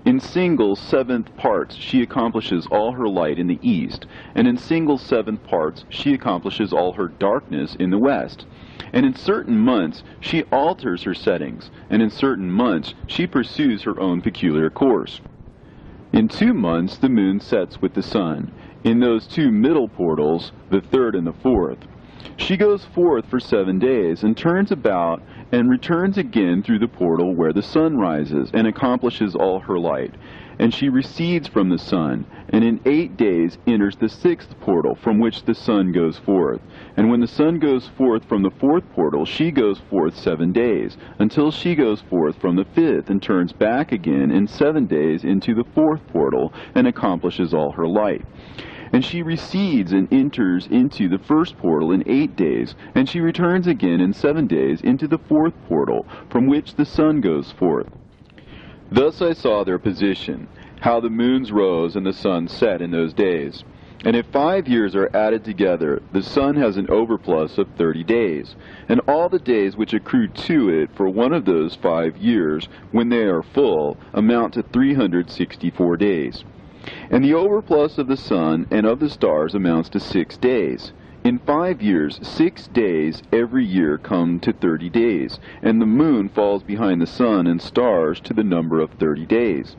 In single 7th parts she accomplishes all her light in the east, and in single 7th parts she accomplishes all her darkness in the west. And in certain months she alters her settings, and in certain months she pursues her own peculiar course. In 2 months the moon sets with the sun, in those 2 middle portals, the 3rd and the 4th. She goes forth for 7 days, and turns about, and returns again through the portal where the sun rises, and accomplishes all her light. And she recedes from the sun, and in 8 days enters the 6th portal, from which the sun goes forth. And when the sun goes forth from the 4th portal, she goes forth 7 days, until she goes forth from the 5th, and turns back again in 7 days into the 4th portal, and accomplishes all her light. And she recedes and enters into the 1st portal in 8 days, and she returns again in 7 days into the 4th portal, from which the sun goes forth. Thus I saw their position, how the moons rose and the sun set in those days. And if 5 years are added together, the sun has an overplus of 30 days, and all the days which accrue to it for one of those 5 years, when they are full, amount to 364 days. And the overplus of the sun and of the stars amounts to 6 days. In 5 years, 6 days every year come to 30 days, and the moon falls behind the sun and stars to the number of 30 days.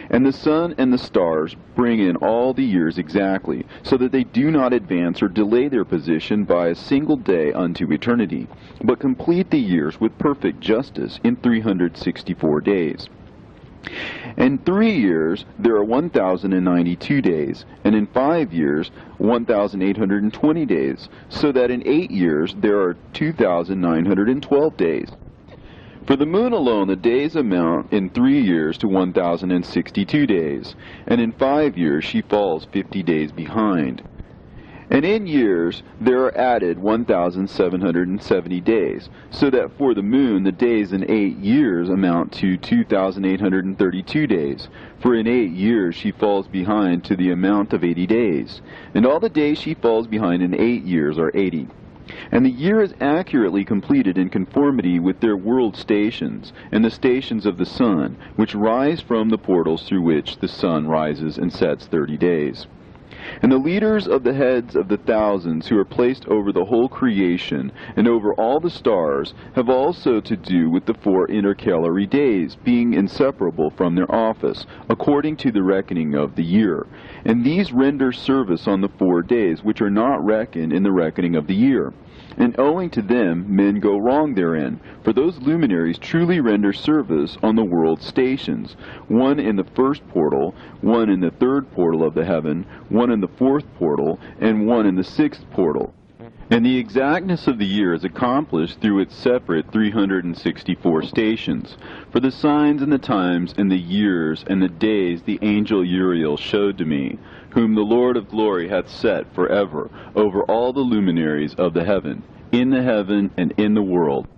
And the sun and the stars bring in all the years exactly, so that they do not advance or delay their position by a single day unto eternity, but complete the years with perfect justice in 364 days. In 3 years there are 1,092 days, and in 5 years 1,820 days, so that in 8 years there are 2,912 days. For the moon alone the days amount in 3 years to 1,062 days, and in 5 years she falls 50 days behind. And in years there are added 1,770 days, so that for the moon the days in 8 years amount to 2,832 days. For in 8 years she falls behind to the amount of 80 days, and all the days she falls behind in 8 years are 80. And the year is accurately completed in conformity with their world stations, and the stations of the sun, which rise from the portals through which the sun rises and sets 30 days. And the leaders of the heads of the thousands who are placed over the whole creation and over all the stars have also to do with the 4 intercalary days, being inseparable from their office, according to the reckoning of the year. And these render service on the 4 days, which are not reckoned in the reckoning of the year. And owing to them men go wrong therein, for those luminaries truly render service on the world stations, one in the 1st portal, one in the 3rd portal of the heaven, one in the 4th portal, and one in the 6th portal. And the exactness of the year is accomplished through its separate 364 stations. For the signs and the times and the years and the days the angel Uriel showed to me, whom the Lord of glory hath set forever over all the luminaries of the heaven, in the heaven and in the world,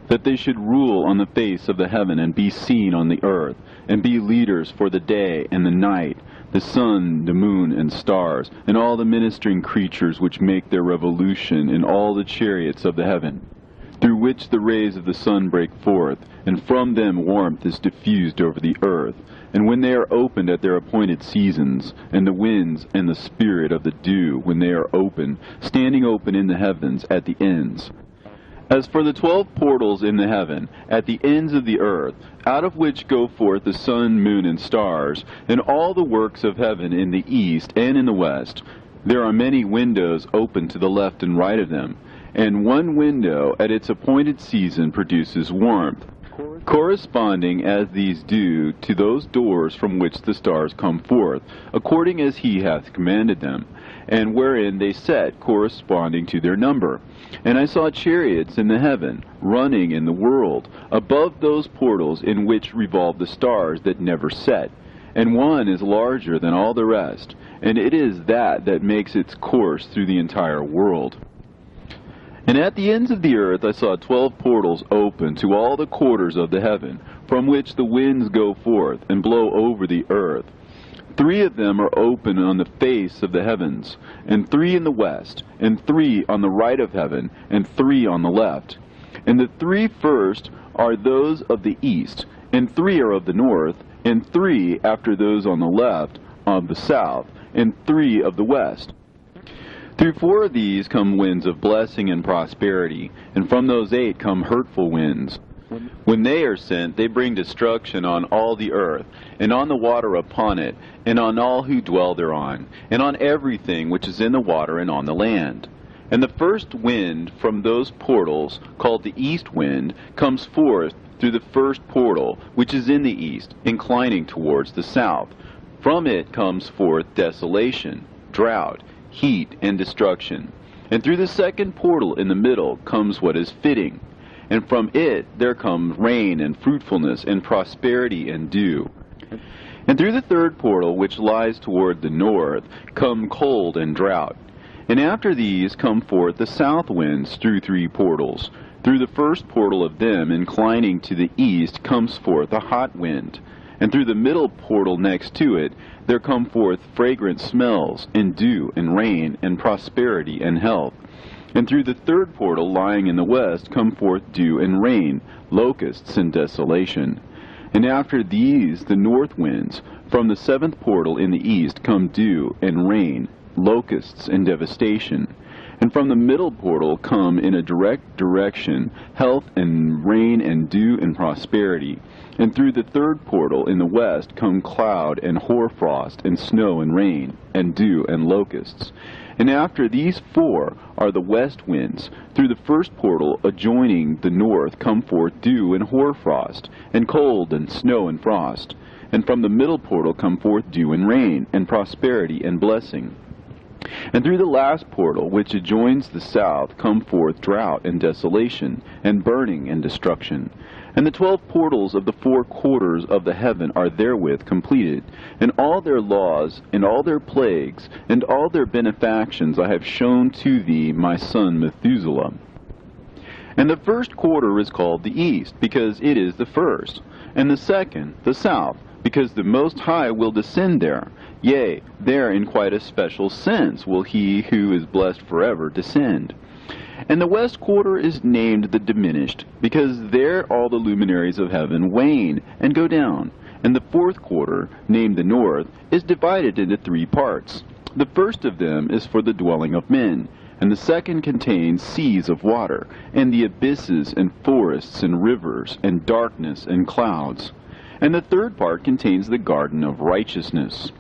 that they should rule on the face of the heaven and be seen on the earth, and be leaders for the day and the night, the sun, the moon, and stars, and all the ministering creatures which make their revolution in all the chariots of the heaven, through which the rays of the sun break forth, and from them warmth is diffused over the earth. And when they are opened at their appointed seasons, and the winds and the spirit of the dew, when they are open, standing open in the heavens at the ends. As for the 12 portals in the heaven, at the ends of the earth, out of which go forth the sun, moon, and stars, and all the works of heaven in the east and in the west, there are many windows open to the left and right of them, and one window at its appointed season produces warmth, corresponding as these do to those doors from which the stars come forth, according as he hath commanded them, and wherein they set corresponding to their number. And I saw chariots in the heaven, running in the world, above those portals in which revolve the stars that never set. And one is larger than all the rest, and it is that makes its course through the entire world. And at the ends of the earth I saw 12 portals open to all the quarters of the heaven, from which the winds go forth and blow over the earth. 3 of them are open on the face of the heavens, and 3 in the west, and 3 on the right of heaven, and 3 on the left. And the 3 first are those of the east, and 3 are of the north, and 3 after those on the left of the south, and 3 of the west. Through 4 of these come winds of blessing and prosperity, and from those 8 come hurtful winds. When they are sent, they bring destruction on all the earth, and on the water upon it, and on all who dwell thereon, and on everything which is in the water and on the land. And the first wind from those portals, called the east wind, comes forth through the first portal, which is in the east, inclining towards the south. From it comes forth desolation, drought, heat, and destruction. And through the second portal in the middle comes what is fitting. And from it there comes rain and fruitfulness and prosperity and dew. And through the third portal, which lies toward the north, come cold and drought. And after these come forth the south winds through 3 portals. Through the first portal of them, inclining to the east, comes forth a hot wind. And through the middle portal next to it, there come forth fragrant smells, and dew, and rain, and prosperity, and health. And through the third portal lying in the west come forth dew and rain, locusts and desolation. And after these the north winds, from the 7th portal in the east come dew and rain, locusts and devastation. And from the middle portal come in a direct direction health and rain and dew and prosperity. And through the third portal in the west come cloud and hoarfrost and snow and rain and dew and locusts. And after these 4 are the west winds. Through the first portal adjoining the north come forth dew and hoarfrost, and cold and snow and frost. And from the middle portal come forth dew and rain, and prosperity and blessing. And through the last portal, which adjoins the south, come forth drought and desolation, and burning and destruction. And the 12 portals of the 4 quarters of the heaven are therewith completed, and all their laws, and all their plagues, and all their benefactions I have shown to thee, my son Methuselah. And the first quarter is called the east, because it is the first, and the second the south, because the Most High will descend there. Yea, there in quite a special sense will he who is blessed forever descend. And the west quarter is named the diminished, because there all the luminaries of heaven wane and go down. And the 4th quarter, named the north, is divided into 3 parts. The first of them is for the dwelling of men, and the second contains seas of water, and the abysses and forests and rivers, and darkness and clouds. And the third part contains the garden of righteousness.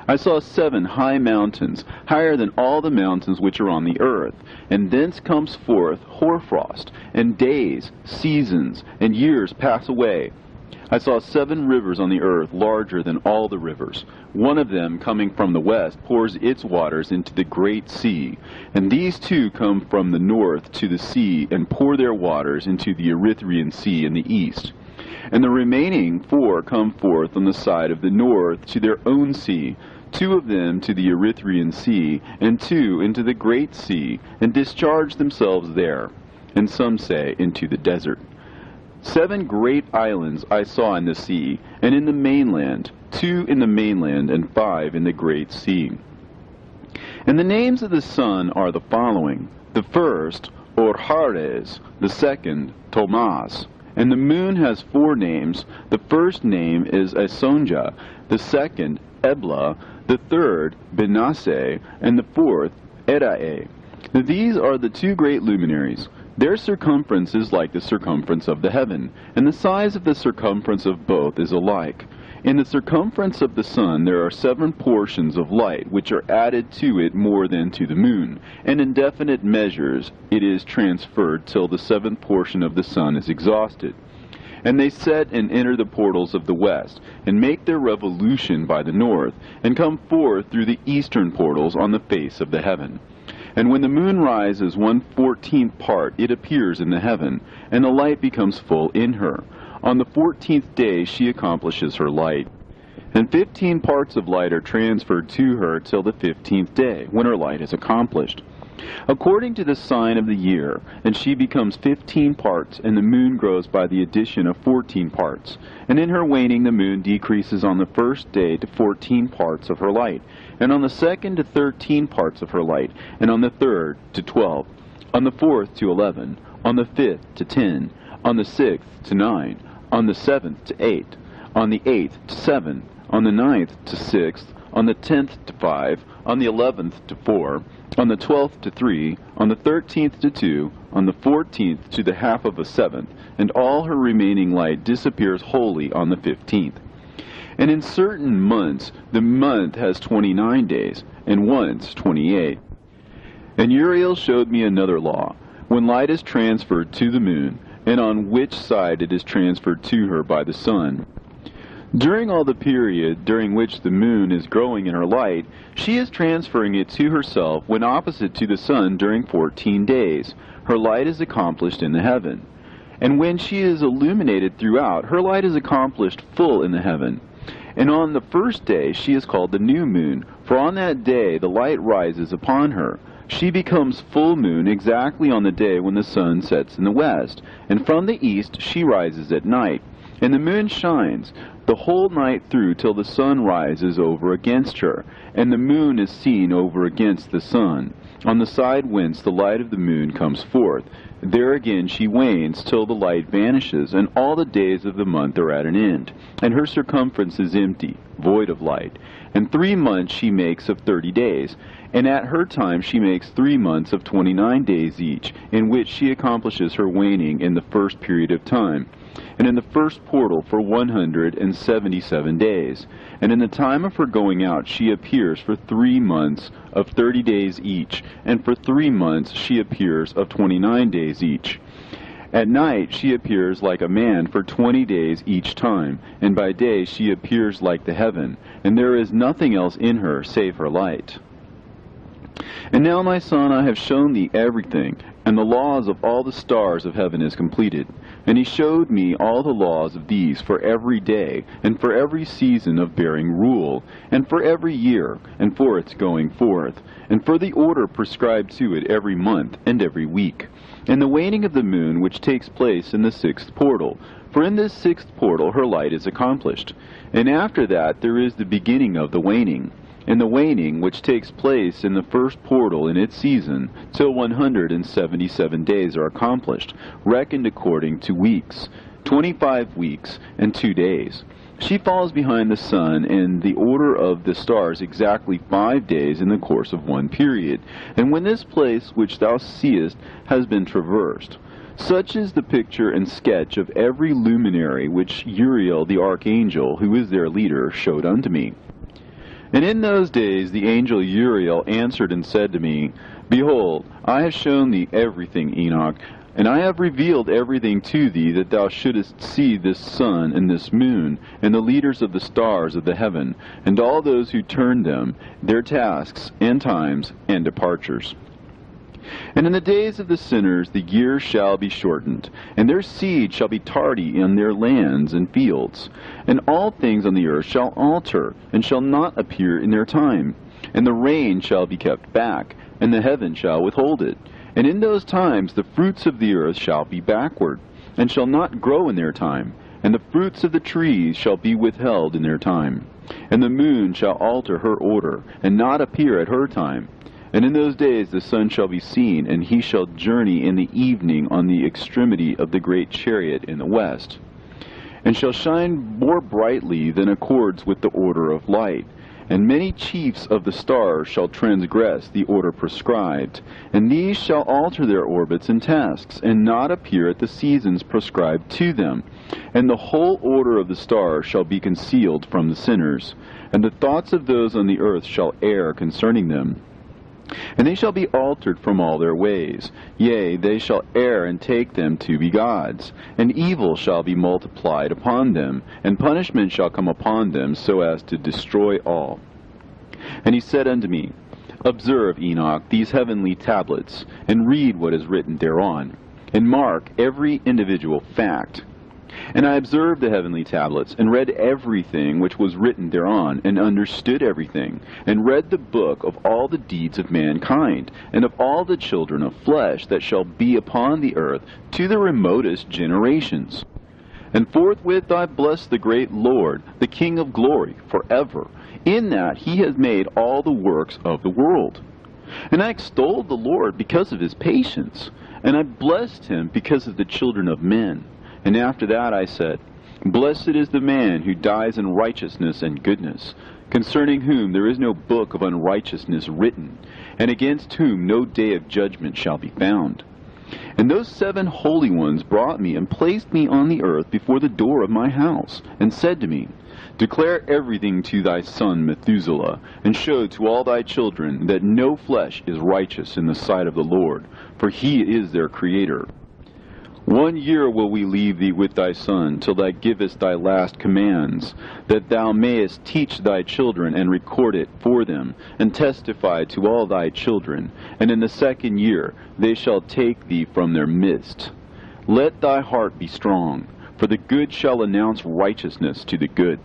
I saw 7 high mountains, higher than all the mountains which are on the earth, and thence comes forth hoarfrost, and days, seasons, and years pass away, I saw 7 rivers on the earth, larger than all the rivers. One of them, coming from the west, pours its waters into the great sea. And these 2 come from the north to the sea, and pour their waters into the Erythraean Sea in the east. And the remaining 4 come forth on the side of the north to their own sea, 2 of them to the Erythraean Sea, and 2 into the great sea, and discharge themselves there, and some say into the desert. 7 great islands I saw in the sea, and in the mainland, 2 in the mainland, and 5 in the great sea. And the names of the sun are the following: the first, Orhares; the second, Tomas. And the moon has 4 names. The first name is Asonja, the second, Ebla, the third, Benasse, and the fourth, Erae. These are the 2 great luminaries. Their circumference is like the circumference of the heaven, and the size of the circumference of both is alike. In the circumference of the sun there are 7 portions of light, which are added to it more than to the moon, and in definite measures it is transferred till the 7th portion of the sun is exhausted. And they set and enter the portals of the west, and make their revolution by the north, and come forth through the eastern portals on the face of the heaven. And when the moon rises 1/14th part, it appears in the heaven, and the light becomes full in her. On the 14th day she accomplishes her light. And 15 parts of light are transferred to her till the 15th day, when her light is accomplished, according to the sign of the year, and she becomes 15 parts, and the moon grows by the addition of 14 parts. And in her waning the moon decreases on the first day to 14 parts of her light, and on the second to 13 parts of her light, and on the third to 12, on the fourth to 11, on the 5th to 10, on the 6th to 9, on the 7th to 8, on the 8th to 7, on the 9th to 6th, on the 10th to 5, on the 11th to 4, on the 12th to 3, on the 13th to 2, on the 14th to the half of a 7th, and all her remaining light disappears wholly on the 15th. And in certain months the month has 29 days, and once 28. And Uriel showed me another law, when light is transferred to the moon, and on which side it is transferred to her by the sun. During all the period during which the moon is growing in her light, she is transferring it to herself when opposite to the sun during 14 days. Her light is accomplished in the heaven. And when she is illuminated throughout, her light is accomplished full in the heaven. And on the first day she is called the new moon, for on that day the light rises upon her. She becomes full moon exactly on the day when the sun sets in the west, and from the east she rises at night. And the moon shines the whole night through till the sun rises over against her, and the moon is seen over against the sun, on the side whence the light of the moon comes forth. There again she wanes till the light vanishes, and all the days of the month are at an end, and her circumference is empty, void of light. And 3 months she makes of 30 days, and at her time she makes 3 months of 29 days each, in which she accomplishes her waning in the first period of time, and in the first portal for 177 days. And in the time of her going out she appears for 3 months of 30 days each, and for 3 months she appears of 29 days each. At night she appears like a man for 20 days each time, and by day she appears like the heaven, and there is nothing else in her save her light. And now, my son, I have shown thee everything, and the laws of all the stars of heaven is completed. And he showed me all the laws of these for every day, and for every season of bearing rule, and for every year, and for its going forth, and for the order prescribed to it every month and every week, and the waning of the moon which takes place in the 6th portal. For in this 6th portal her light is accomplished. And after that there is the beginning of the waning. And the waning, which takes place in the first portal in its season, till 177 days are accomplished, reckoned according to weeks, 25 weeks and 2 days. She falls behind the sun in the order of the stars exactly 5 days in the course of one period. And when this place which thou seest has been traversed, such is the picture and sketch of every luminary which Uriel the archangel, who is their leader, showed unto me. And in those days the angel Uriel answered and said to me, Behold, I have shown thee everything, Enoch. And I have revealed everything to thee, that thou shouldest see this sun and this moon, and the leaders of the stars of the heaven, and all those who turn them, their tasks, and times, and departures. And in the days of the sinners the years shall be shortened, and their seed shall be tardy in their lands and fields. And all things on the earth shall alter, and shall not appear in their time. And the rain shall be kept back, and the heaven shall withhold it. And in those times the fruits of the earth shall be backward, and shall not grow in their time. And the fruits of the trees shall be withheld in their time. And the moon shall alter her order, and not appear at her time. And in those days the sun shall be seen, and he shall journey in the evening on the extremity of the great chariot in the west. And shall shine more brightly than accords with the order of light. And many chiefs of the stars shall transgress the order prescribed, and these shall alter their orbits and tasks, and not appear at the seasons prescribed to them. And the whole order of the stars shall be concealed from the sinners, and the thoughts of those on the earth shall err concerning them. And they shall be altered from all their ways. Yea, they shall err and take them to be gods. And evil shall be multiplied upon them, and punishment shall come upon them, so as to destroy all. And he said unto me, Observe, Enoch, these heavenly tablets, and read what is written thereon, and mark every individual fact. And I observed the heavenly tablets, and read everything which was written thereon, and understood everything, and read the book of all the deeds of mankind, and of all the children of flesh that shall be upon the earth, to the remotest generations. And forthwith I blessed the great Lord, the King of glory, forever, in that he has made all the works of the world. And I extolled the Lord because of his patience, and I blessed him because of the children of men. And after that I said, Blessed is the man who dies in righteousness and goodness, concerning whom there is no book of unrighteousness written, and against whom no day of judgment shall be found. And those 7 holy ones brought me and placed me on the earth before the door of my house, and said to me, Declare everything to thy son Methuselah, and show to all thy children that no flesh is righteous in the sight of the Lord, for he is their creator. 1 year will we leave thee with thy son, till thou givest thy last commands, that thou mayest teach thy children, and record it for them, and testify to all thy children. And in the 2nd year they shall take thee from their midst. Let thy heart be strong, for the good shall announce righteousness to the good.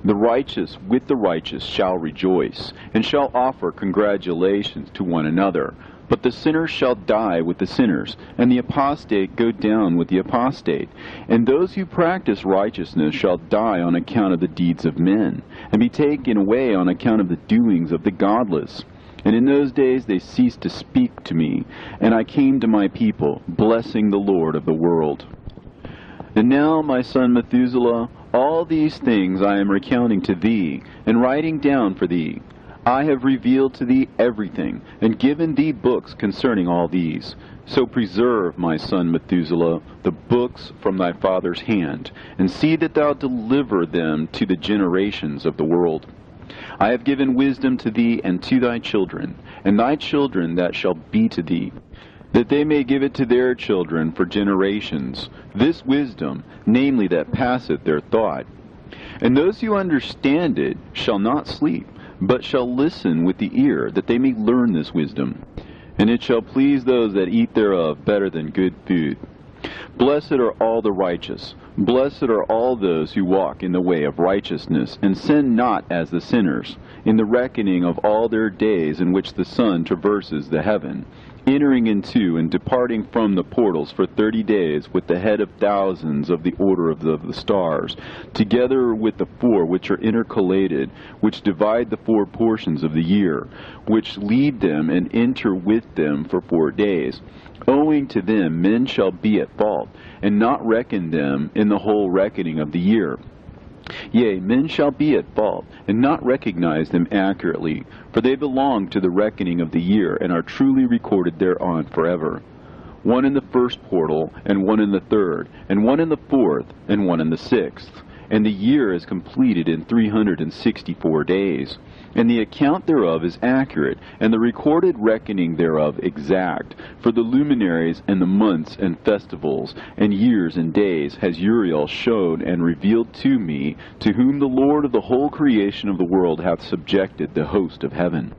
The righteous with the righteous shall rejoice, and shall offer congratulations to one another. But the sinners shall die with the sinners, and the apostate go down with the apostate. And those who practice righteousness shall die on account of the deeds of men, and be taken away on account of the doings of the godless. And in those days they ceased to speak to me, and I came to my people, blessing the Lord of the world. And now, my son Methuselah, all these things I am recounting to thee, and writing down for thee. I have revealed to thee everything, and given thee books concerning all these. So preserve, my son Methuselah, the books from thy father's hand, and see that thou deliver them to the generations of the world. I have given wisdom to thee and to thy children, and thy children that shall be to thee, that they may give it to their children for generations, this wisdom, namely that passeth their thought. And those who understand it shall not sleep, but shall listen with the ear, that they may learn this wisdom. And it shall please those that eat thereof better than good food. Blessed are all the righteous. Blessed are all those who walk in the way of righteousness, and sin not as the sinners, in the reckoning of all their days in which the sun traverses the heaven, entering into and departing from the portals for 30 days with the head of thousands of the order of the stars, together with the 4 which are intercalated, which divide the 4 portions of the year, which lead them and enter with them for 4 days. Owing to them men shall be at fault, and not reckon them in the whole reckoning of the year. Yea, men shall be at fault, and not recognize them accurately, for they belong to the reckoning of the year, and are truly recorded thereon forever. 1 in the 1st portal, and 1 in the 3rd, and 1 in the 4th, and 1 in the 6th. And the year is completed in 364 days. and the account thereof is accurate, and the recorded reckoning thereof exact. For the luminaries and the months and festivals and years and days has Uriel showed and revealed to me, to whom the Lord of the whole creation of the world hath subjected the host of heaven.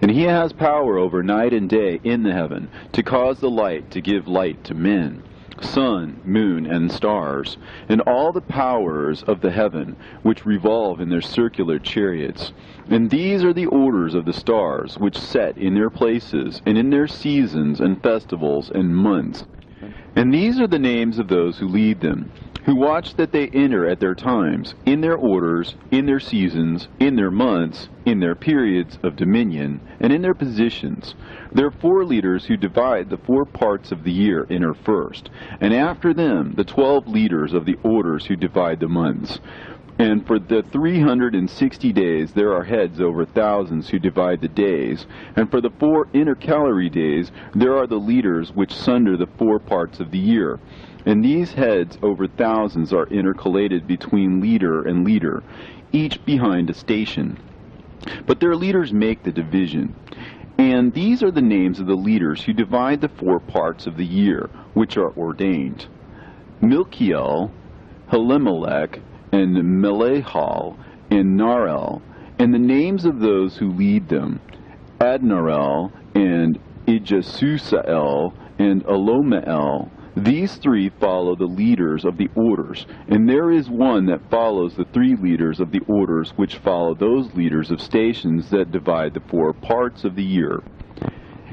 And he has power over night and day in the heaven, to cause the light to give light to men, sun, moon, and stars, and all the powers of the heaven, which revolve in their circular chariots. And these are the orders of the stars, which set in their places, and in their seasons, and festivals, and months. And these are the names of those who lead them, who watch that they enter at their times, in their orders, in their seasons, in their months, in their periods of dominion, and in their positions. Their 4 leaders who divide the 4 parts of the year enter first, and after them the 12 leaders of the orders who divide the months. And for the 360 days there are heads over thousands who divide the days, and for the 4 intercalary days there are the leaders which sunder the 4 parts of the year. And these heads over thousands are intercalated between leader and leader, each behind a station. But their leaders make the division. And these are the names of the leaders who divide the 4 parts of the year, which are ordained: Milkiel, Helimelech, and Melechal, and Narel, and the names of those who lead them: Adnarel, and Ijasusael, and Alomael. These 3 follow the leaders of the orders, and there is one that follows the 3 leaders of the orders, which follow those leaders of stations that divide the 4 parts of the year.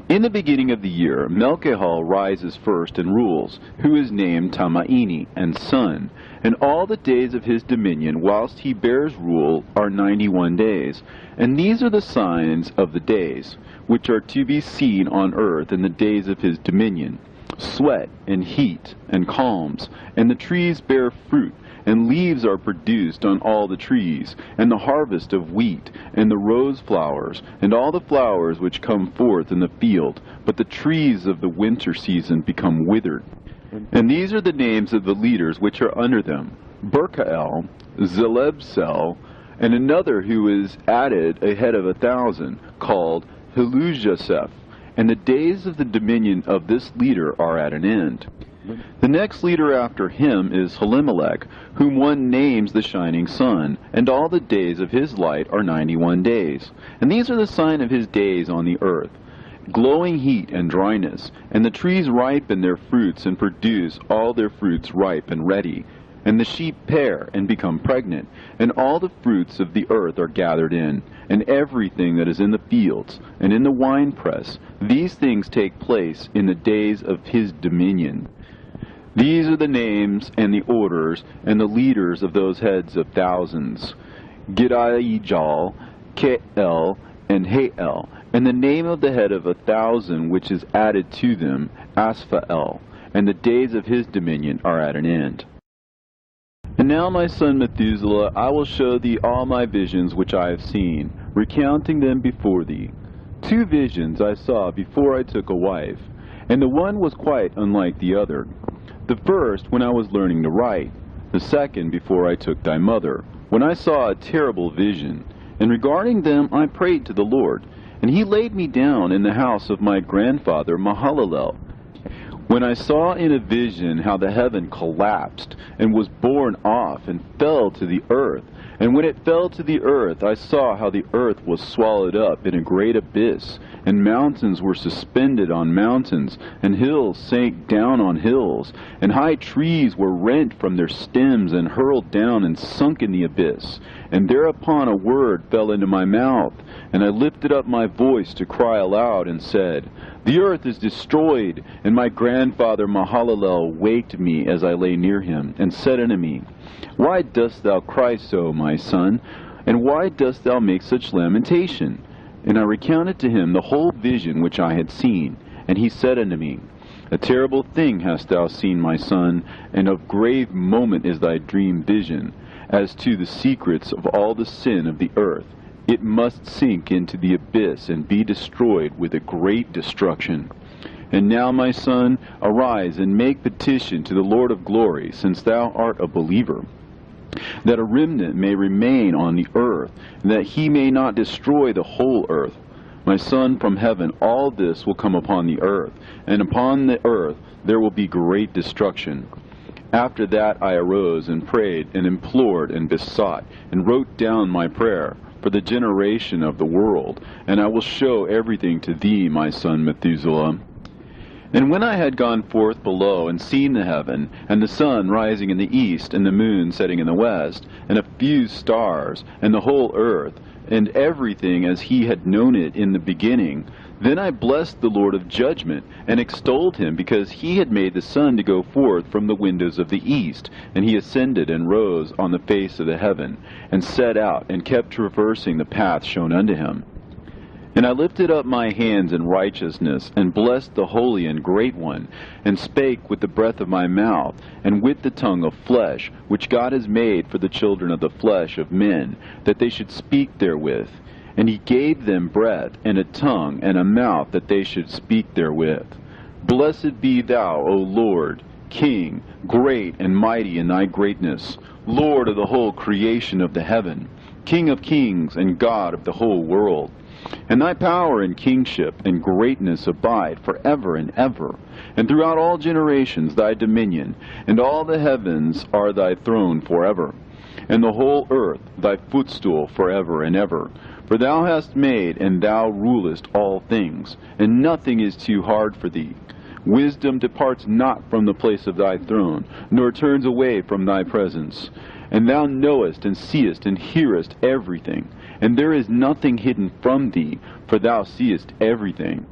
In the beginning of the year, Melchihal rises first and rules, who is named Tamaini, and son, and all the days of his dominion whilst he bears rule are 91 days. And these are the signs of the days, which are to be seen on earth in the days of his dominion: sweat, and heat, and calms, and the trees bear fruit, and leaves are produced on all the trees, and the harvest of wheat, and the rose flowers, and all the flowers which come forth in the field. But the trees of the winter season become withered. And these are the names of the leaders which are under them: Berkael, Zelebsel, and another who is added a head of 1,000, called Helujaseph. And the days of the dominion of this leader are at an end. The next leader after him is Helimelech, whom one names the shining sun, and all the days of his light are 91 days. And these are the sign of his days on the earth: glowing heat and dryness, and the trees ripen their fruits and produce all their fruits ripe and ready. And the sheep pair and become pregnant, and all the fruits of the earth are gathered in, and everything that is in the fields, and in the winepress. These things take place in the days of his dominion. These are the names and the orders and the leaders of those heads of thousands: Gidaijal, Keel, and Hael, and the name of the head of 1,000 which is added to them, Asphael. And the days of his dominion are at an end. And now, my son Methuselah, I will show thee all my visions which I have seen, recounting them before thee. 2 visions I saw before I took a wife, and the one was quite unlike the other. The first when I was learning to write, the second before I took thy mother, when I saw a terrible vision. And regarding them I prayed to the Lord, and he laid me down in the house of my grandfather Mahalalel. When I saw in a vision how the heaven collapsed, and was borne off, and fell to the earth. And when it fell to the earth, I saw how the earth was swallowed up in a great abyss, and mountains were suspended on mountains, and hills sank down on hills, and high trees were rent from their stems, and hurled down and sunk in the abyss. And thereupon a word fell into my mouth, and I lifted up my voice to cry aloud, and said, The earth is destroyed. And my grandfather Mahalalel waked me as I lay near him, and said unto me, Why dost thou cry so, my son? And why dost thou make such lamentation? And I recounted to him the whole vision which I had seen. And he said unto me, A terrible thing hast thou seen, my son, and of grave moment is thy dream vision. As to the secrets of all the sin of the earth, it must sink into the abyss and be destroyed with a great destruction. And now, my son, arise and make petition to the Lord of glory, since thou art a believer. that a remnant may remain on the earth, and that he may not destroy the whole earth. My son, from heaven all this will come upon the earth, and upon the earth there will be great destruction. After that I arose and prayed and implored and besought, and wrote down my prayer for the generation of the world, and I will show everything to thee, my son Methuselah. And when I had gone forth below and seen the heaven, and the sun rising in the east, and the moon setting in the west, and a few stars, and the whole earth, and everything as he had known it in the beginning, then I blessed the Lord of judgment, and extolled him, because he had made the sun to go forth from the windows of the east, and he ascended and rose on the face of the heaven, and set out, and kept traversing the path shown unto him. And I lifted up my hands in righteousness, and blessed the Holy and Great One, and spake with the breath of my mouth, and with the tongue of flesh, which God has made for the children of the flesh of men, that they should speak therewith. And he gave them breath, and a tongue, and a mouth, that they should speak therewith. Blessed be thou, O Lord, King, great and mighty in thy greatness, Lord of the whole creation of the heaven, King of kings, and God of the whole world. And thy power and kingship and greatness abide forever and ever. And throughout all generations thy dominion, and all the heavens are thy throne forever, and the whole earth thy footstool forever and ever. For thou hast made, and thou rulest all things, and nothing is too hard for thee. Wisdom departs not from the place of thy throne, nor turns away from thy presence. And thou knowest and seest and hearest everything, and there is nothing hidden from thee, for thou seest everything.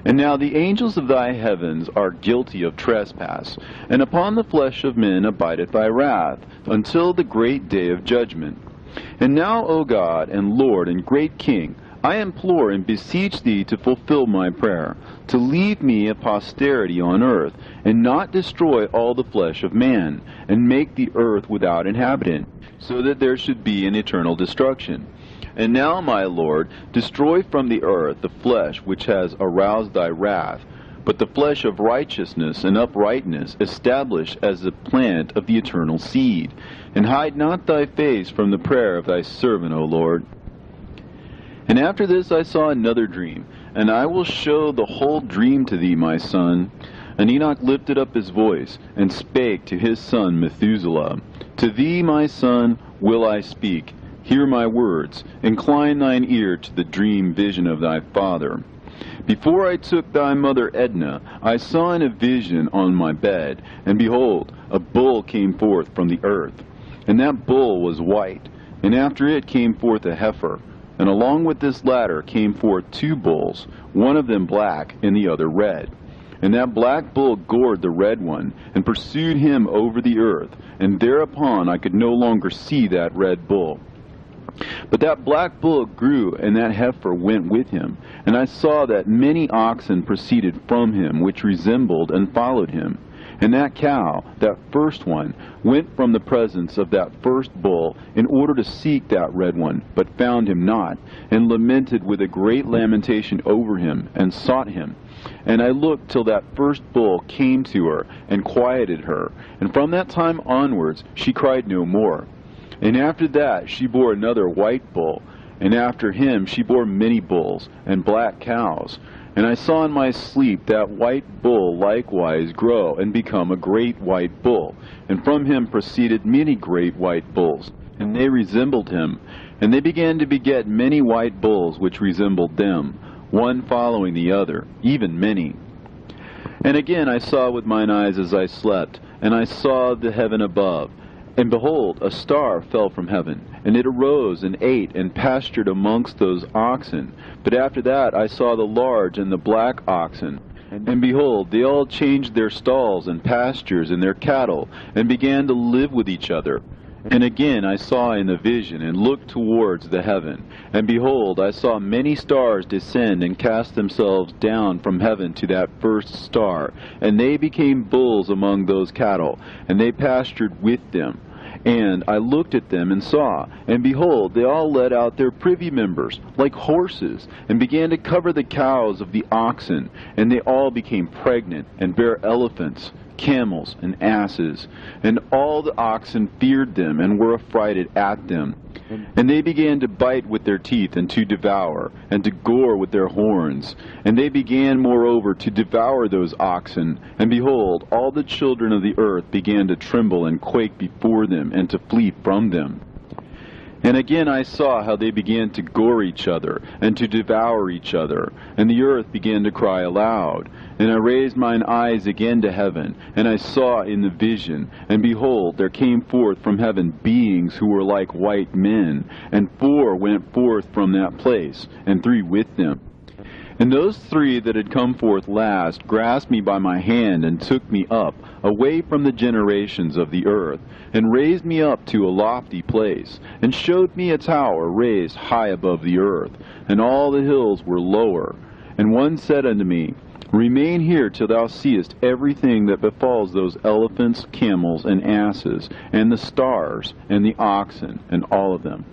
And now the angels of thy heavens are guilty of trespass, and upon the flesh of men abideth thy wrath, until the great day of judgment. And now, O God, and Lord, and great King, I implore and beseech thee to fulfill my prayer, to leave me a posterity on earth, and not destroy all the flesh of man, and make the earth without inhabitant, so that there should be an eternal destruction. And now, my Lord, destroy from the earth the flesh which has aroused thy wrath, but the flesh of righteousness and uprightness establish as the plant of the eternal seed. And hide not thy face from the prayer of thy servant, O Lord. And after this I saw another dream, and I will show the whole dream to thee, my son. And Enoch lifted up his voice, and spake to his son Methuselah, To thee, my son, will I speak. Hear my words. Incline thine ear to the dream vision of thy father. Before I took thy mother Edna, I saw in a vision on my bed, and behold, a bull came forth from the earth. And that bull was white, and after it came forth a heifer. And along with this latter came forth two bulls, one of them black, and the other red. And that black bull gored the red one, and pursued him over the earth, and thereupon I could no longer see that red bull. But that black bull grew, and that heifer went with him. And I saw that many oxen proceeded from him, which resembled and followed him. And that cow, that first one, went from the presence of that first bull, in order to seek that red one, but found him not, and lamented with a great lamentation over him, and sought him. And I looked till that first bull came to her, and quieted her. And from that time onwards she cried no more. And after that she bore another white bull, and after him she bore many bulls, and black cows. And I saw in my sleep that white bull likewise grow, and become a great white bull. And from him proceeded many great white bulls, and they resembled him. And they began to beget many white bulls, which resembled them, one following the other, even many. And again I saw with mine eyes as I slept, and I saw the heaven above. And behold, a star fell from heaven, and it arose and ate and pastured amongst those oxen. But after that I saw the large and the black oxen. And behold, they all changed their stalls and pastures and their cattle, and began to live with each other. And again I saw in the vision, and looked towards the heaven. And behold, I saw many stars descend and cast themselves down from heaven to that first star. And they became bulls among those cattle, and they pastured with them. And I looked at them and saw, and behold, they all let out their privy members, like horses, and began to cover the cows of the oxen. And they all became pregnant, and bare elephants, camels, and asses. And all the oxen feared them, and were affrighted at them. And they began to bite with their teeth, and to devour, and to gore with their horns. And they began moreover to devour those oxen. And behold, all the children of the earth began to tremble and quake before them, and to flee from them. And again I saw how they began to gore each other, and to devour each other. And the earth began to cry aloud. And I raised mine eyes again to heaven, and I saw in the vision, and behold, there came forth from heaven beings who were like white men, and 4 went forth from that place, and 3 with them. And those 3 that had come forth last grasped me by my hand, and took me up, away from the generations of the earth, and raised me up to a lofty place, and showed me a tower raised high above the earth, and all the hills were lower. And one said unto me, Remain here till thou seest everything that befalls those elephants, camels, and asses, and the stars, and the oxen, and all of them.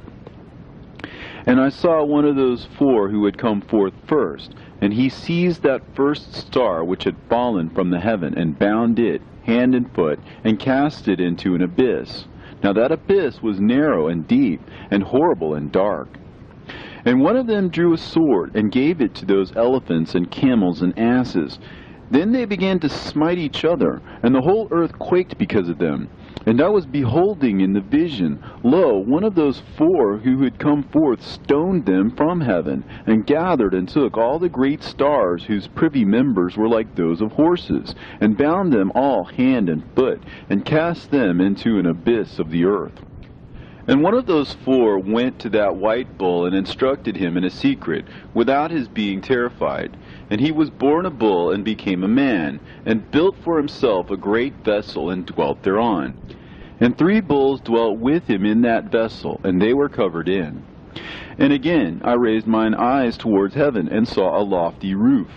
And I saw one of those 4 who had come forth first, and he seized that first star which had fallen from the heaven, and bound it, hand and foot, and cast it into an abyss. Now that abyss was narrow and deep, and horrible and dark. And one of them drew a sword, and gave it to those elephants and camels and asses. Then they began to smite each other, and the whole earth quaked because of them. And I was beholding in the vision, lo, one of those 4 who had come forth stoned them from heaven, and gathered and took all the great stars whose privy members were like those of horses, and bound them all hand and foot, and cast them into an abyss of the earth. And one of those 4 went to that white bull, and instructed him in a secret, without his being terrified. And he was born a bull, and became a man, and built for himself a great vessel, and dwelt thereon. And 3 bulls dwelt with him in that vessel, and they were covered in. And again I raised mine eyes towards heaven, and saw a lofty roof,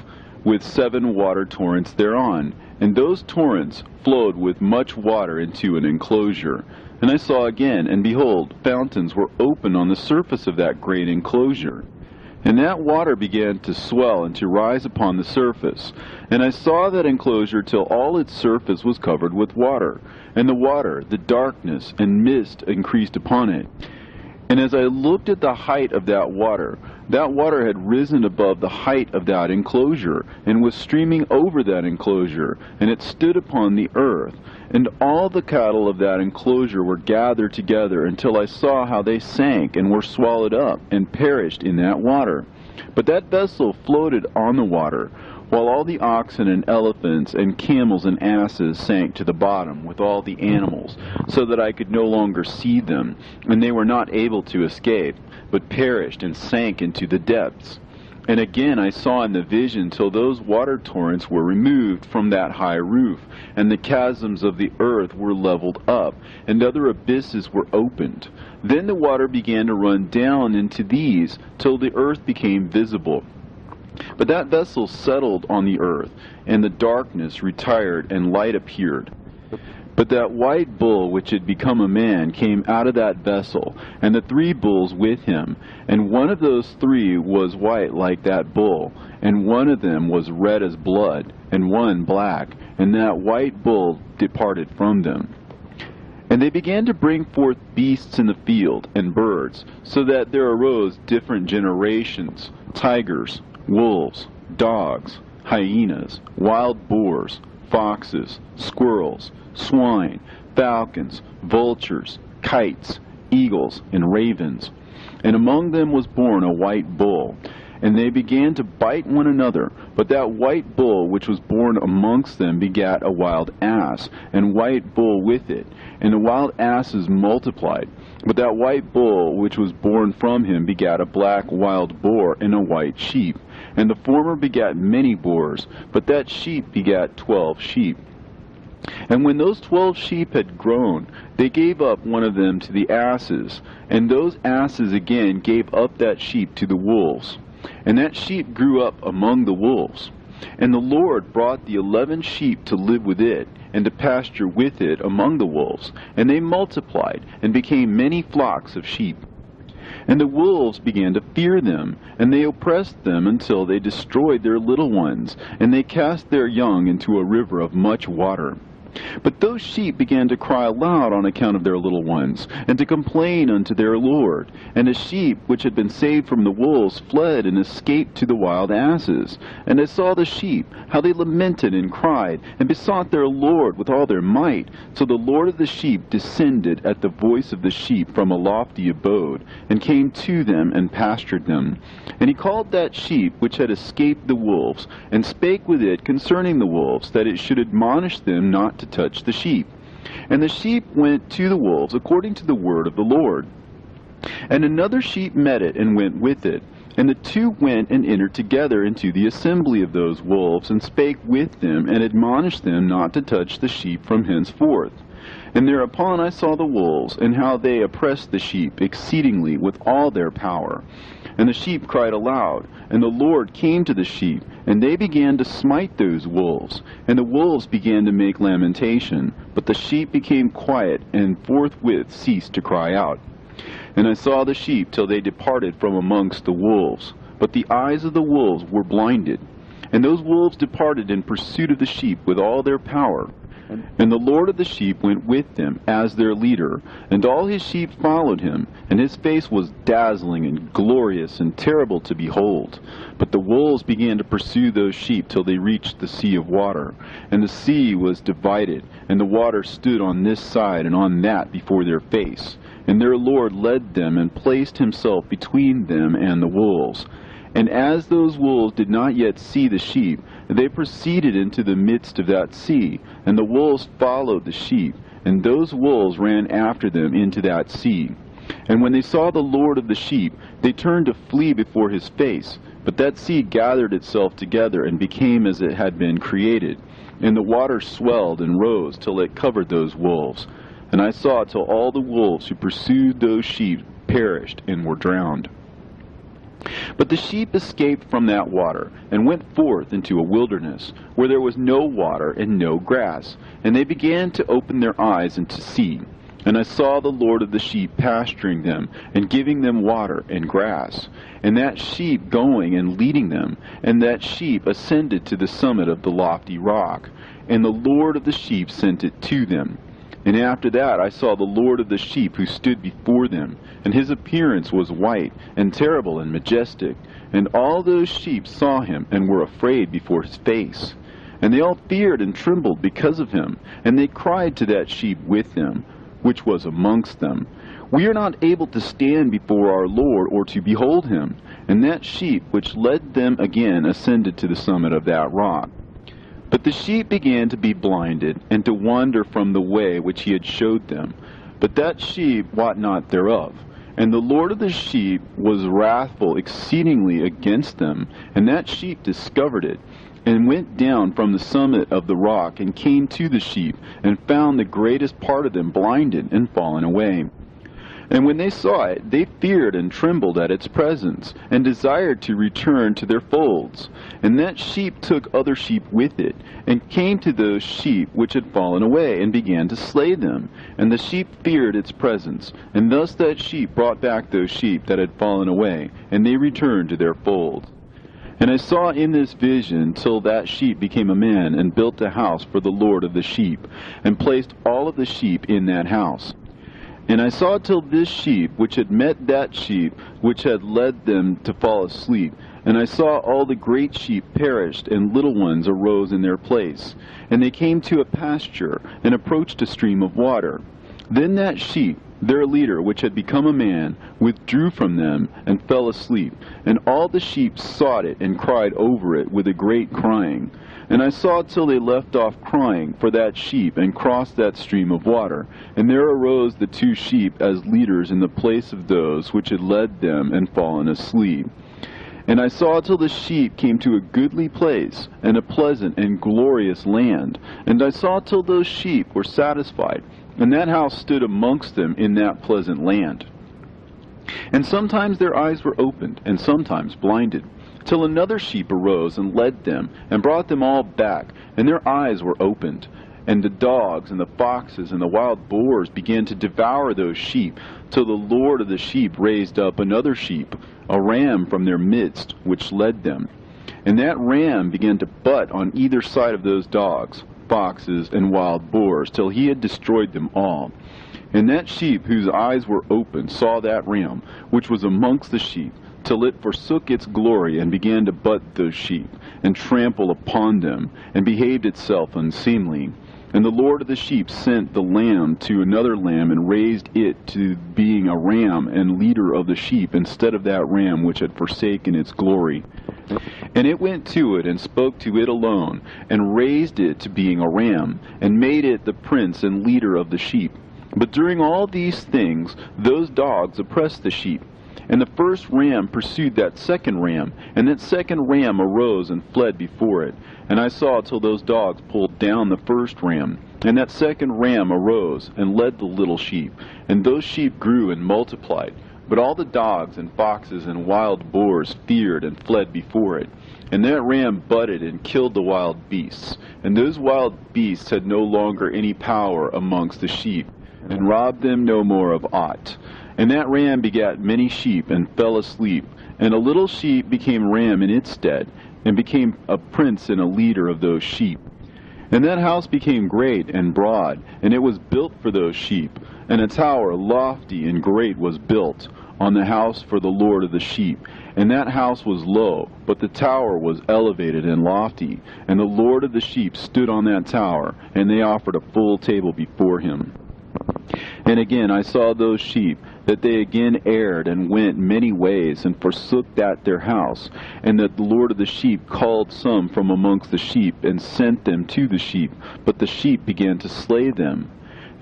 with 7 water torrents thereon. And those torrents flowed with much water into an enclosure. And I saw again, and behold, fountains were opened on the surface of that great enclosure. And that water began to swell and to rise upon the surface. And I saw that enclosure till all its surface was covered with water. And the water, the darkness, and mist increased upon it. And as I looked at the height of that water had risen above the height of that enclosure, and was streaming over that enclosure, and it stood upon the earth. And all the cattle of that enclosure were gathered together, until I saw how they sank, and were swallowed up, and perished in that water. But that vessel floated on the water, while all the oxen and elephants and camels and asses sank to the bottom with all the animals, so that I could no longer see them, and they were not able to escape, but perished and sank into the depths. And again I saw in the vision till those water torrents were removed from that high roof, and the chasms of the earth were leveled up, and other abysses were opened. Then the water began to run down into these, till the earth became visible. But that vessel settled on the earth, and the darkness retired, and light appeared. But that white bull which had become a man came out of that vessel, and the 3 bulls with him. And one of those 3 was white like that bull, and one of them was red as blood, and one black. And that white bull departed from them. And they began to bring forth beasts in the field, and birds, so that there arose different generations, tigers, wolves, dogs, hyenas, wild boars, foxes, squirrels, swine, falcons, vultures, kites, eagles, and ravens. And among them was born a white bull. And they began to bite one another. But that white bull which was born amongst them begat a wild ass, and white bull with it. And the wild asses multiplied. But that white bull which was born from him begat a black wild boar and a white sheep. And the former begat many boars, but that sheep begat 12 sheep. And when those 12 sheep had grown, they gave up one of them to the asses, and those asses again gave up that sheep to the wolves. And that sheep grew up among the wolves. And the Lord brought the 11 sheep to live with it, and to pasture with it among the wolves. And they multiplied, and became many flocks of sheep. And the wolves began to fear them, and they oppressed them until they destroyed their little ones, and they cast their young into a river of much water. But those sheep began to cry aloud on account of their little ones, and to complain unto their Lord. And the sheep which had been saved from the wolves fled and escaped to the wild asses. And I saw the sheep, how they lamented and cried, and besought their Lord with all their might. So the Lord of the sheep descended at the voice of the sheep from a lofty abode, and came to them and pastured them. And he called that sheep which had escaped the wolves, and spake with it concerning the wolves, that it should admonish them not to touch the sheep. And the sheep went to the wolves according to the word of the Lord. And another sheep met it, and went with it. And the two went and entered together into the assembly of those wolves, and spake with them, and admonished them not to touch the sheep from henceforth. And thereupon I saw the wolves, and how they oppressed the sheep exceedingly with all their power. And the sheep cried aloud, and the Lord came to the sheep, and they began to smite those wolves. And the wolves began to make lamentation, but the sheep became quiet, and forthwith ceased to cry out. And I saw the sheep till they departed from amongst the wolves. But the eyes of the wolves were blinded. And those wolves departed in pursuit of the sheep with all their power. And the Lord of the sheep went with them as their leader, and all his sheep followed him, and his face was dazzling and glorious and terrible to behold. But the wolves began to pursue those sheep till they reached the sea of water. And the sea was divided, and the water stood on this side and on that before their face. And their Lord led them, and placed himself between them and the wolves. And as those wolves did not yet see the sheep, they proceeded into the midst of that sea, and the wolves followed the sheep, and those wolves ran after them into that sea. And when they saw the Lord of the sheep, they turned to flee before his face. But that sea gathered itself together, and became as it had been created. And the water swelled and rose till it covered those wolves. And I saw till all the wolves who pursued those sheep perished and were drowned. But the sheep escaped from that water, and went forth into a wilderness, where there was no water and no grass. And they began to open their eyes and to see. And I saw the Lord of the sheep pasturing them, and giving them water and grass. And that sheep going and leading them, and that sheep ascended to the summit of the lofty rock. And the Lord of the sheep sent it to them. And after that I saw the Lord of the sheep who stood before them, and his appearance was white, and terrible, and majestic. And all those sheep saw him, and were afraid before his face. And they all feared and trembled because of him. And they cried to that sheep with them, which was amongst them, We are not able to stand before our Lord, or to behold him. And that sheep which led them again ascended to the summit of that rock. But the sheep began to be blinded, and to wander from the way which he had showed them. But that sheep wot not thereof. And the Lord of the sheep was wrathful exceedingly against them. And that sheep discovered it, and went down from the summit of the rock, and came to the sheep, and found the greatest part of them blinded and fallen away. And when they saw it, they feared and trembled at its presence, and desired to return to their folds. And that sheep took other sheep with it, and came to those sheep which had fallen away, and began to slay them. And the sheep feared its presence, and thus that sheep brought back those sheep that had fallen away, and they returned to their folds. And I saw in this vision till that sheep became a man, and built a house for the Lord of the sheep, and placed all of the sheep in that house. And I saw till this sheep, which had met that sheep, which had led them to fall asleep. And I saw all the great sheep perished, and little ones arose in their place. And they came to a pasture, and approached a stream of water. Then that sheep, their leader, which had become a man, withdrew from them, and fell asleep. And all the sheep sought it, and cried over it with a great crying. And I saw till they left off crying for that sheep, and crossed that stream of water. And there arose the two sheep as leaders in the place of those which had led them and fallen asleep. And I saw till the sheep came to a goodly place, and a pleasant and glorious land. And I saw till those sheep were satisfied, and that house stood amongst them in that pleasant land. And sometimes their eyes were opened, and sometimes blinded, till another sheep arose and led them, and brought them all back, and their eyes were opened. And the dogs and the foxes and the wild boars began to devour those sheep, till the Lord of the sheep raised up another sheep, a ram from their midst, which led them. And that ram began to butt on either side of those dogs. foxes, and wild boars, till he had destroyed them all. And that sheep whose eyes were open saw that ram, which was amongst the sheep, till it forsook its glory, and began to butt those sheep, and trample upon them, and behaved itself unseemly. And the Lord of the sheep sent the lamb to another lamb, and raised it to being a ram and leader of the sheep, instead of that ram which had forsaken its glory. And it went to it, and spoke to it alone, and raised it to being a ram, and made it the prince and leader of the sheep. But during all these things, those dogs oppressed the sheep. And the first ram pursued that second ram, and that second ram arose and fled before it. And I saw till those dogs pulled down the first ram. And that second ram arose and led the little sheep, and those sheep grew and multiplied. But all the dogs and foxes and wild boars feared and fled before it. And that ram butted and killed the wild beasts. And those wild beasts had no longer any power amongst the sheep, and robbed them no more of aught. And that ram begat many sheep, and fell asleep. And a little sheep became ram in its stead, and became a prince and a leader of those sheep. And that house became great and broad, and it was built for those sheep. And a tower lofty and great was built on the house for the Lord of the sheep. And that house was low, but the tower was elevated and lofty. And the Lord of the sheep stood on that tower, and they offered a full table before him. And again I saw those sheep, that they again erred, and went many ways, and forsook that their house. And that the Lord of the sheep called some from amongst the sheep, and sent them to the sheep. But the sheep began to slay them.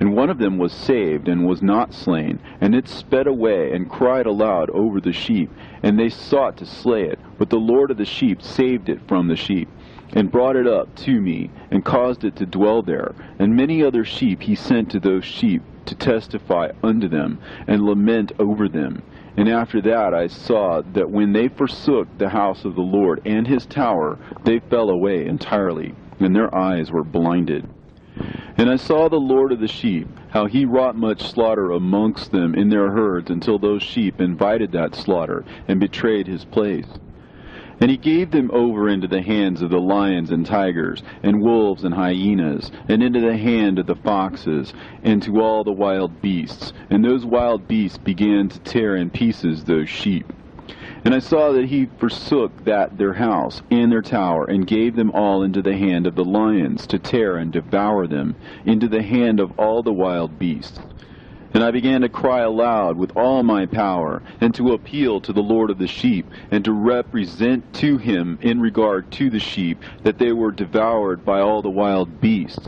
And one of them was saved, and was not slain. And it sped away, and cried aloud over the sheep. And they sought to slay it. But the Lord of the sheep saved it from the sheep, and brought it up to me, and caused it to dwell there. And many other sheep he sent to those sheep, to testify unto them, and lament over them. And after that I saw that when they forsook the house of the Lord and his tower, they fell away entirely, and their eyes were blinded. And I saw the Lord of the sheep, how he wrought much slaughter amongst them in their herds, until those sheep invited that slaughter, and betrayed his place. And he gave them over into the hands of the lions and tigers, and wolves and hyenas, and into the hand of the foxes, and to all the wild beasts. And those wild beasts began to tear in pieces those sheep. And I saw that he forsook that their house and their tower, and gave them all into the hand of the lions, to tear and devour them, into the hand of all the wild beasts. And I began to cry aloud with all my power, and to appeal to the Lord of the sheep, and to represent to him in regard to the sheep, that they were devoured by all the wild beasts.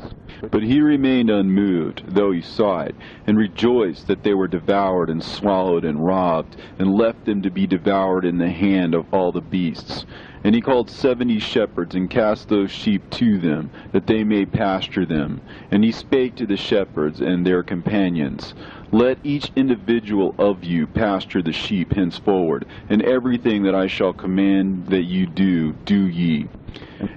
But he remained unmoved, though he saw it, and rejoiced that they were devoured and swallowed and robbed, and left them to be devoured in the hand of all the beasts. And he called 70 shepherds, and cast those sheep to them, that they may pasture them. And he spake to the shepherds and their companions, Let each individual of you pasture the sheep henceforward, and everything that I shall command that you do, do ye.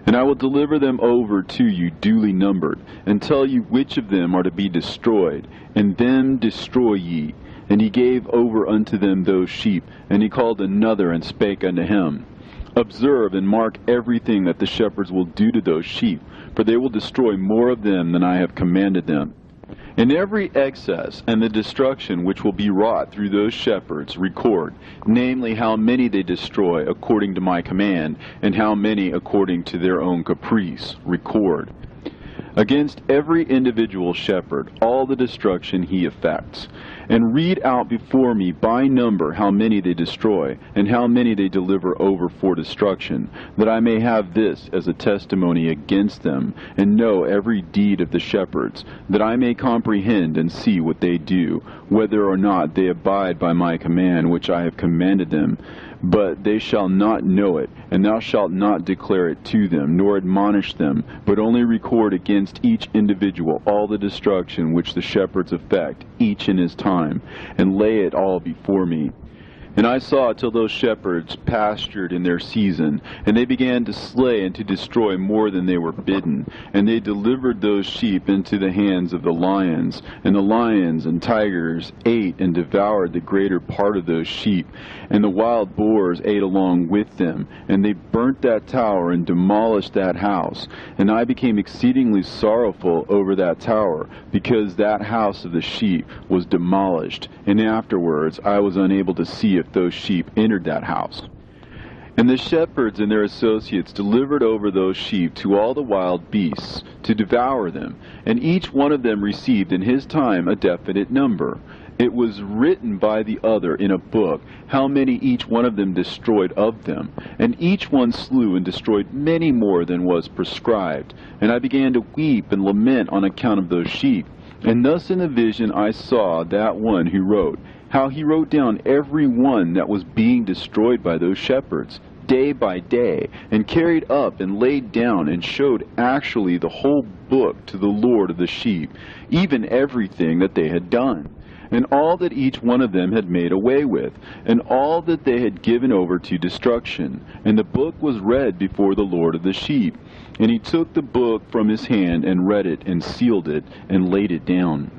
And I will deliver them over to you duly numbered, and tell you which of them are to be destroyed, and them destroy ye. And he gave over unto them those sheep, and he called another, and spake unto him, Observe and mark everything that the shepherds will do to those sheep, for they will destroy more of them than I have commanded them. And every excess and the destruction which will be wrought through those shepherds record, namely how many they destroy according to my command, and how many according to their own caprice record. Against every individual shepherd all the destruction he effects. And read out before me by number how many they destroy, and how many they deliver over for destruction, that I may have this as a testimony against them, and know every deed of the shepherds, that I may comprehend and see what they do, whether or not they abide by my command which I have commanded them. But they shall not know it, and thou shalt not declare it to them, nor admonish them, but only record against each individual all the destruction which the shepherds effect, each in his time, and lay it all before me. And I saw till those shepherds pastured in their season, and they began to slay and to destroy more than they were bidden. And they delivered those sheep into the hands of the lions, and the lions and tigers ate and devoured the greater part of those sheep, and the wild boars ate along with them. And they burnt that tower and demolished that house. And I became exceedingly sorrowful over that tower, because that house of the sheep was demolished. And afterwards I was unable to see if those sheep entered that house. And the shepherds and their associates delivered over those sheep to all the wild beasts to devour them, and each one of them received in his time a definite number. It was written by the other in a book how many each one of them destroyed of them, and each one slew and destroyed many more than was prescribed. And I began to weep and lament on account of those sheep. And thus in the vision I saw that one who wrote, how he wrote down every one that was being destroyed by those shepherds, day by day, and carried up and laid down and showed actually the whole book to the Lord of the sheep, even everything that they had done, and all that each one of them had made away with, and all that they had given over to destruction. And the book was read before the Lord of the sheep. And he took the book from his hand and read it and sealed it and laid it down.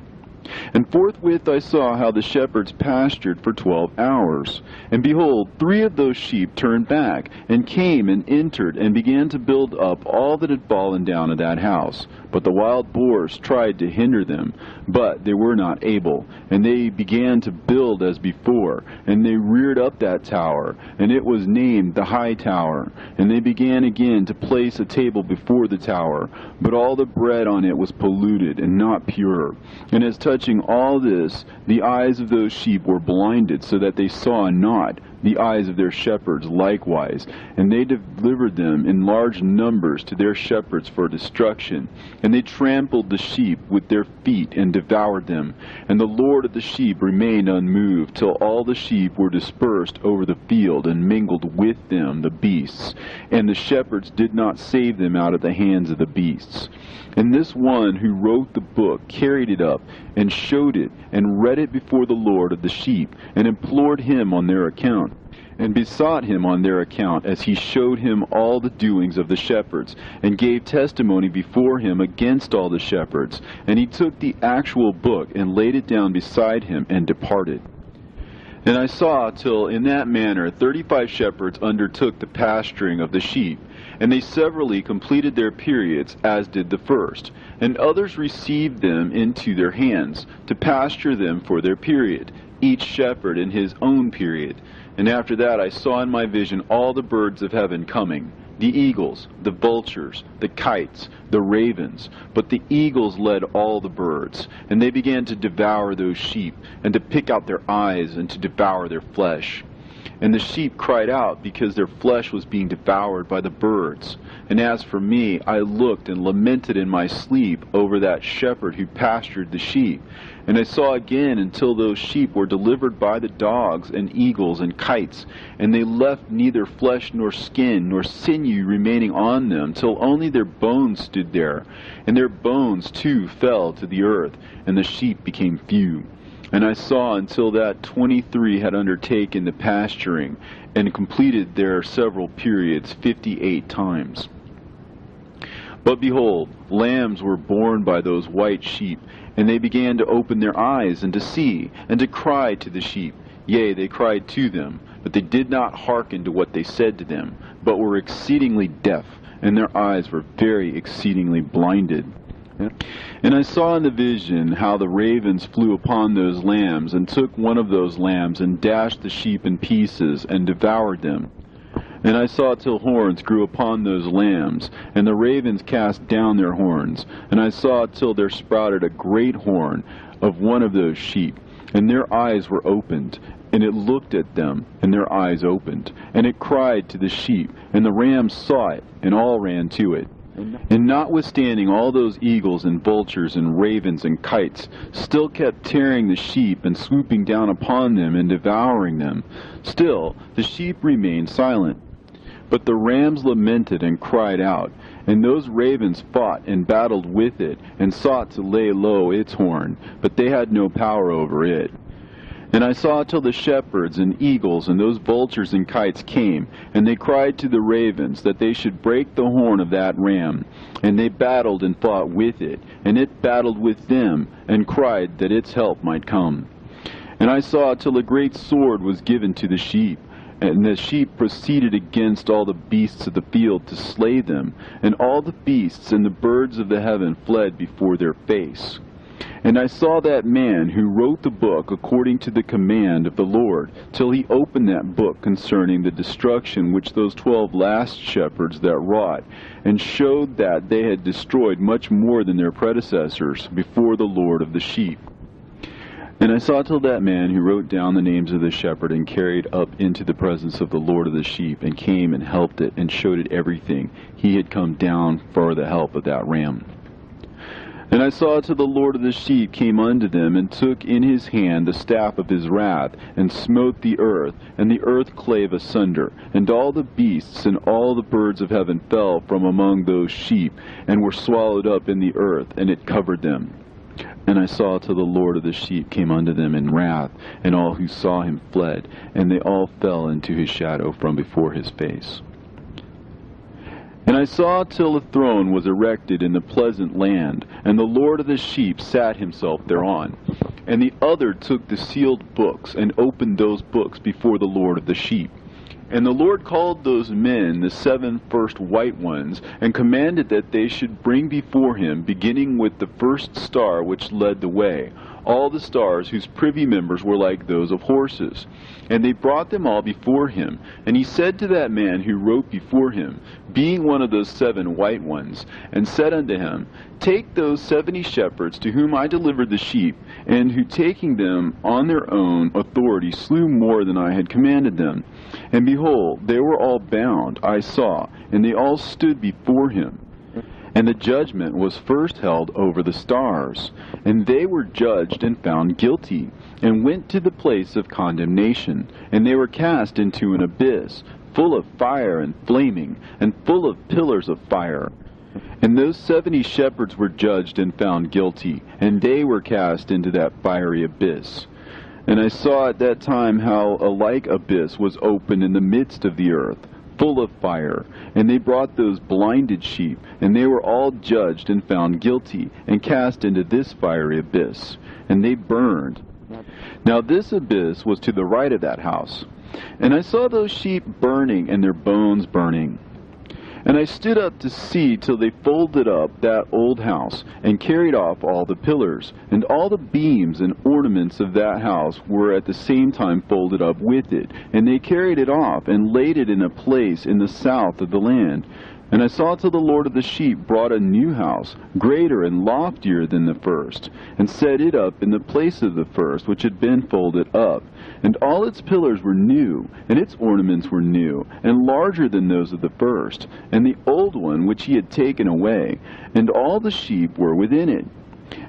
And forthwith I saw how the shepherds pastured for 12 hours. And behold, 3 of those sheep turned back, and came and entered, and began to build up all that had fallen down of that house. But the wild boars tried to hinder them, but they were not able. And they began to build as before, and they reared up that tower, and it was named the High Tower. And they began again to place a table before the tower, but all the bread on it was polluted and not pure. And as touching all this, the eyes of those sheep were blinded, so that they saw not, the eyes of their shepherds likewise. And they delivered them in large numbers to their shepherds for destruction. And they trampled the sheep with their feet and devoured them. And the Lord of the sheep remained unmoved, till all the sheep were dispersed over the field, and mingled with them the beasts. And the shepherds did not save them out of the hands of the beasts. And this one who wrote the book carried it up, and showed it, and read it before the Lord of the sheep, and implored him on their account, and besought him on their account, as he showed him all the doings of the shepherds, and gave testimony before him against all the shepherds. And he took the actual book, and laid it down beside him, and departed. And I saw till in that manner 35 shepherds undertook the pasturing of the sheep, and they severally completed their periods, as did the first. And others received them into their hands, to pasture them for their period, each shepherd in his own period. And after that I saw in my vision all the birds of heaven coming, the eagles, the vultures, the kites, the ravens. But the eagles led all the birds, and they began to devour those sheep, and to pick out their eyes, and to devour their flesh. And the sheep cried out, because their flesh was being devoured by the birds. And as for me, I looked and lamented in my sleep over that shepherd who pastured the sheep. And I saw again until those sheep were delivered by the dogs and eagles and kites, and they left neither flesh nor skin nor sinew remaining on them, till only their bones stood there. And their bones too fell to the earth, and the sheep became few. And I saw until that 23 had undertaken the pasturing, and completed their several periods 58 times. But behold, lambs were born by those white sheep, and they began to open their eyes, and to see, and to cry to the sheep. Yea, they cried to them, but they did not hearken to what they said to them, but were exceedingly deaf, and their eyes were very exceedingly blinded. And I saw in the vision how the ravens flew upon those lambs, and took one of those lambs, and dashed the sheep in pieces, and devoured them. And I saw till horns grew upon those lambs, and the ravens cast down their horns. And I saw till there sprouted a great horn of one of those sheep, and their eyes were opened. And it looked at them, and their eyes opened. And it cried to the sheep, and the rams saw it, and all ran to it. And notwithstanding all those eagles and vultures and ravens and kites still kept tearing the sheep, and swooping down upon them and devouring them, still the sheep remained silent. But the rams lamented and cried out, and those ravens fought and battled with it, and sought to lay low its horn, but they had no power over it. And I saw till the shepherds and eagles and those vultures and kites came, and they cried to the ravens that they should break the horn of that ram. And they battled and fought with it, and it battled with them, and cried that its help might come. And I saw till a great sword was given to the sheep, and the sheep proceeded against all the beasts of the field to slay them, and all the beasts and the birds of the heaven fled before their face. And I saw that man who wrote the book according to the command of the Lord, till he opened that book concerning the destruction which those 12 last shepherds that wrought, and showed that they had destroyed much more than their predecessors before the Lord of the sheep. And I saw till that man who wrote down the names of the shepherd and carried up into the presence of the Lord of the sheep, and came and helped it, and showed it everything. He had come down for the help of that ram. And I saw till the Lord of the sheep came unto them, and took in his hand the staff of his wrath, and smote the earth, and the earth clave asunder, and all the beasts and all the birds of heaven fell from among those sheep, and were swallowed up in the earth, and it covered them. And I saw till the Lord of the sheep came unto them in wrath, and all who saw him fled, and they all fell into his shadow from before his face. And I saw till a throne was erected in the pleasant land, and the Lord of the sheep sat himself thereon. And the other took the sealed books, and opened those books before the Lord of the sheep. And the Lord called those men the 7 first white ones, and commanded that they should bring before him, beginning with the first star which led the way, all the stars whose privy members were like those of horses. And they brought them all before him. And he said to that man who wrote before him, being one of those 7 white ones, and said unto him, Take those 70 shepherds to whom I delivered the sheep, and who taking them on their own authority slew more than I had commanded them. And behold, they were all bound, I saw, and they all stood before him. And the judgment was first held over the stars. And they were judged and found guilty, and went to the place of condemnation. And they were cast into an abyss, full of fire and flaming, and full of pillars of fire. And those 70 shepherds were judged and found guilty, and they were cast into that fiery abyss. And I saw at that time how a like abyss was opened in the midst of the earth, full of fire. And they brought those blinded sheep, and they were all judged and found guilty, and cast into this fiery abyss, and they burned. Now this abyss was to the right of that house. And I saw those sheep burning, and their bones burning. And I stood up to see till they folded up that old house, and carried off all the pillars, and all the beams and ornaments of that house were at the same time folded up with it. And they carried it off, and laid it in a place in the south of the land. And I saw till the Lord of the sheep brought a new house, greater and loftier than the first, and set it up in the place of the first, which had been folded up. And all its pillars were new, and its ornaments were new, and larger than those of the first, and the old one which he had taken away, and all the sheep were within it.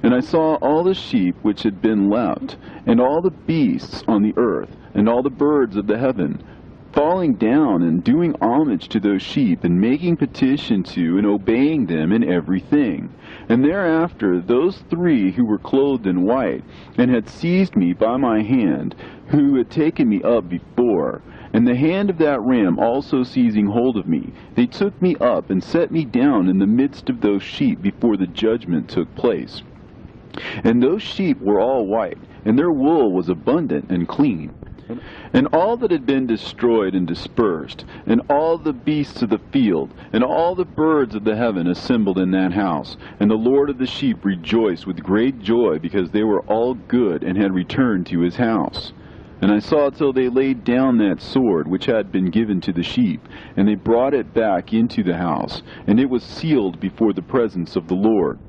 And I saw all the sheep which had been left, and all the beasts on the earth, and all the birds of the heaven, falling down and doing homage to those sheep, and making petition to and obeying them in everything. And thereafter those 3 who were clothed in white, and had seized me by my hand, who had taken me up before, and the hand of that ram also seizing hold of me, they took me up and set me down in the midst of those sheep before the judgment took place. And those sheep were all white, and their wool was abundant and clean. And all that had been destroyed and dispersed, and all the beasts of the field, and all the birds of the heaven assembled in that house. And the Lord of the sheep rejoiced with great joy, because they were all good, and had returned to his house. And I saw till they laid down that sword which had been given to the sheep, and they brought it back into the house, and it was sealed before the presence of the Lord.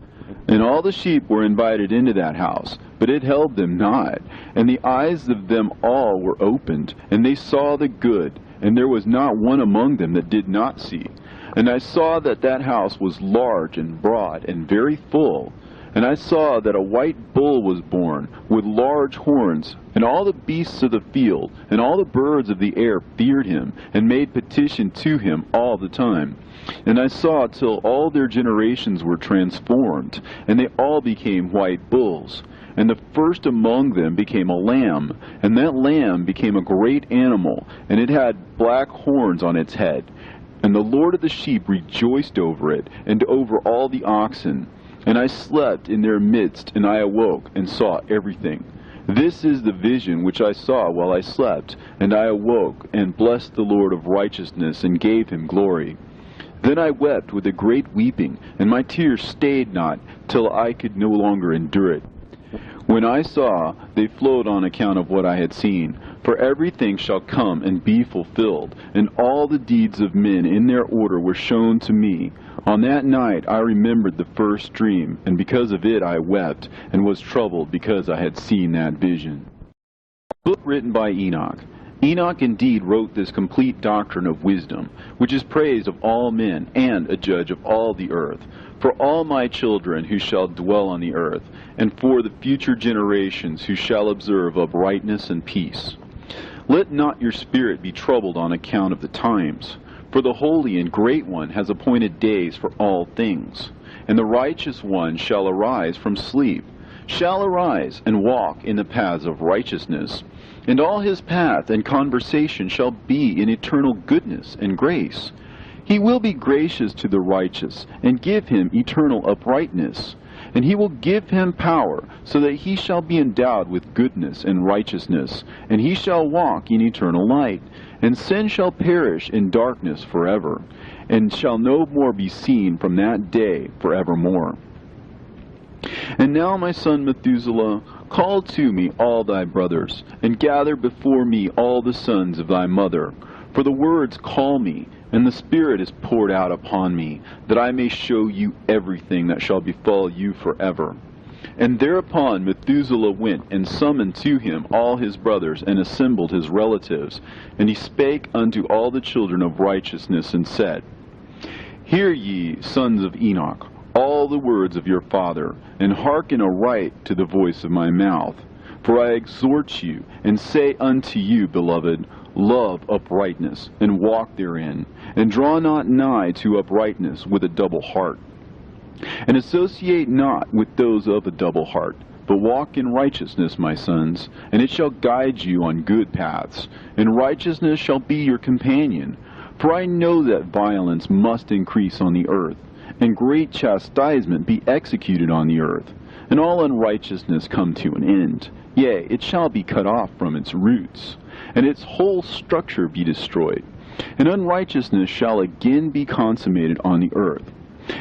And all the sheep were invited into that house, but it held them not. And the eyes of them all were opened, and they saw the good, and there was not one among them that did not see. And I saw that that house was large and broad and very full. And I saw that a white bull was born, with large horns, and all the beasts of the field, and all the birds of the air feared him, and made petition to him all the time. And I saw till all their generations were transformed, and they all became white bulls. and the first among them became a lamb, and that lamb became a great animal, and it had black horns on its head. And the Lord of the sheep rejoiced over it, and over all the oxen. And I slept in their midst, and I awoke, and saw everything. This is the vision which I saw while I slept, and I awoke, and blessed the Lord of righteousness, and gave him glory. Then I wept with a great weeping, and my tears stayed not, till I could no longer endure it. When I saw, they flowed on account of what I had seen. For everything shall come and be fulfilled, and all the deeds of men in their order were shown to me. On that night I remembered the first dream, and because of it I wept, and was troubled because I had seen that vision. Book written by Enoch. Enoch indeed wrote this complete doctrine of wisdom, which is praised of all men, and a judge of all the earth, for all my children who shall dwell on the earth, and for the future generations who shall observe uprightness and peace. Let not your spirit be troubled on account of the times, for the Holy and Great One has appointed days for all things, and the righteous one shall arise from sleep, shall arise and walk in the paths of righteousness, and all his path and conversation shall be in eternal goodness and grace. He will be gracious to the righteous, and give him eternal uprightness. And he will give him power, so that he shall be endowed with goodness and righteousness, and he shall walk in eternal light. And sin shall perish in darkness forever, and shall no more be seen from that day forevermore. And now, my son Methuselah, call to me all thy brothers, and gather before me all the sons of thy mother. For the words call me, and the Spirit is poured out upon me, that I may show you everything that shall befall you forever. And thereupon Methuselah went and summoned to him all his brothers, and assembled his relatives. And he spake unto all the children of righteousness, and said, Hear ye, sons of Enoch, all the words of your father, and hearken aright to the voice of my mouth. For I exhort you, and say unto you, beloved, love uprightness, and walk therein, and draw not nigh to uprightness with a double heart. And associate not with those of a double heart, but walk in righteousness, my sons, and it shall guide you on good paths, and righteousness shall be your companion. For I know that violence must increase on the earth, and great chastisement be executed on the earth, and all unrighteousness come to an end. Yea, it shall be cut off from its roots, and its whole structure be destroyed. And unrighteousness shall again be consummated on the earth.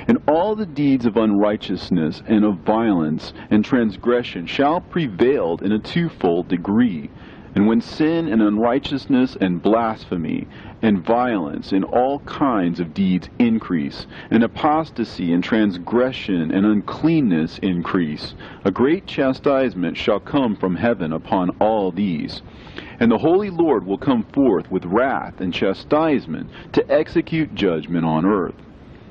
And all the deeds of unrighteousness and of violence and transgression shall prevail in a twofold degree. And when sin and unrighteousness and blasphemy and violence and all kinds of deeds increase, and apostasy and transgression and uncleanness increase, a great chastisement shall come from heaven upon all these. And the Holy Lord will come forth with wrath and chastisement to execute judgment on earth.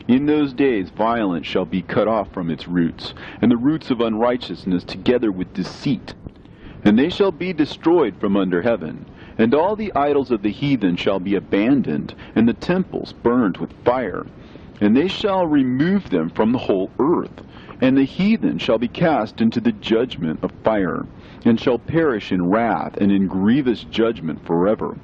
In those days violence shall be cut off from its roots, and the roots of unrighteousness together with deceit. And they shall be destroyed from under heaven, and all the idols of the heathen shall be abandoned, and the temples burned with fire. And they shall remove them from the whole earth, and the heathen shall be cast into the judgment of fire, and shall perish in wrath and in grievous judgment forever.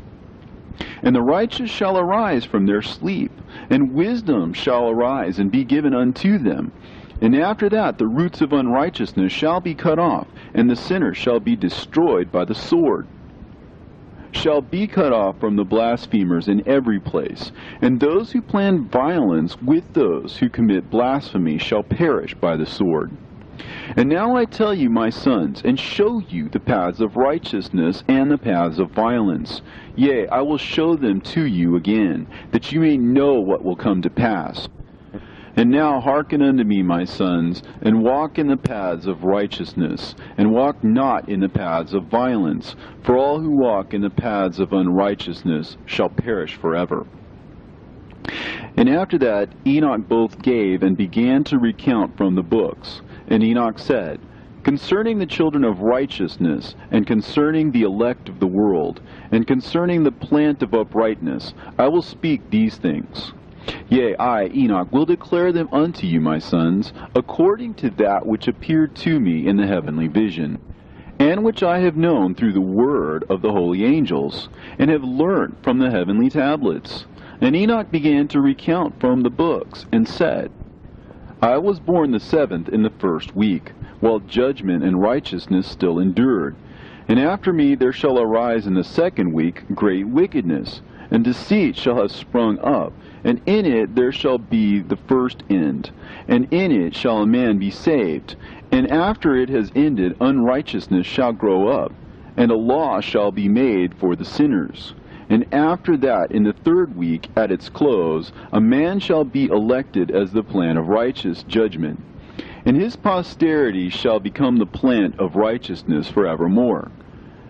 And the righteous shall arise from their sleep, and wisdom shall arise and be given unto them. And after that the roots of unrighteousness shall be cut off, and the sinner shall be destroyed by the sword. Shall be cut off from the blasphemers in every place, and those who plan violence with those who commit blasphemy shall perish by the sword. And now I tell you, my sons, and show you the paths of righteousness and the paths of violence. Yea, I will show them to you again, that you may know what will come to pass. And now hearken unto me, my sons, and walk in the paths of righteousness, and walk not in the paths of violence, for all who walk in the paths of unrighteousness shall perish forever. And after that Enoch both gave and began to recount from the books. And Enoch said, Concerning the children of righteousness, and concerning the elect of the world, and concerning the plant of uprightness, I will speak these things. Yea, I, Enoch, will declare them unto you, my sons, according to that which appeared to me in the heavenly vision, and which I have known through the word of the holy angels, and have learnt from the heavenly tablets. And Enoch began to recount from the books, and said, I was born the 7th in the 1st week, while judgment and righteousness still endured. And after me there shall arise in the 2nd week great wickedness, and deceit shall have sprung up, and in it there shall be the first end, and in it shall a man be saved. And after it has ended, unrighteousness shall grow up, and a law shall be made for the sinners. And after that, in the 3rd week, at its close, a man shall be elected as the plan of righteous judgment, and his posterity shall become the plant of righteousness forevermore.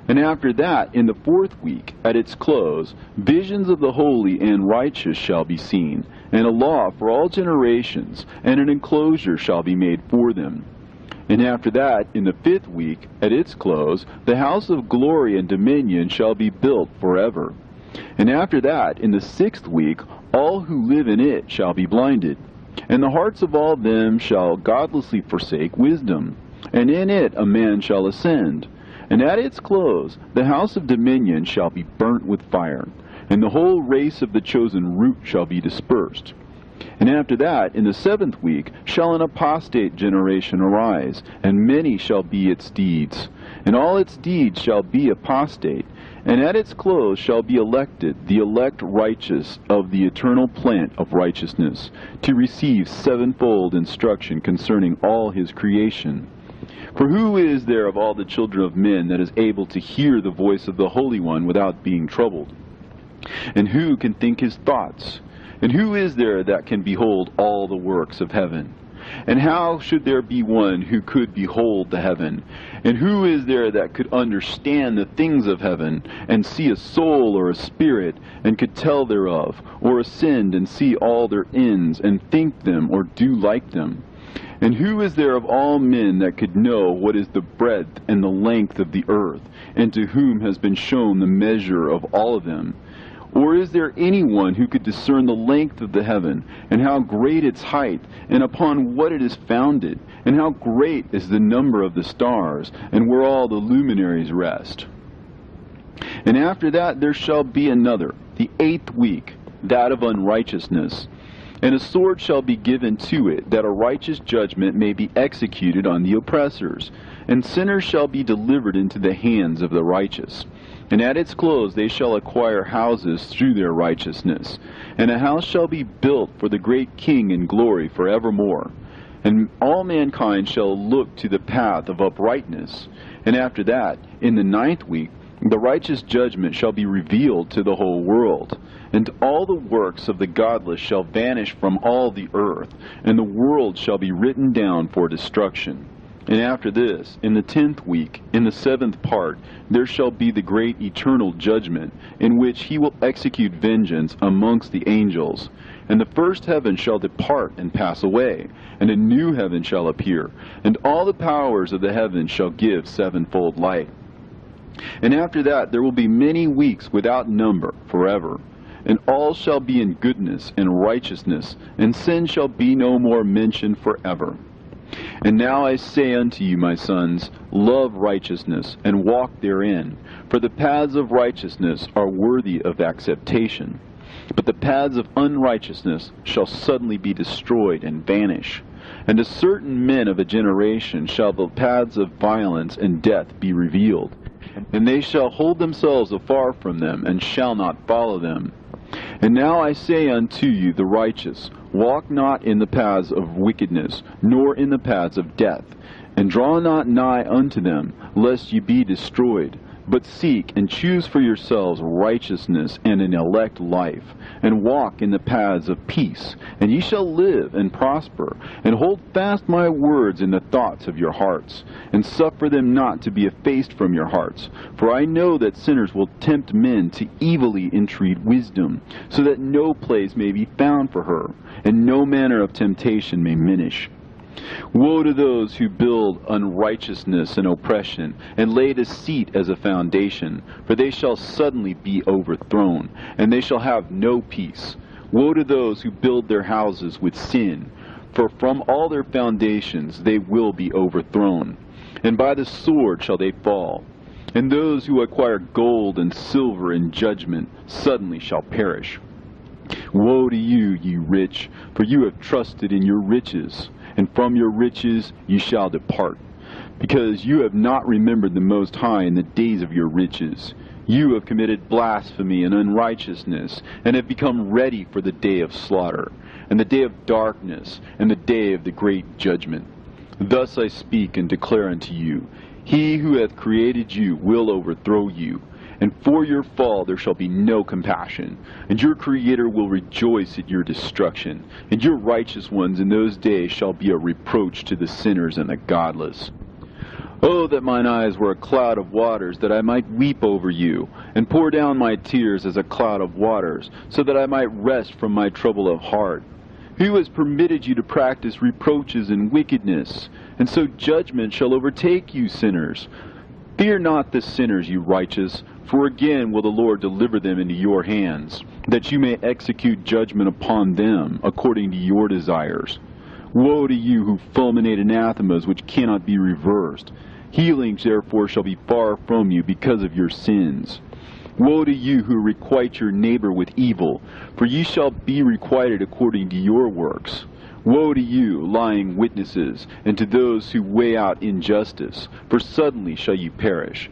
And after that, in the 4th week, at its close, visions of the holy and righteous shall be seen, and a law for all generations, and an enclosure shall be made for them. And after that, in the 5th week, at its close, the house of glory and dominion shall be built forever. And after that, in the 6th week, all who live in it shall be blinded, and the hearts of all them shall godlessly forsake wisdom, and in it a man shall ascend. And at its close, the house of dominion shall be burnt with fire, and the whole race of the chosen root shall be dispersed. And after that, in the 7th week, shall an apostate generation arise, and many shall be its deeds. And all its deeds shall be apostate, and at its close shall be elected the elect righteous of the eternal plant of righteousness, to receive 7-fold instruction concerning all his creation. For who is there of all the children of men that is able to hear the voice of the Holy One without being troubled? And who can think his thoughts? And who is there that can behold all the works of heaven? And how should there be one who could behold the heaven? And who is there that could understand the things of heaven, and see a soul or a spirit, and could tell thereof, or ascend and see all their ends, and think them, or do like them? And who is there of all men that could know what is the breadth and the length of the earth, and to whom has been shown the measure of all of them? Or is there anyone who could discern the length of the heaven, and how great its height, and upon what it is founded, and how great is the number of the stars, and where all the luminaries rest? And after that there shall be another, the 8th week, that of unrighteousness. And a sword shall be given to it, that a righteous judgment may be executed on the oppressors, and sinners shall be delivered into the hands of the righteous. And at its close they shall acquire houses through their righteousness, and a house shall be built for the great King in glory forevermore. And all mankind shall look to the path of uprightness. And after that, in the 9th week, the righteous judgment shall be revealed to the whole world, and all the works of the godless shall vanish from all the earth, and the world shall be written down for destruction. And after this, in the 10th week, in the 7th part, there shall be the great eternal judgment, in which he will execute vengeance amongst the angels. And the first heaven shall depart and pass away, and a new heaven shall appear, and all the powers of the heavens shall give 7-fold light. And after that there will be many weeks without number forever. And all shall be in goodness and righteousness, and sin shall be no more mentioned forever. And now I say unto you, my sons, love righteousness, and walk therein. For the paths of righteousness are worthy of acceptation. But the paths of unrighteousness shall suddenly be destroyed and vanish. And to certain men of a generation shall the paths of violence and death be revealed. And they shall hold themselves afar from them, and shall not follow them. And now I say unto you, the righteous, walk not in the paths of wickedness, nor in the paths of death, and draw not nigh unto them, lest ye be destroyed. But seek and choose for yourselves righteousness and an elect life, and walk in the paths of peace, and ye shall live and prosper. And hold fast my words in the thoughts of your hearts, and suffer them not to be effaced from your hearts. For I know that sinners will tempt men to evilly entreat wisdom, so that no place may be found for her, and no manner of temptation may minish. Woe to those who build unrighteousness and oppression, and lay deceit as a foundation, for they shall suddenly be overthrown, and they shall have no peace. Woe to those who build their houses with sin, for from all their foundations they will be overthrown, and by the sword shall they fall. And those who acquire gold and silver in judgment suddenly shall perish. Woe to you, ye rich, for you have trusted in your riches, and from your riches you shall depart, because you have not remembered the Most High in the days of your riches. You have committed blasphemy and unrighteousness, and have become ready for the day of slaughter, and the day of darkness, and the day of the great judgment. Thus I speak and declare unto you, He who hath created you will overthrow you, and for your fall there shall be no compassion, and your Creator will rejoice at your destruction, and your righteous ones in those days shall be a reproach to the sinners and the godless. Oh, that mine eyes were a cloud of waters, that I might weep over you, and pour down my tears as a cloud of waters, so that I might rest from my trouble of heart. Who has permitted you to practice reproaches and wickedness? And so judgment shall overtake you, sinners. Fear not the sinners, you righteous, for again will the Lord deliver them into your hands, that you may execute judgment upon them according to your desires. Woe to you who fulminate anathemas which cannot be reversed. Healings therefore shall be far from you because of your sins. Woe to you who requite your neighbor with evil, for ye shall be requited according to your works. Woe to you, lying witnesses, and to those who weigh out injustice, for suddenly shall ye perish.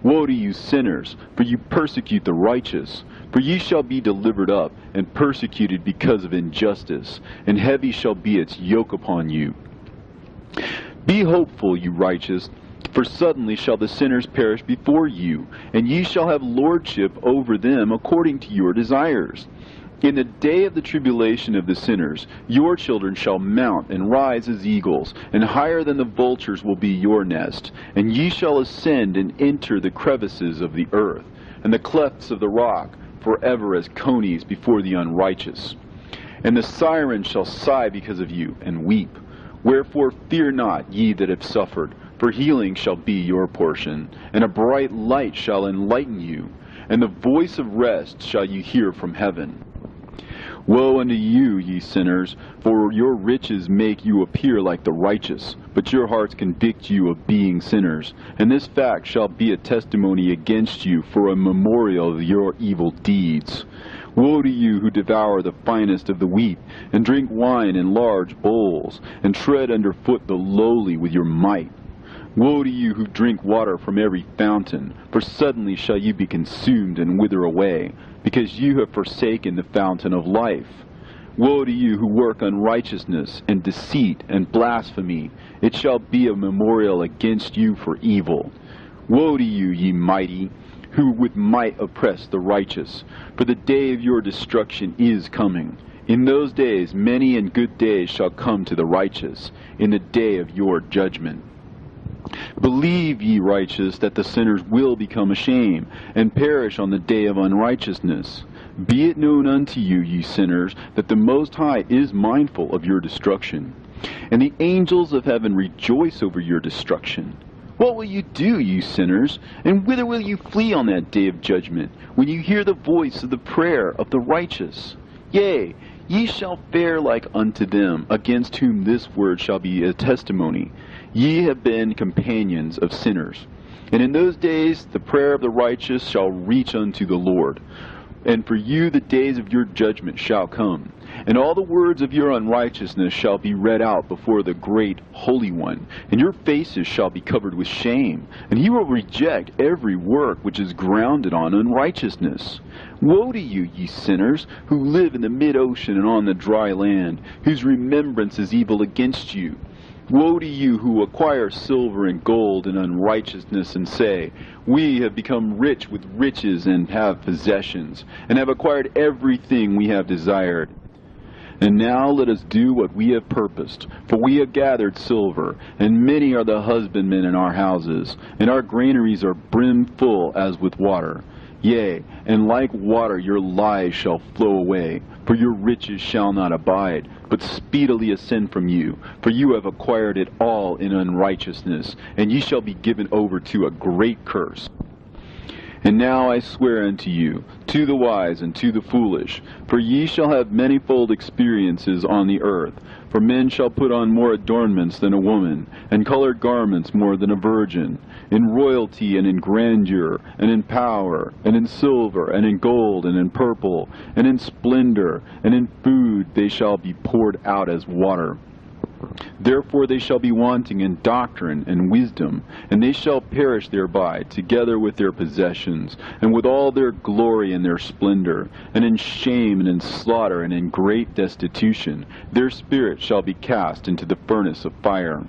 Woe to you, sinners, for you persecute the righteous, for ye shall be delivered up, and persecuted because of injustice, and heavy shall be its yoke upon you. Be hopeful, you righteous, for suddenly shall the sinners perish before you, and ye shall have lordship over them according to your desires. In the day of the tribulation of the sinners, your children shall mount and rise as eagles, and higher than the vultures will be your nest. And ye shall ascend and enter the crevices of the earth, and the clefts of the rock, forever as conies before the unrighteous. And the sirens shall sigh because of you, and weep. Wherefore fear not, ye that have suffered, for healing shall be your portion, and a bright light shall enlighten you, and the voice of rest shall you hear from heaven. Woe unto you, ye sinners, for your riches make you appear like the righteous, but your hearts convict you of being sinners. And this fact shall be a testimony against you for a memorial of your evil deeds. Woe to you who devour the finest of the wheat, and drink wine in large bowls, and tread underfoot the lowly with your might. Woe to you who drink water from every fountain, for suddenly shall you be consumed and wither away, because you have forsaken the fountain of life. Woe to you who work unrighteousness and deceit and blasphemy, it shall be a memorial against you for evil. Woe to you, ye mighty, who with might oppress the righteous, for the day of your destruction is coming. In those days many and good days shall come to the righteous, in the day of your judgment. Believe, ye righteous, that the sinners will become ashamed, and perish on the day of unrighteousness. Be it known unto you, ye sinners, that the Most High is mindful of your destruction, and the angels of heaven rejoice over your destruction. What will you do, ye sinners, and whither will you flee on that day of judgment, when you hear the voice of the prayer of the righteous? Yea, ye shall fare like unto them, against whom this word shall be a testimony. Ye have been companions of sinners. And in those days the prayer of the righteous shall reach unto the Lord. And for you the days of your judgment shall come, and all the words of your unrighteousness shall be read out before the great Holy One, and your faces shall be covered with shame, and he will reject every work which is grounded on unrighteousness. Woe to you, ye sinners, who live in the mid-ocean and on the dry land, whose remembrance is evil against you. Woe to you who acquire silver and gold in unrighteousness, and say, We have become rich with riches and have possessions, and have acquired everything we have desired. And now let us do what we have purposed, for we have gathered silver, and many are the husbandmen in our houses, and our granaries are brimful as with water. Yea, and like water your lies shall flow away, for your riches shall not abide, but speedily ascend from you, for you have acquired it all in unrighteousness, and ye shall be given over to a great curse. And now I swear unto you, to the wise and to the foolish, for ye shall have manifold experiences on the earth. For men shall put on more adornments than a woman, and colored garments more than a virgin. In royalty and in grandeur, and in power, and in silver, and in gold, and in purple, and in splendor, and in food they shall be poured out as water. Therefore they shall be wanting in doctrine and wisdom, and they shall perish thereby, together with their possessions, and with all their glory and their splendor, and in shame and in slaughter and in great destitution. Their spirit shall be cast into the furnace of fire.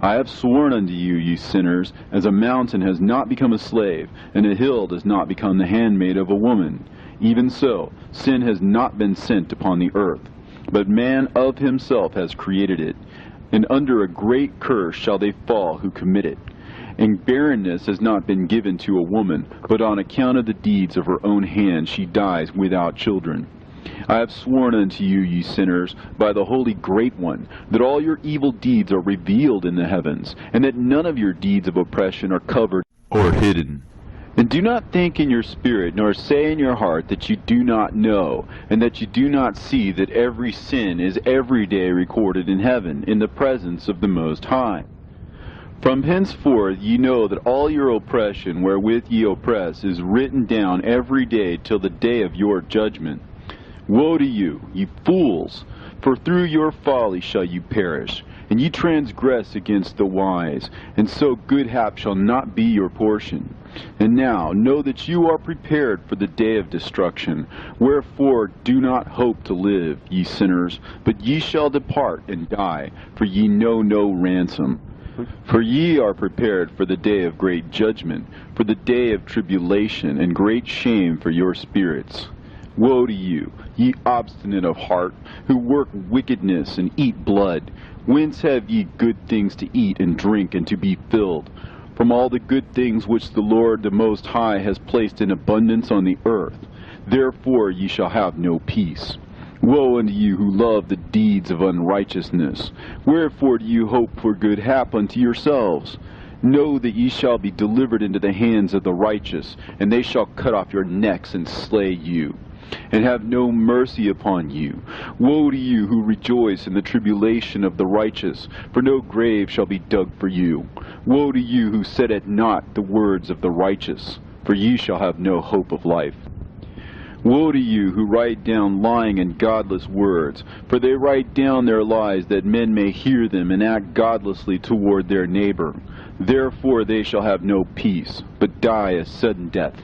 I have sworn unto you, ye sinners, as a mountain has not become a slave, and a hill does not become the handmaid of a woman. Even so, sin has not been sent upon the earth, but man of himself has created it. And under a great curse shall they fall who commit it. And barrenness has not been given to a woman, but on account of the deeds of her own hand she dies without children. I have sworn unto you, ye sinners, by the Holy Great One, that all your evil deeds are revealed in the heavens, and that none of your deeds of oppression are covered or hidden. And do not think in your spirit, nor say in your heart that you do not know, and that you do not see that every sin is every day recorded in heaven, in the presence of the Most High. From henceforth ye know that all your oppression wherewith ye oppress is written down every day till the day of your judgment. Woe to you, ye fools! For through your folly shall you perish, and ye transgress against the wise, and so good hap shall not be your portion. And now know that you are prepared for the day of destruction. Wherefore do not hope to live, ye sinners, but ye shall depart and die, for ye know no ransom. For ye are prepared for the day of great judgment, for the day of tribulation and great shame for your spirits. Woe to you, ye obstinate of heart, who work wickedness and eat blood. Whence have ye good things to eat and drink and to be filled? From all the good things which the Lord the Most High has placed in abundance on the earth. Therefore ye shall have no peace. Woe unto you who love the deeds of unrighteousness. Wherefore do you hope for good hap unto yourselves? Know that ye shall be delivered into the hands of the righteous, and they shall cut off your necks and slay you, and have no mercy upon you. Woe to you who rejoice in the tribulation of the righteous, for no grave shall be dug for you. Woe to you who set at naught the words of the righteous, for ye shall have no hope of life. Woe to you who write down lying and godless words, for they write down their lies that men may hear them and act godlessly toward their neighbor. Therefore they shall have no peace, but die a sudden death.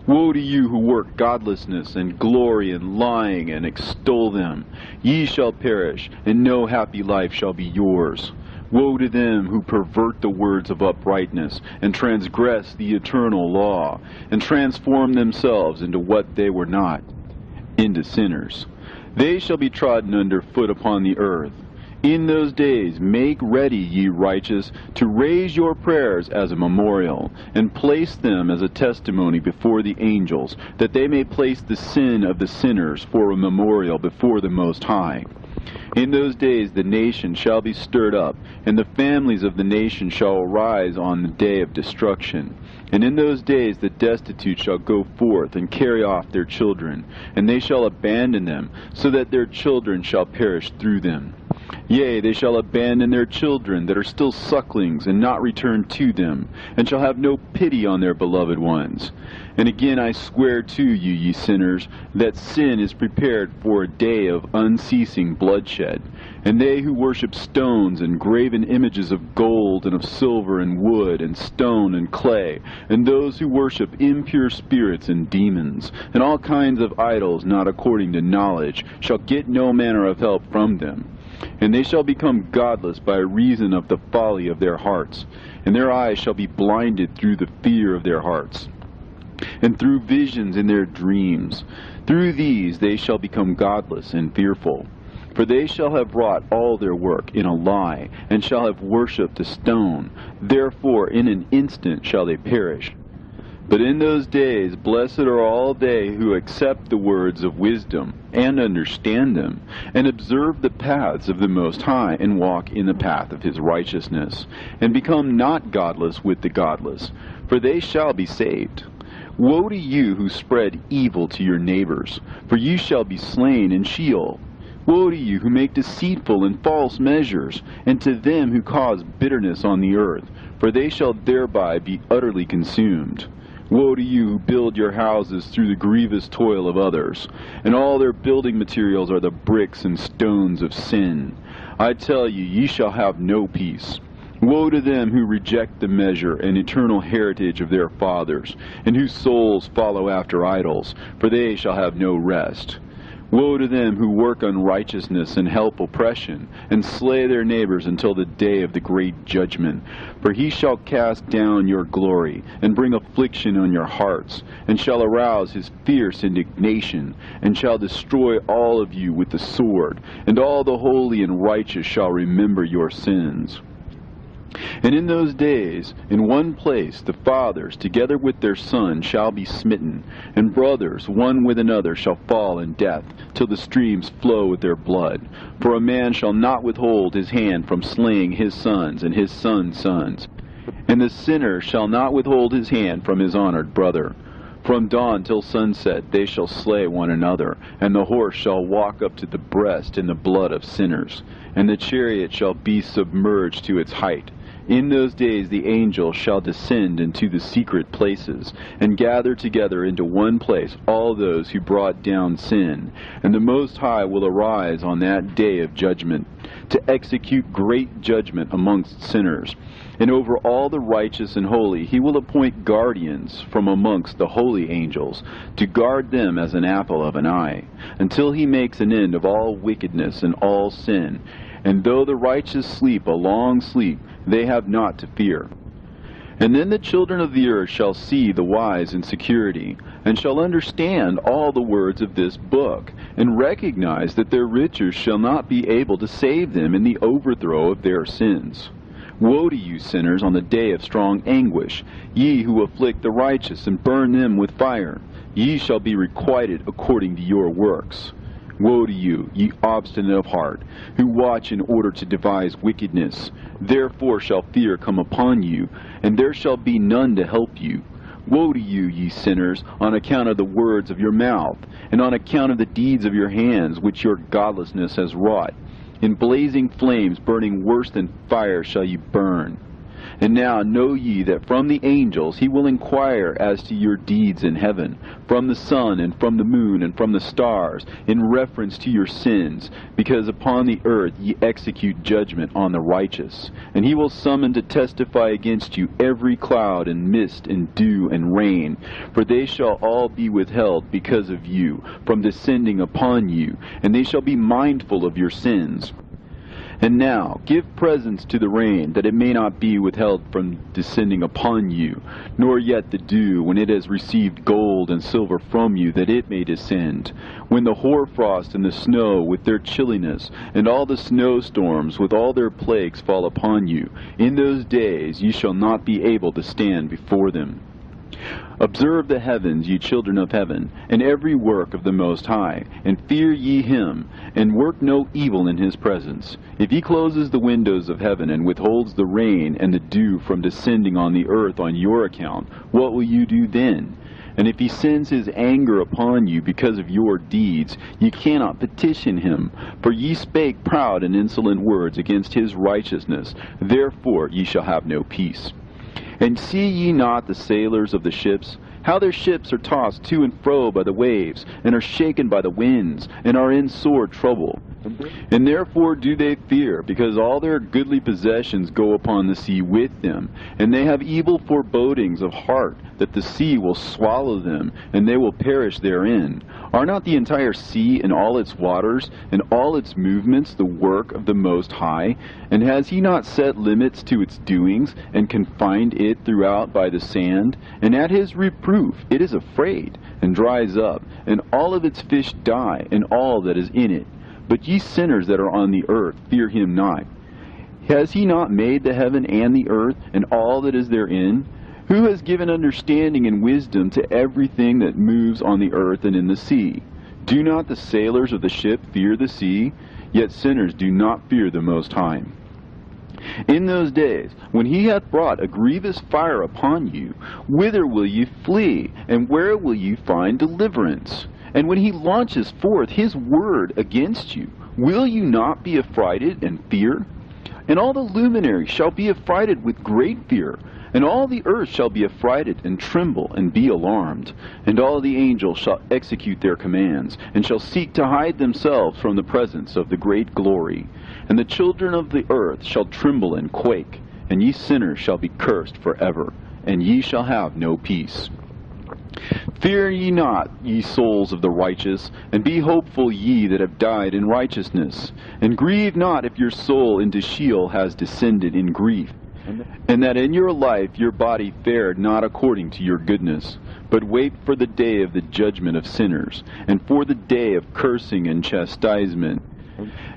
Woe to you who work godlessness and glory in lying and extol them. Ye shall perish, and no happy life shall be yours. Woe to them who pervert the words of uprightness, and transgress the eternal law, and transform themselves into what they were not, into sinners. They shall be trodden under foot upon the earth. In those days make ready, ye righteous, to raise your prayers as a memorial, and place them as a testimony before the angels, that they may place the sin of the sinners for a memorial before the Most High. In those days the nation shall be stirred up, and the families of the nation shall arise on the day of destruction. And in those days the destitute shall go forth and carry off their children, and they shall abandon them, so that their children shall perish through them. Yea, they shall abandon their children that are still sucklings, and not return to them, and shall have no pity on their beloved ones. And again I swear to you, ye sinners, that sin is prepared for a day of unceasing bloodshed. And they who worship stones and graven images of gold and of silver and wood and stone and clay, and those who worship impure spirits and demons, and all kinds of idols not according to knowledge, shall get no manner of help from them. And they shall become godless by reason of the folly of their hearts, and their eyes shall be blinded through the fear of their hearts, and through visions in their dreams. Through these they shall become godless and fearful. For they shall have wrought all their work in a lie, and shall have worshipped a stone. Therefore in an instant shall they perish. But in those days blessed are all they who accept the words of wisdom, and understand them, and observe the paths of the Most High, and walk in the path of his righteousness, and become not godless with the godless, for they shall be saved. Woe to you who spread evil to your neighbors, for you shall be slain in Sheol. Woe to you who make deceitful and false measures, and to them who cause bitterness on the earth, for they shall thereby be utterly consumed. Woe to you who build your houses through the grievous toil of others, and all their building materials are the bricks and stones of sin. I tell you, ye shall have no peace. Woe to them who reject the measure and eternal heritage of their fathers, and whose souls follow after idols, for they shall have no rest. Woe to them who work unrighteousness and help oppression, and slay their neighbors until the day of the great judgment. For he shall cast down your glory, and bring affliction on your hearts, and shall arouse his fierce indignation, and shall destroy all of you with the sword, and all the holy and righteous shall remember your sins. And in those days, in one place, the fathers, together with their sons, shall be smitten, and brothers, one with another, shall fall in death, till the streams flow with their blood. For a man shall not withhold his hand from slaying his sons and his sons' sons. And the sinner shall not withhold his hand from his honored brother. From dawn till sunset they shall slay one another, and the horse shall walk up to the breast in the blood of sinners, and the chariot shall be submerged to its height. In those days the angels shall descend into the secret places, and gather together into one place all those who brought down sin. And the Most High will arise on that day of judgment, to execute great judgment amongst sinners. And over all the righteous and holy he will appoint guardians from amongst the holy angels, to guard them as an apple of an eye, until he makes an end of all wickedness and all sin. And though the righteous sleep a long sleep, they have not to fear. And then the children of the earth shall see the wise in security, and shall understand all the words of this book, and recognize that their riches shall not be able to save them in the overthrow of their sins. Woe to you, sinners, on the day of strong anguish, ye who afflict the righteous and burn them with fire. Ye shall be requited according to your works. Woe to you, ye obstinate of heart, who watch in order to devise wickedness. Therefore shall fear come upon you, and there shall be none to help you. Woe to you, ye sinners, on account of the words of your mouth, and on account of the deeds of your hands, which your godlessness has wrought. In blazing flames, burning worse than fire, shall you burn. And now know ye that from the angels he will inquire as to your deeds in heaven, from the sun and from the moon and from the stars, in reference to your sins, because upon the earth ye execute judgment on the righteous. And he will summon to testify against you every cloud and mist and dew and rain, for they shall all be withheld because of you, from descending upon you, and they shall be mindful of your sins. And now give presents to the rain, that it may not be withheld from descending upon you, nor yet the dew, when it has received gold and silver from you, that it may descend. When the hoarfrost and the snow with their chilliness, and all the snowstorms with all their plagues fall upon you, in those days ye shall not be able to stand before them. Observe the heavens, ye children of heaven, and every work of the Most High, and fear ye him, and work no evil in his presence. If he closes the windows of heaven, and withholds the rain and the dew from descending on the earth on your account, what will you do then? And if he sends his anger upon you because of your deeds, ye cannot petition him, for ye spake proud and insolent words against his righteousness. Therefore ye shall have no peace. And see ye not the sailors of the ships, how their ships are tossed to and fro by the waves, and are shaken by the winds, and are in sore trouble? And therefore do they fear, because all their goodly possessions go upon the sea with them, and they have evil forebodings of heart, that the sea will swallow them, and they will perish therein. Are not the entire sea and all its waters, and all its movements, the work of the Most High? And has he not set limits to its doings, and confined it throughout by the sand? And at his reproof it is afraid, and dries up, and all of its fish die, and all that is in it. But ye sinners that are on the earth, fear him not. Has he not made the heaven and the earth, and all that is therein? Who has given understanding and wisdom to everything that moves on the earth and in the sea? Do not the sailors of the ship fear the sea? Yet sinners do not fear the Most High. In those days, when he hath brought a grievous fire upon you, whither will ye flee, and where will ye find deliverance? And when he launches forth his word against you, will you not be affrighted and fear? And all the luminaries shall be affrighted with great fear, and all the earth shall be affrighted and tremble and be alarmed. And all the angels shall execute their commands, and shall seek to hide themselves from the presence of the great glory. And the children of the earth shall tremble and quake, and ye sinners shall be cursed forever, and ye shall have no peace. Fear ye not, ye souls of the righteous, and be hopeful ye that have died in righteousness. And grieve not if your soul into Sheol has descended in grief, and that in your life your body fared not according to your goodness. But wait for the day of the judgment of sinners, and for the day of cursing and chastisement.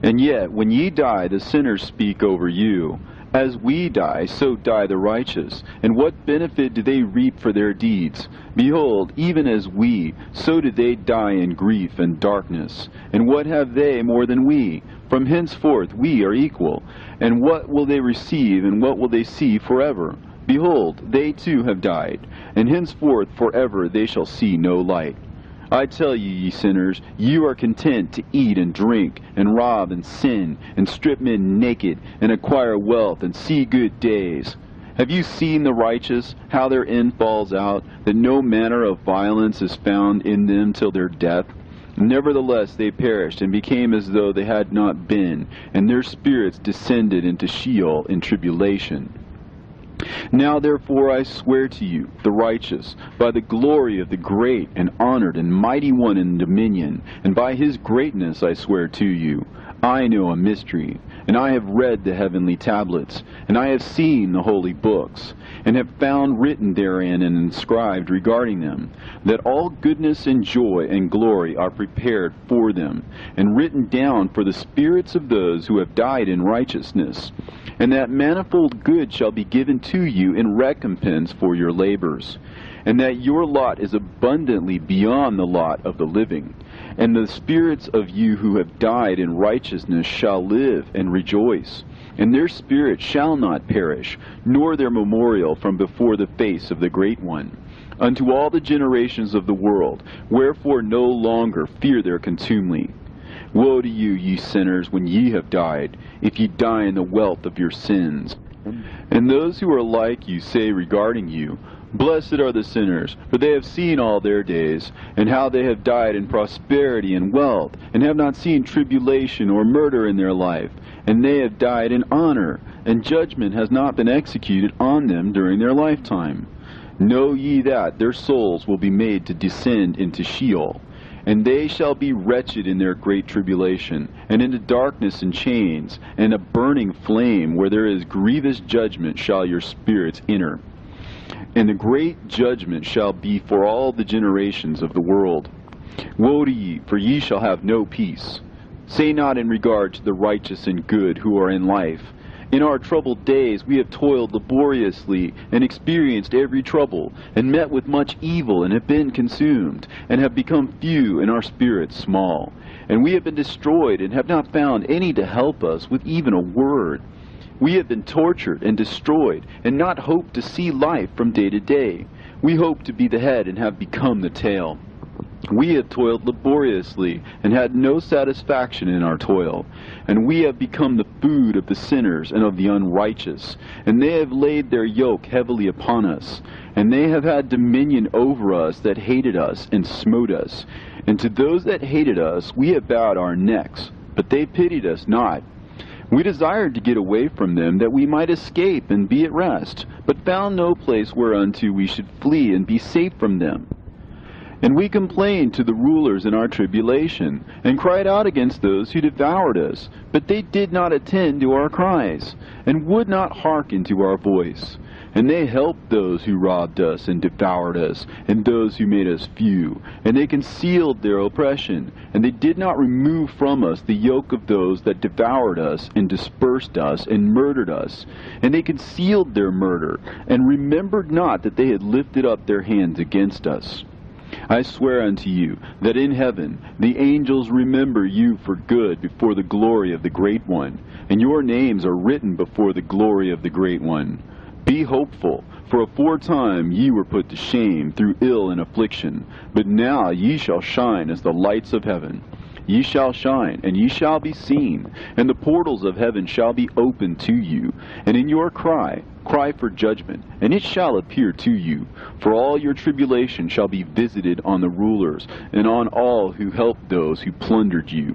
And yet, when ye die, the sinners speak over you. As we die, so die the righteous. And what benefit do they reap for their deeds? Behold, even as we, so do they die in grief and darkness. And what have they more than we? From henceforth we are equal. And what will they receive, and what will they see forever? Behold, they too have died, and henceforth forever they shall see no light. I tell you, ye sinners, you are content to eat and drink, and rob and sin, and strip men naked, and acquire wealth, and see good days. Have you seen the righteous, how their end falls out, that no manner of violence is found in them till their death? Nevertheless they perished, and became as though they had not been, and their spirits descended into Sheol in tribulation. Now therefore I swear to you, the righteous, by the glory of the great and honored and mighty one in dominion, and by his greatness I swear to you, I know a mystery, and I have read the heavenly tablets, and I have seen the holy books, and have found written therein and inscribed regarding them, that all goodness and joy and glory are prepared for them, and written down for the spirits of those who have died in righteousness, and that manifold good shall be given to you in recompense for your labors, and that your lot is abundantly beyond the lot of the living. And the spirits of you who have died in righteousness shall live and rejoice, and their spirit shall not perish, nor their memorial from before the face of the Great One, unto all the generations of the world. Wherefore no longer fear their contumely. Woe to you, ye sinners, when ye have died, if ye die in the wealth of your sins. And those who are like you say regarding you, Blessed are the sinners, for they have seen all their days, and how they have died in prosperity and wealth, and have not seen tribulation or murder in their life, and they have died in honor, and judgment has not been executed on them during their lifetime. Know ye that their souls will be made to descend into Sheol, and they shall be wretched in their great tribulation, and into darkness and chains, and a burning flame, where there is grievous judgment shall your spirits enter. And the great judgment shall be for all the generations of the world. Woe to ye, for ye shall have no peace. Say not in regard to the righteous and good who are in life, In our troubled days we have toiled laboriously, and experienced every trouble, and met with much evil, and have been consumed, and have become few, and our spirits small. And we have been destroyed, and have not found any to help us with even a word. We have been tortured and destroyed, and not hoped to see life from day to day. We hope to be the head, and have become the tail. We have toiled laboriously, and had no satisfaction in our toil. And we have become the food of the sinners and of the unrighteous. And they have laid their yoke heavily upon us. And they have had dominion over us that hated us and smote us. And to those that hated us we have bowed our necks, but they pitied us not. We desired to get away from them, that we might escape and be at rest, but found no place whereunto we should flee and be safe from them. And we complained to the rulers in our tribulation, and cried out against those who devoured us. But they did not attend to our cries, and would not hearken to our voice. And they helped those who robbed us and devoured us, and those who made us few. And they concealed their oppression, and they did not remove from us the yoke of those that devoured us, and dispersed us, and murdered us. And they concealed their murder, and remembered not that they had lifted up their hands against us. I swear unto you that in heaven the angels remember you for good before the glory of the Great One, and your names are written before the glory of the Great One. Be hopeful, for aforetime ye were put to shame through ill and affliction, but now ye shall shine as the lights of heaven. Ye shall shine, and ye shall be seen, and the portals of heaven shall be opened to you. And in your cry for judgment, and it shall appear to you. For all your tribulation shall be visited on the rulers, and on all who helped those who plundered you.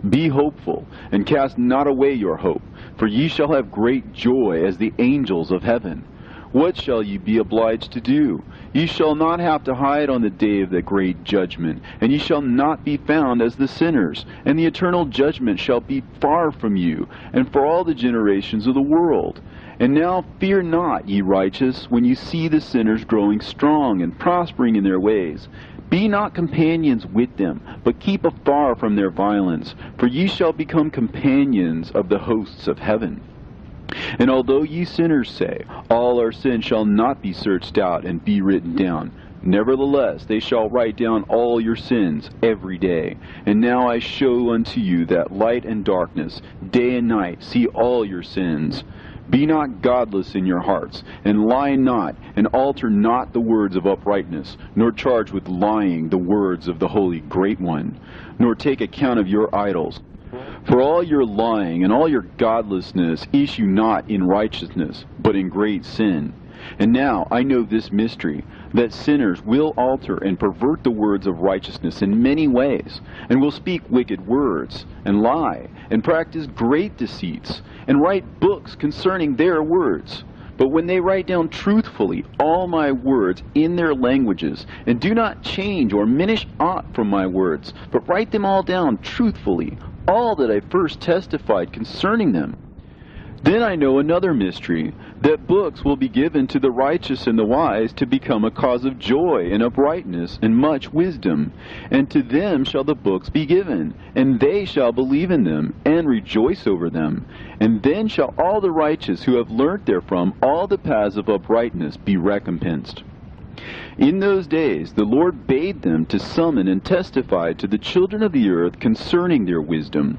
Be hopeful, and cast not away your hope, for ye shall have great joy as the angels of heaven. What shall ye be obliged to do? Ye shall not have to hide on the day of the great judgment, and ye shall not be found as the sinners, and the eternal judgment shall be far from you, and for all the generations of the world. And now fear not, ye righteous, when you see the sinners growing strong and prospering in their ways. Be not companions with them, but keep afar from their violence, for ye shall become companions of the hosts of heaven. And although ye sinners say, all our sins shall not be searched out and be written down, nevertheless they shall write down all your sins every day. And now I show unto you that light and darkness, day and night, see all your sins. Be not godless in your hearts, and lie not, and alter not the words of uprightness, nor charge with lying the words of the Holy Great One, nor take account of your idols. For all your lying and all your godlessness issue not in righteousness, but in great sin. And now I know this mystery, that sinners will alter and pervert the words of righteousness in many ways, and will speak wicked words, and lie, and practice great deceits, and write books concerning their words. But when they write down truthfully all my words in their languages, and do not change or minish aught from my words, but write them all down truthfully, all that I first testified concerning them, then I know another mystery, that books will be given to the righteous and the wise to become a cause of joy and uprightness and much wisdom. And to them shall the books be given, and they shall believe in them and rejoice over them. And then shall all the righteous who have learnt therefrom all the paths of uprightness be recompensed. In those days the Lord bade them to summon and testify to the children of the earth concerning their wisdom.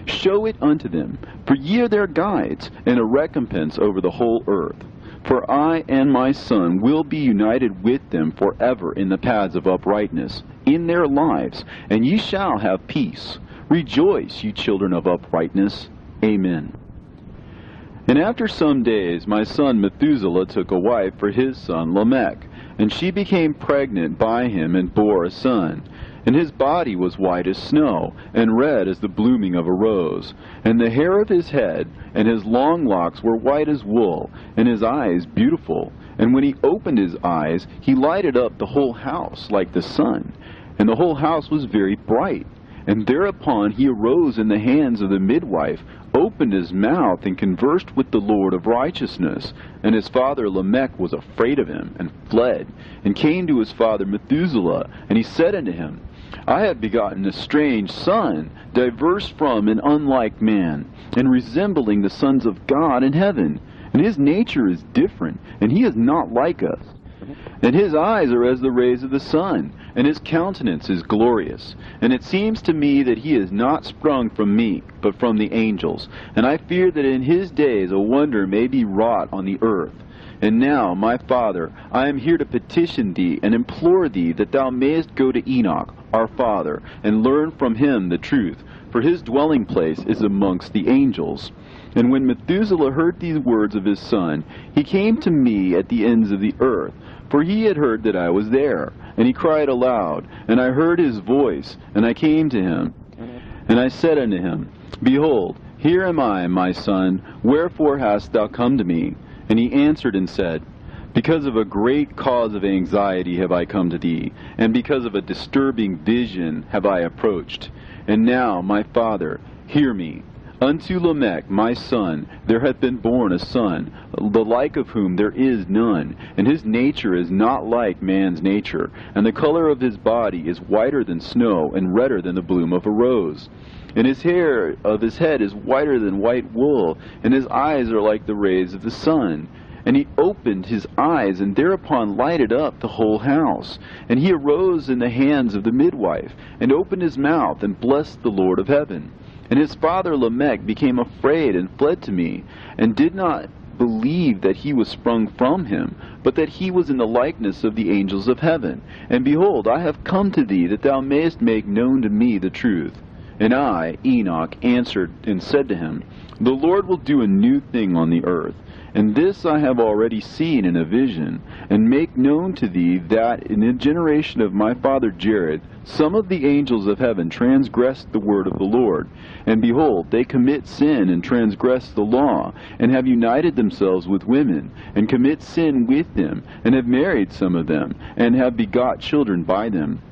Show it unto them, for ye are their guides, and a recompense over the whole earth. For I and my Son will be united with them forever in the paths of uprightness, in their lives, and ye shall have peace. Rejoice, ye children of uprightness. Amen. And after some days my son Methuselah took a wife for his son Lamech, and she became pregnant by him and bore a son. And his body was white as snow, and red as the blooming of a rose. And the hair of his head and his long locks were white as wool, and his eyes beautiful. And when he opened his eyes, he lighted up the whole house like the sun. And the whole house was very bright. And thereupon he arose in the hands of the midwife, opened his mouth, and conversed with the Lord of righteousness. And his father Lamech was afraid of him, and fled, and came to his father Methuselah. And he said unto him, I have begotten a strange son, diverse from and unlike man, and resembling the sons of God in heaven. And his nature is different, and he is not like us. And his eyes are as the rays of the sun, and his countenance is glorious. And it seems to me that he is not sprung from me, but from the angels. And I fear that in his days a wonder may be wrought on the earth. And now, my Father, I am here to petition thee and implore thee that thou mayest go to Enoch, our father, and learn from him the truth, for his dwelling place is amongst the angels. And when Methuselah heard these words of his son, he came to me at the ends of the earth, for he had heard that I was there. And he cried aloud, and I heard his voice, and I came to him. And I said unto him, Behold, here am I, my son, wherefore hast thou come to me? And he answered and said, Because of a great cause of anxiety have I come to thee, and because of a disturbing vision have I approached. And now, my father, hear me. Unto Lamech, my son, there hath been born a son, the like of whom there is none, and his nature is not like man's nature, and the color of his body is whiter than snow, and redder than the bloom of a rose. And his hair of his head is whiter than white wool, and his eyes are like the rays of the sun. And he opened his eyes, and thereupon lighted up the whole house. And he arose in the hands of the midwife, and opened his mouth, and blessed the Lord of heaven. And his father Lamech became afraid, and fled to me, and did not believe that he was sprung from him, but that he was in the likeness of the angels of heaven. And behold, I have come to thee, that thou mayest make known to me the truth. And I, Enoch, answered and said to him, The Lord will do a new thing on the earth. And this I have already seen in a vision, and make known to thee that in the generation of my father Jared, some of the angels of heaven transgressed the word of the Lord. And behold, they commit sin and transgress the law, and have united themselves with women, and commit sin with them, and have married some of them, and have begot children by them.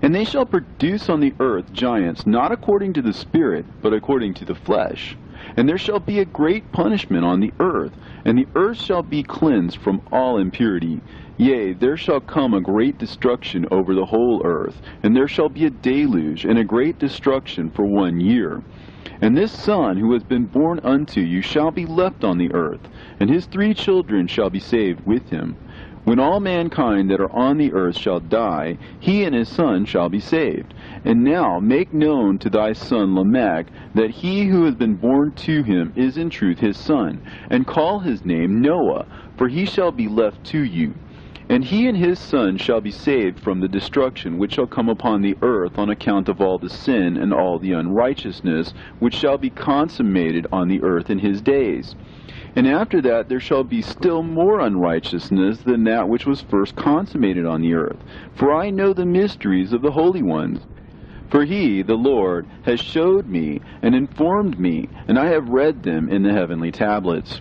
And they shall produce on the earth giants, not according to the Spirit, but according to the flesh. And there shall be a great punishment on the earth, and the earth shall be cleansed from all impurity. Yea, there shall come a great destruction over the whole earth, and there shall be a deluge, and a great destruction for 1 year. And this son who has been born unto you shall be left on the earth, and his 3 children shall be saved with him. When all mankind that are on the earth shall die, he and his son shall be saved. And now make known to thy son Lamech that he who has been born to him is in truth his son, and call his name Noah, for he shall be left to you. And he and his son shall be saved from the destruction which shall come upon the earth on account of all the sin and all the unrighteousness which shall be consummated on the earth in his days. And after that there shall be still more unrighteousness than that which was first consummated on the earth. For I know the mysteries of the holy ones. For he, the Lord, has showed me and informed me, and I have read them in the heavenly tablets.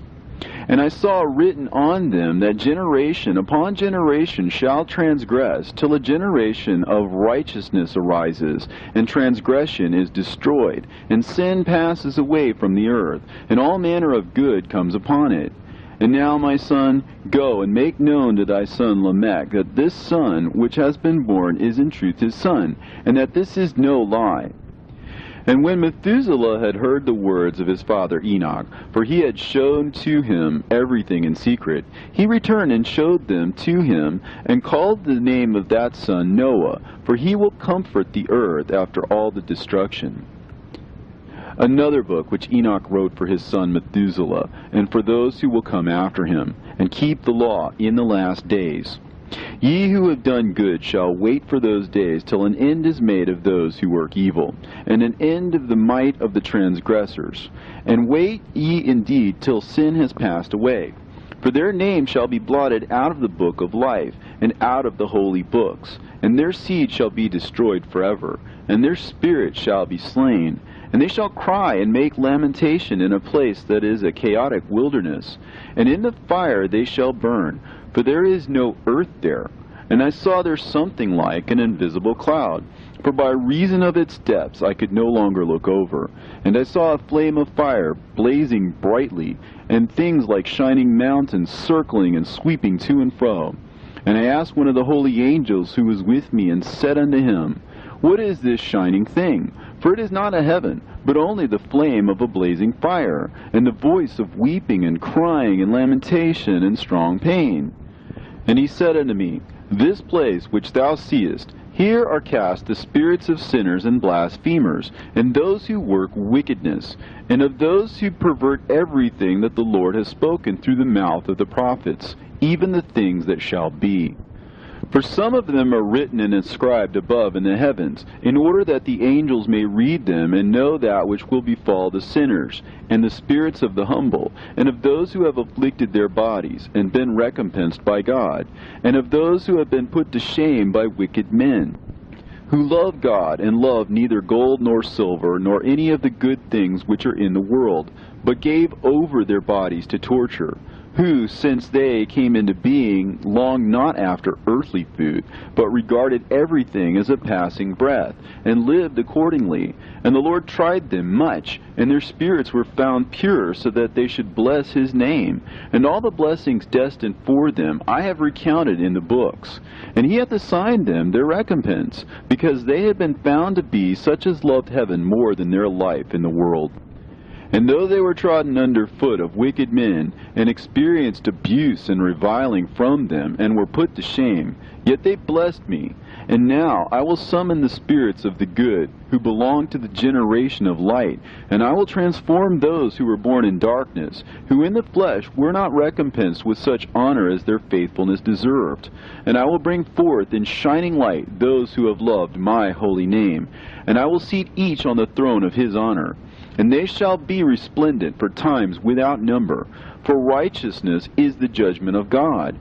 And I saw written on them that generation upon generation shall transgress, till a generation of righteousness arises, and transgression is destroyed, and sin passes away from the earth, and all manner of good comes upon it. And now, my son, go and make known to thy son Lamech that this son which has been born is in truth his son, and that this is no lie. And when Methuselah had heard the words of his father Enoch, for he had shown to him everything in secret, he returned and showed them to him, and called the name of that son Noah, for he will comfort the earth after all the destruction. Another book which Enoch wrote for his son Methuselah, and for those who will come after him, and keep the law in the last days. Ye who have done good shall wait for those days till an end is made of those who work evil, and an end of the might of the transgressors. And wait ye indeed till sin has passed away. For their name shall be blotted out of the book of life, and out of the holy books. And their seed shall be destroyed forever, and their spirit shall be slain. And they shall cry and make lamentation in a place that is a chaotic wilderness. And in the fire they shall burn, for there is no earth there. And I saw there something like an invisible cloud, for by reason of its depths I could no longer look over. And I saw a flame of fire blazing brightly, and things like shining mountains circling and sweeping to and fro. And I asked one of the holy angels who was with me, and said unto him, What is this shining thing? For it is not a heaven, but only the flame of a blazing fire, and the voice of weeping and crying and lamentation and strong pain. And he said unto me, This place which thou seest, here are cast the spirits of sinners and blasphemers, and those who work wickedness, and of those who pervert everything that the Lord has spoken through the mouth of the prophets, even the things that shall be. For some of them are written and inscribed above in the heavens, in order that the angels may read them and know that which will befall the sinners, and the spirits of the humble, and of those who have afflicted their bodies, and been recompensed by God, and of those who have been put to shame by wicked men, who love God, and love neither gold nor silver, nor any of the good things which are in the world, but gave over their bodies to torture, who, since they came into being, longed not after earthly food, but regarded everything as a passing breath, and lived accordingly. And the Lord tried them much, and their spirits were found pure, so that they should bless his name. And all the blessings destined for them I have recounted in the books. And he hath assigned them their recompense, because they had been found to be such as loved heaven more than their life in the world. And though they were trodden under foot of wicked men, and experienced abuse and reviling from them, and were put to shame, yet they blessed me. And now I will summon the spirits of the good, who belong to the generation of light, and I will transform those who were born in darkness, who in the flesh were not recompensed with such honor as their faithfulness deserved. And I will bring forth in shining light those who have loved my holy name, and I will seat each on the throne of his honor. And they shall be resplendent for times without number, for righteousness is the judgment of God.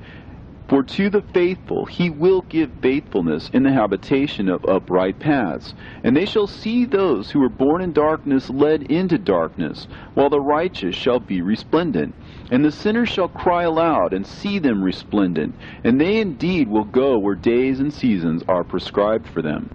For to the faithful he will give faithfulness in the habitation of upright paths. And they shall see those who were born in darkness led into darkness, while the righteous shall be resplendent. And the sinners shall cry aloud and see them resplendent, and they indeed will go where days and seasons are prescribed for them.